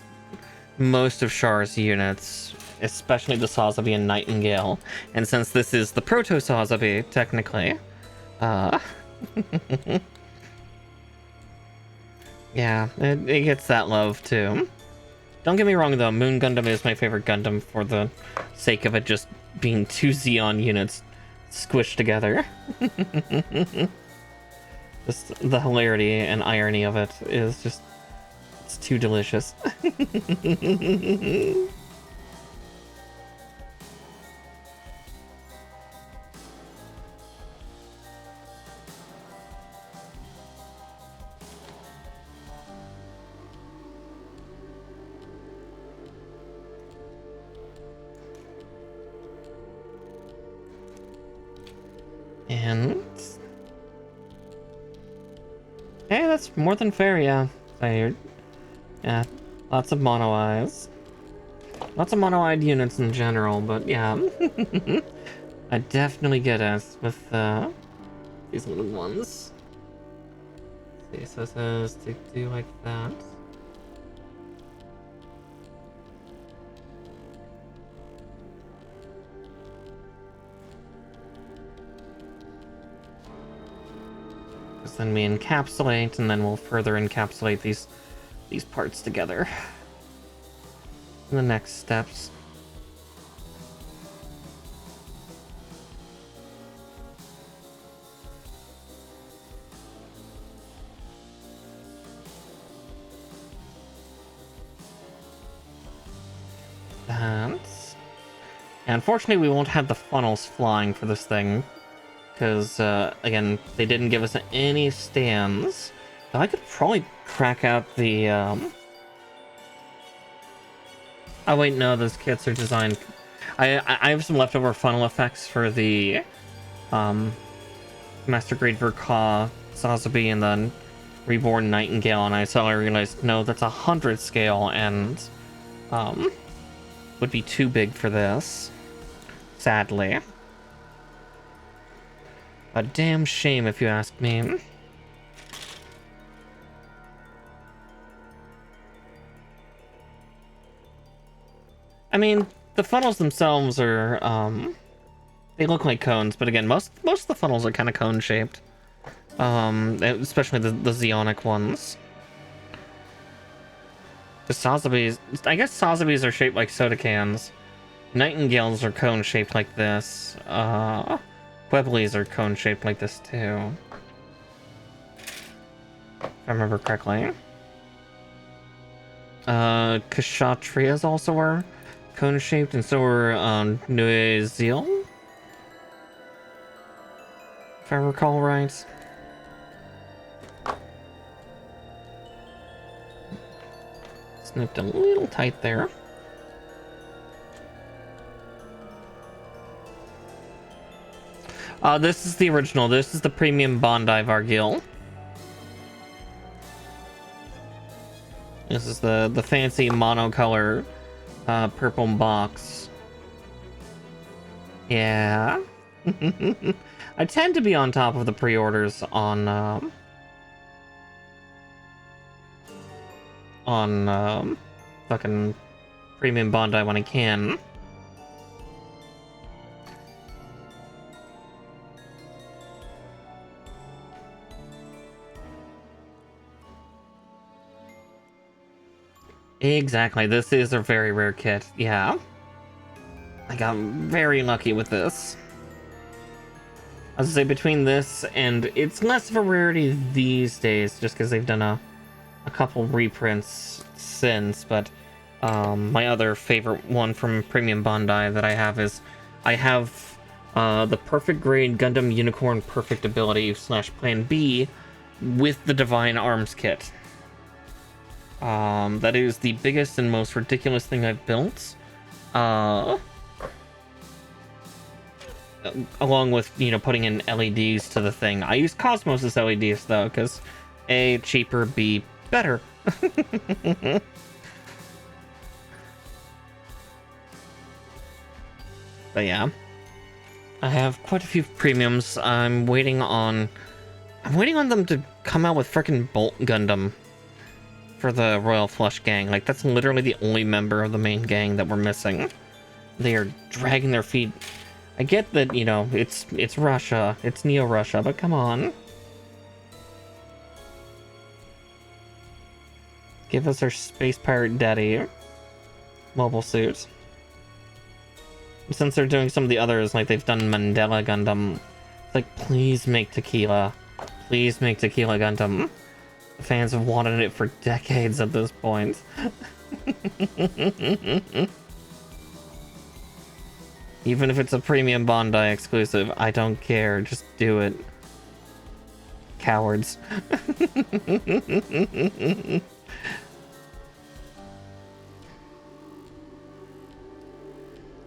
most of Char's units, especially the SAZABI and Nightingale. And since this is the proto-SAZABI, technically, yeah, it gets that love too. Don't get me wrong though, Moon Gundam is my favorite Gundam for the sake of it just being 2 Xeon units squished together. Just the hilarity and irony of it is just, it's too delicious. And hey, that's more than fair, yeah. Yeah, lots of mono-eyes. Lots of mono-eyed units in general, but yeah. I definitely get it with these little ones. Let's see, so it says to do like that. Then we encapsulate, and then we'll further encapsulate these parts together in the next steps. And unfortunately, we won't have the funnels flying for this thing. Because, again, they didn't give us any stands. Though I could probably crack out the, Oh wait, no, those kits are designed... I have some leftover funnel effects for the, Master Grade Varguil, SAZABI, and then Reborn Nightingale, and I suddenly realized, no, that's 100 scale, and, would be too big for this. Sadly. A damn shame, if you ask me. I mean, the funnels themselves are, they look like cones, but again, most of the funnels are kind of cone-shaped. Especially the Xeonic ones. The SAZABIs, I guess SAZABIs are shaped like soda cans. Nightingales are cone-shaped like this. Weblies are cone-shaped like this, too. If I remember correctly. Kshatriyas also are cone-shaped, and so are, Nuezil. If I recall right. Snipped a little tight there. This is the original. This is the premium Bondi Varguil. This is the fancy monocolor purple box. Yeah. I tend to be on top of the pre-orders on fucking premium Bondi when I can. Exactly, this is a very rare kit, yeah. I got very lucky with this. As I say, between this and it's less of a rarity these days, just because they've done a couple reprints since, but my other favorite one from Premium Bondi that I have is I have the Perfect Grade Gundam Unicorn Perfect Ability / Plan B with the Divine Arms kit. That is the biggest and most ridiculous thing I've built. Along with, you know, putting in LEDs to the thing. I use Cosmos' LEDs, though, because A, cheaper, B, better. But yeah. I have quite a few premiums. I'm waiting on them to come out with frickin' Bolt Gundam. for the Royal Flush gang. Like, that's literally the only member of the main gang that we're missing. They are dragging their feet. I get that, you know, it's Russia, it's Neo-Russia, but come on. Give us our Space Pirate Daddy mobile suit. Since they're doing some of the others, like they've done Mandela Gundam, it's like, please make Tequila. Please make Tequila Gundam. The fans have wanted it for decades at this point. Even if it's a premium Bandai exclusive, I don't care. Just do it. Cowards.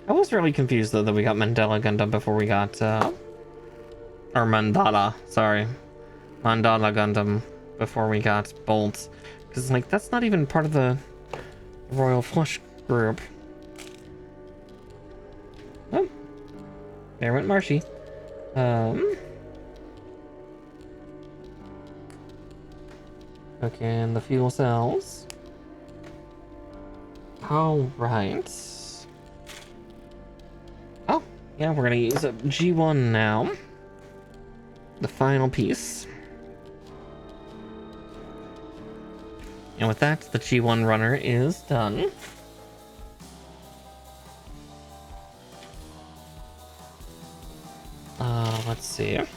I was really confused though that we got Mandela Gundam before we got or Mandala, sorry. Mandala Gundam before we got Bolts. Because like that's not even part of the Royal Flush group. Oh. There went Marshy. Okay, and the fuel cells. Alright. Oh, yeah, we're gonna use a G1 now. The final piece. And with that, the G1 runner is done. Let's see. And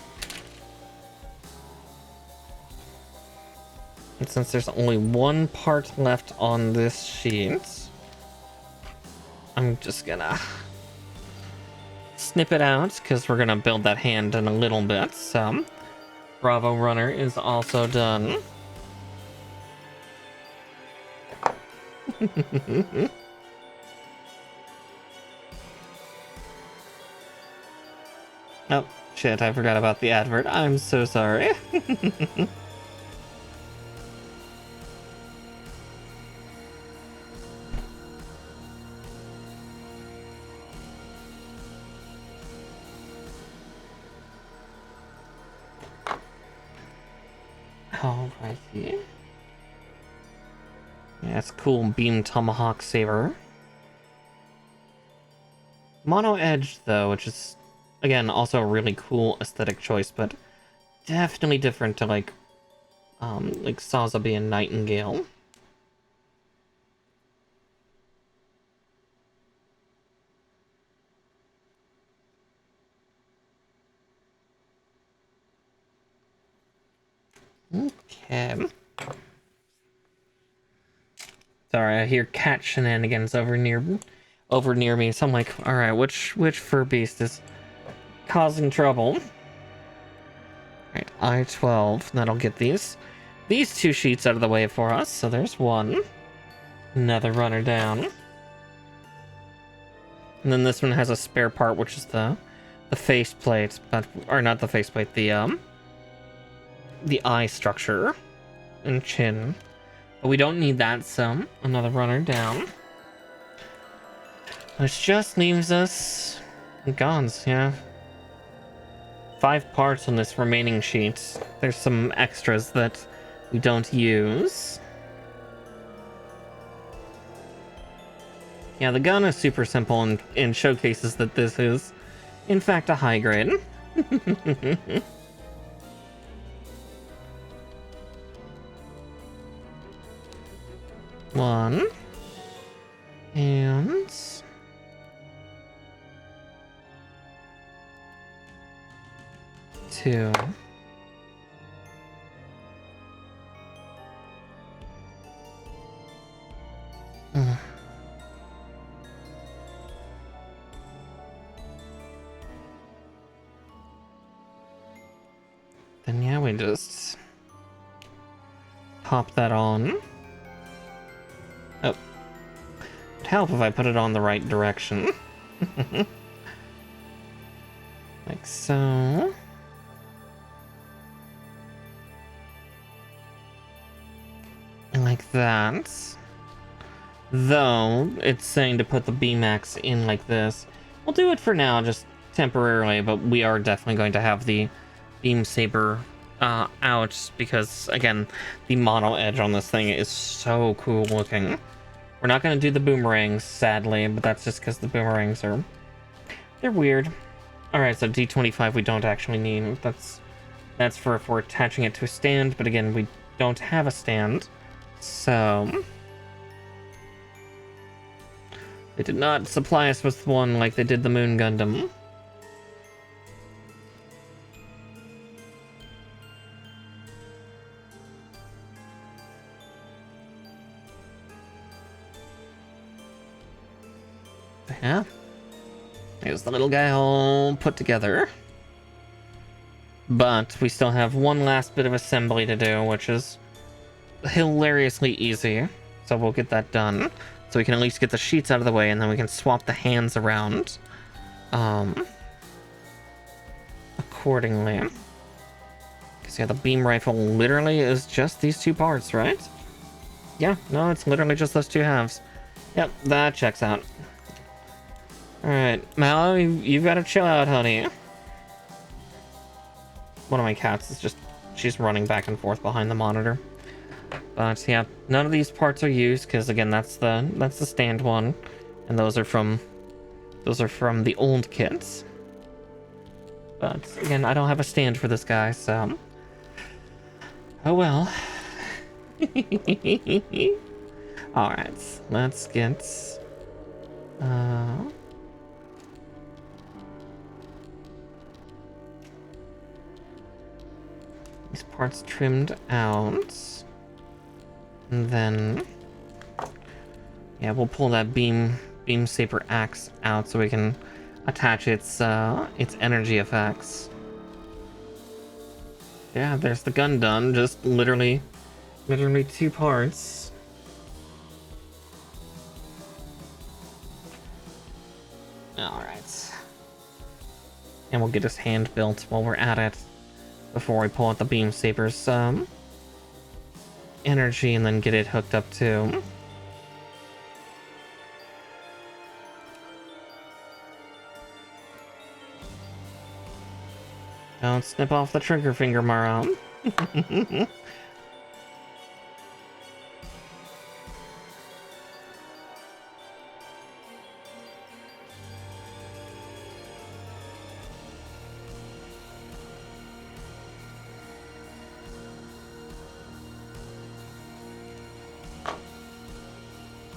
since there's only one part left on this sheet, I'm just gonna snip it out because we're gonna build that hand in a little bit. So, Bravo Runner is also done. Oh, shit, I forgot about the advert. I'm so sorry. Alrighty. Yeah, it's cool. Beam Tomahawk Saber. Mono Edge, though, which is, again, also a really cool aesthetic choice, but definitely different to, like SAZABI and Nightingale. Okay. Sorry, I hear cat shenanigans over near me, so I'm like, all right, which fur beast is causing trouble? All right, I-12. That'll get these two sheets out of the way for us. So there's one. Another runner down. And then this one has a spare part, which is the faceplate, or not the faceplate, the eye structure and chin. But we don't need that, so another runner down. Which just leaves us Gons, yeah. 5 parts on this remaining sheet. There's some extras that we don't use. Yeah, the gun is super simple and showcases that this is, in fact, a high grade. One. And... two. Then yeah, we just pop that on. Oh. It'd help if I put it on the right direction. Like so. Like that. Though, it's saying to put the B-Max in like this. We'll do it for now, just temporarily, but we are definitely going to have the Beam Saber out because, again, the mono edge on this thing is so cool looking. We're not going to do the boomerangs, sadly, but that's just because the boomerangs they're weird. Alright, so D25 we don't actually need. That's for if we're attaching it to a stand, but again, we don't have a stand. So they did not supply us with one like they did the Moon Gundam. Yeah. Here's the little guy all put together. But we still have one last bit of assembly to do, which is hilariously easy. So we'll get that done. So we can at least get the sheets out of the way, and then we can swap the hands around accordingly. Because yeah, the beam rifle literally is just these two parts, right? Yeah, no, it's literally just those two halves. Yep, that checks out. Alright, Mallow, you've got to chill out, honey. One of my cats is just, she's running back and forth behind the monitor. But yeah, none of these parts are used because again, that's the stand one, and those are from the old kits. But again, I don't have a stand for this guy, so oh well. All right, let's get these parts trimmed out. And then yeah, we'll pull that beam saber axe out so we can attach its energy effects. Yeah, there's the gun done, just literally two parts. Alright. And we'll get his hand built while we're at it before we pull out the beam saber's energy and then get it hooked up too. Don't snip off the trigger finger, Mara.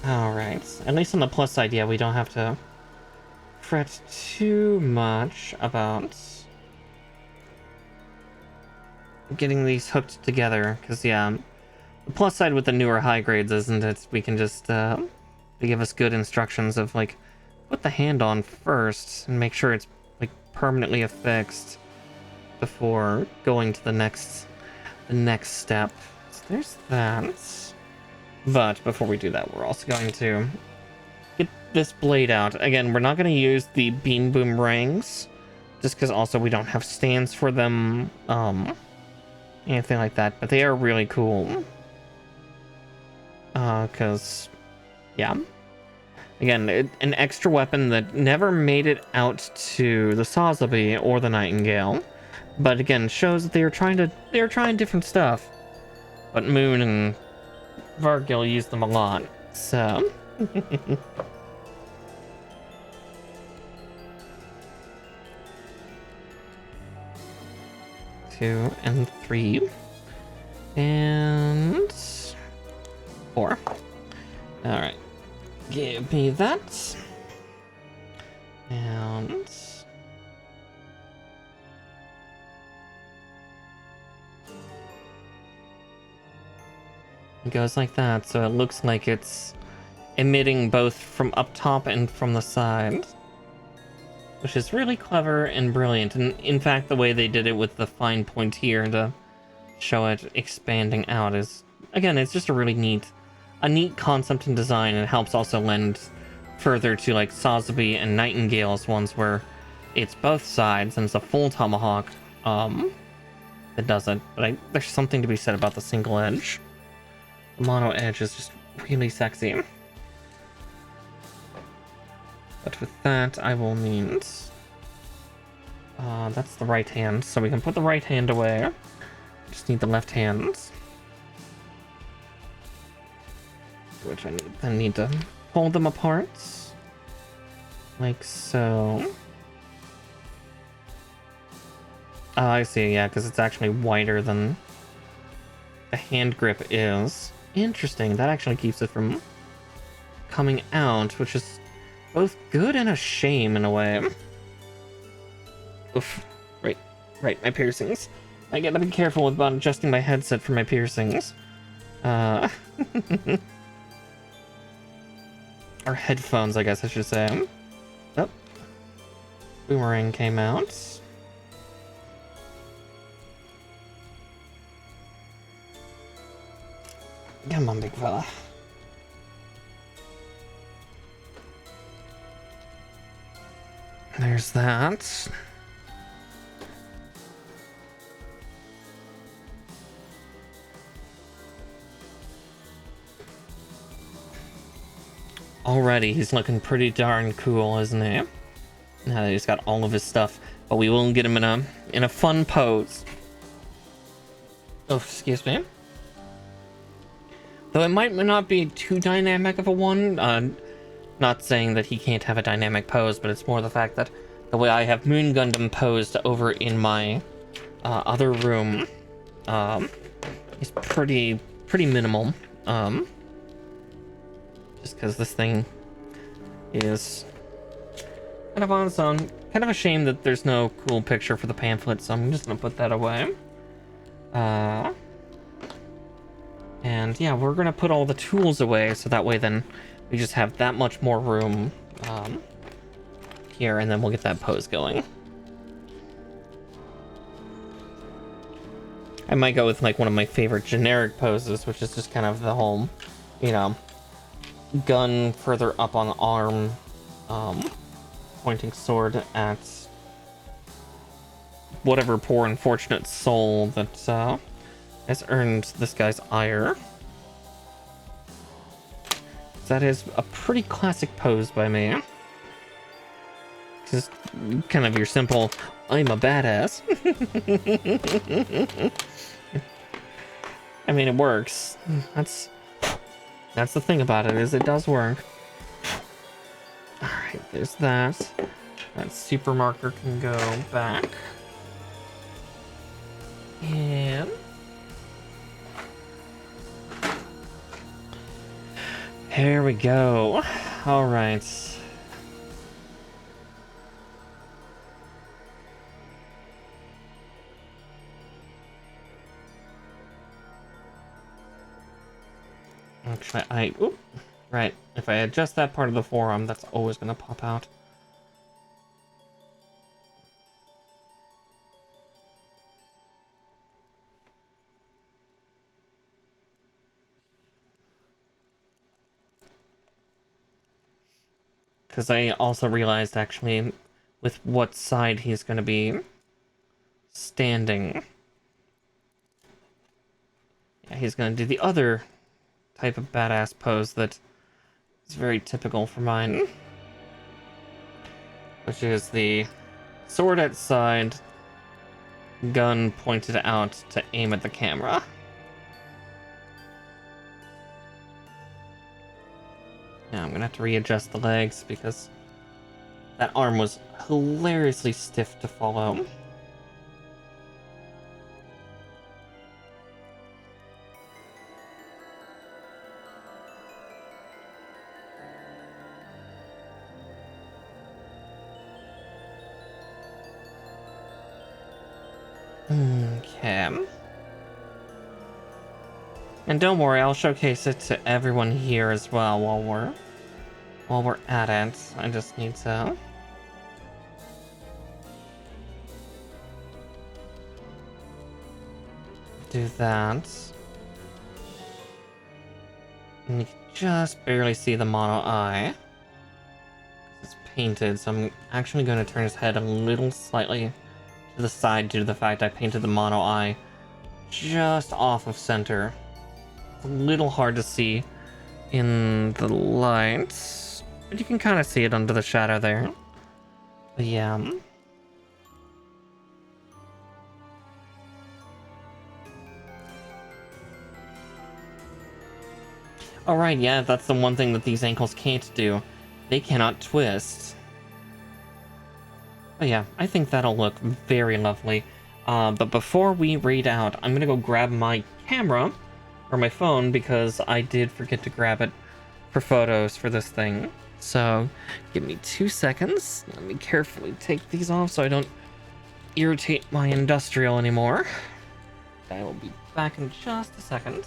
Alright, at least on the plus side, yeah, we don't have to fret too much about getting these hooked together, because yeah, the plus side with the newer high grades, isn't it? We can just, they give us good instructions of, like, put the hand on first and make sure it's, like, permanently affixed before going to the next step. So there's that. But before we do that, we're also going to get this blade out. Again, we're not going to use the beam boomerangs, just because also we don't have stands for them, anything like that. But they are really cool. Because, yeah. Again, an extra weapon that never made it out to the SAZABI or the Nightingale. But again, shows that they were trying different stuff. But Moon and Varguil used them a lot, so. 2 and 3 and 4. All right, give me that, and it goes like that, so it looks like it's emitting both from up top and from the side, which is really clever and brilliant. And in fact, the way they did it with the fine point here to show it expanding out is, again, it's just a really neat concept and design. And it helps also lend further to like SAZABI and Nightingale's ones where it's both sides and it's a full tomahawk that does it. But there's something to be said about the single edge. The mono edge is just really sexy. But with that, I will need... that's the right hand, so we can put the right hand away. Just need the left hand. Which I need to pull them apart. Like so. Oh, I see, yeah, because it's actually wider than the hand grip is. Interesting, that actually keeps it from coming out, which is both good and a shame in a way. Oof. Right, my piercings. I gotta be careful about adjusting my headset for my piercings. Or headphones, I guess I should say. Oh. Boomerang came out. Come on, big fella. There's that. Already, he's looking pretty darn cool, isn't he? Now that he's got all of his stuff, but we will get him in a fun pose. Oh, excuse me. Though it might not be too dynamic of a one. Not saying that he can't have a dynamic pose, but it's more the fact that the way I have Moon Gundam posed over in my other room is pretty minimal. Just because this thing is kind of on its own. Kind of a shame that there's no cool picture for the pamphlet, so I'm just gonna put that away. And yeah, we're gonna put all the tools away, so that way then we just have that much more room here, and then we'll get that pose going. I might go with like one of my favorite generic poses, which is just kind of the whole, you know, gun further up on the arm, pointing sword at whatever poor unfortunate soul that has earned this guy's ire. That is a pretty classic pose by me. Just kind of your simple, I'm a badass. I mean, it works. That's the thing about it, is it does work. Alright, there's that. That super marker can go back. And here we go. Alright. Actually, oop, right. If I adjust that part of the forearm, that's always going to pop out. Because I also realized, actually, with what side he's going to be standing. Yeah, he's going to do the other type of badass pose that is very typical for mine. Which is the sword at side, gun pointed out to aim at the camera. Now I'm gonna have to readjust the legs because that arm was hilariously stiff to follow. Okay. And don't worry, I'll showcase it to everyone here as well while we're at it. I just need to do that. And you can just barely see the mono eye. It's painted, so I'm actually going to turn his head a little slightly to the side due to the fact I painted the mono eye just off of center. It's a little hard to see in the lights, but you can kind of see it under the shadow there. But yeah. Alright, yeah, that's the one thing that these ankles can't do. They cannot twist. But yeah, I think that'll look very lovely. But before we raid out, I'm gonna go grab my camera, or my phone, because I did forget to grab it for photos for this thing. So, give me 2 seconds. Let me carefully take these off so I don't irritate my industrial anymore. I will be back in just a second.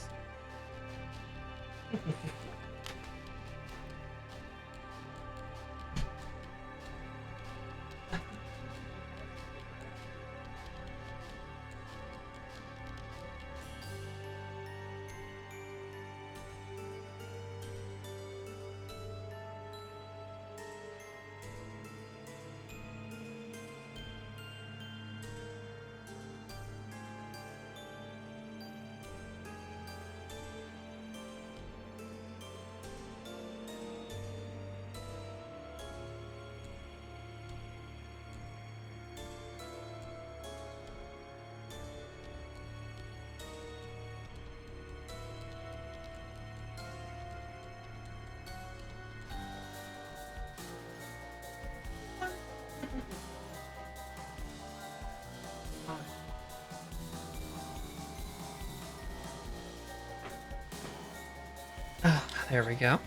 Oh, there we go.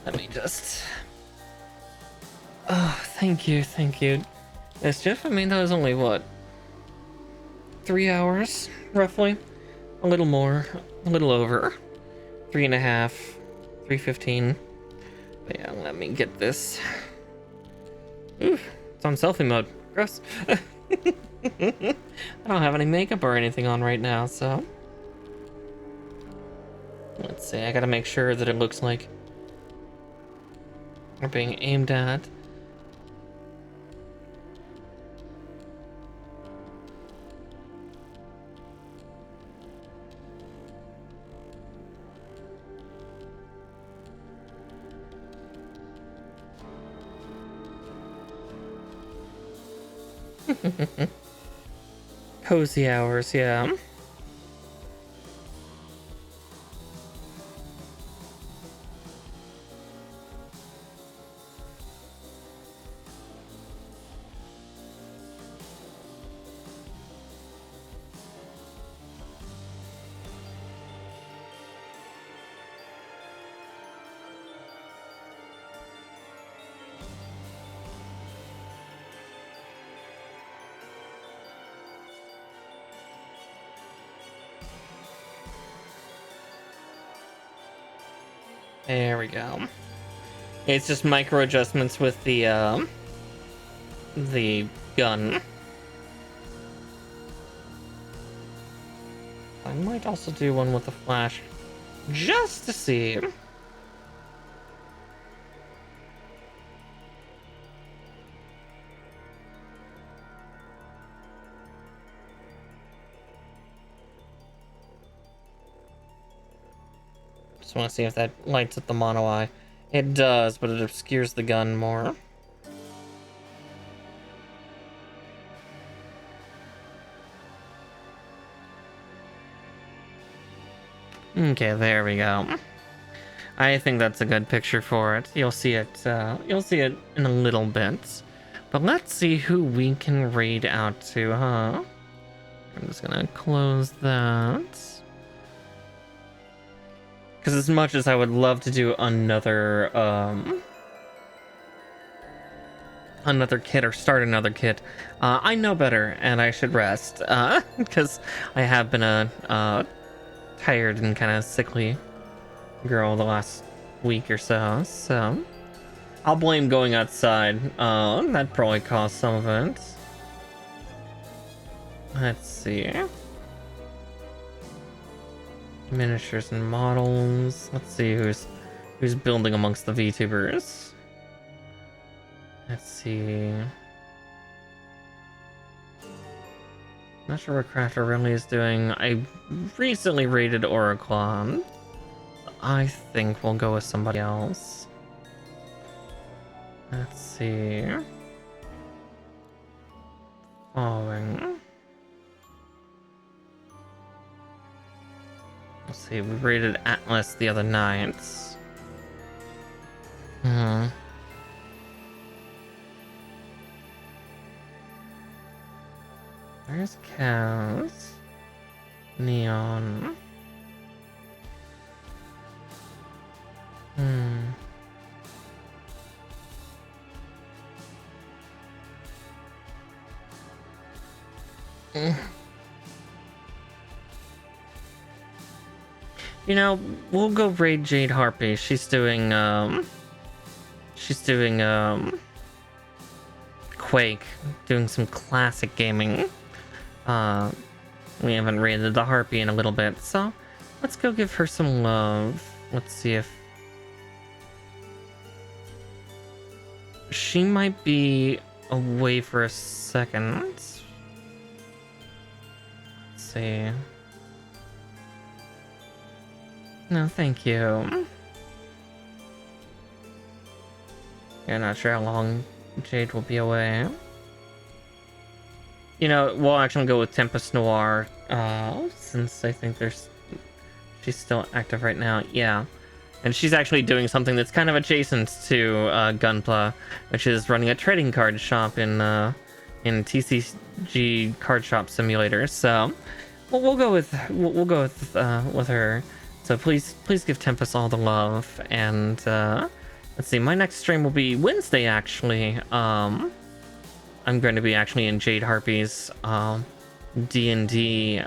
Let me just... Oh, thank you, thank you. Mischief, I mean, that was only, what? 3 hours, roughly? A little more, a little over. 3.5, 3:15. But yeah, let me get this. Ooh, it's on selfie mode. Gross. I don't have any makeup or anything on right now, so... Let's see, I gotta make sure that it looks like we're being aimed at. Cozy hours, yeah. There we go. It's just micro adjustments with the gun. I might also do one with the flash, just to see. Just want to see if that lights up the mono eye. It does, but it obscures the gun more. Okay, there we go. I think that's a good picture for it. You'll see it in a little bit. But let's see who we can raid out to, huh? I'm just gonna close that. Because as much as I would love to do another kit or start another kit, I know better and I should rest. Because I have been tired and kind of sickly girl the last week or so. So I'll blame going outside. That probably caused some of it. Let's see. Miniatures and models. Let's see who's building amongst the VTubers. Let's see. Not sure what Crafter really is doing. I recently raided Oriclon. I think we'll go with somebody else. Let's see. Following. Let's see, we raided Atlas the other night. Hmm. There's cows. Neon. Hmm. You know, we'll go raid Jade Harpy. She's doing Quake, doing some classic gaming. We haven't raided the Harpy in a little bit, so let's go give her some love. Let's see if she might be away for a second. Let's see. No, thank you. Yeah, not sure how long Jade will be away. You know, we'll actually go with Tempest Noir, since I think she's still active right now. Yeah. And she's actually doing something that's kind of adjacent to Gunpla, which is running a trading card shop in TCG Card Shop Simulator. So we'll go with her. So please give Tempest all the love. And let's see, my next stream will be Wednesday actually. I'm going to be actually in Jade Harpy's D&D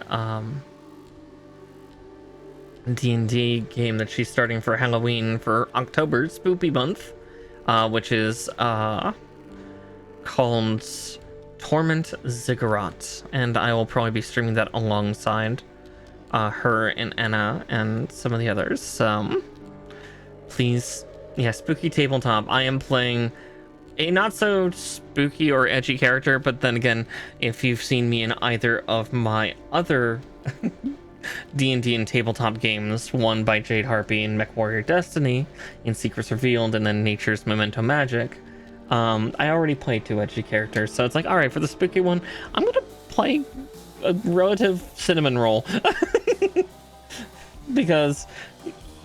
game that she's starting for Halloween for October Spoopy month, which is called Torment Ziggurat, and I will probably be streaming that alongside her and Anna and some of the others. Please, yeah, spooky tabletop. I am playing a not so spooky or edgy character, but then again, if you've seen me in either of my other D&D and tabletop games, one by Jade Harpy in MechWarrior Destiny, in Secrets Revealed, and then Nature's Memento Magic, I already played two edgy characters, so it's like, alright, for the spooky one, I'm gonna play a relative cinnamon roll. Because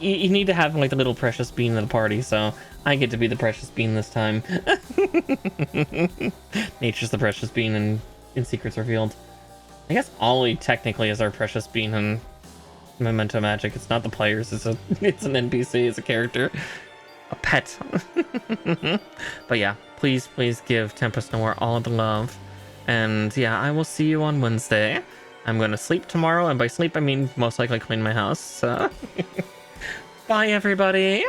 you need to have like the little precious bean at the party, so I get to be the precious bean this time. Nature's the precious bean in Secrets Revealed. I guess Ollie technically is our precious bean in Memento Magic. It's not the players, it's an NPC, it's a character. A pet. But yeah, please give Tempest Noir all of the love. And yeah, I will see you on Wednesday. I'm going to sleep tomorrow, and by sleep I mean most likely clean my house. So. Bye everybody!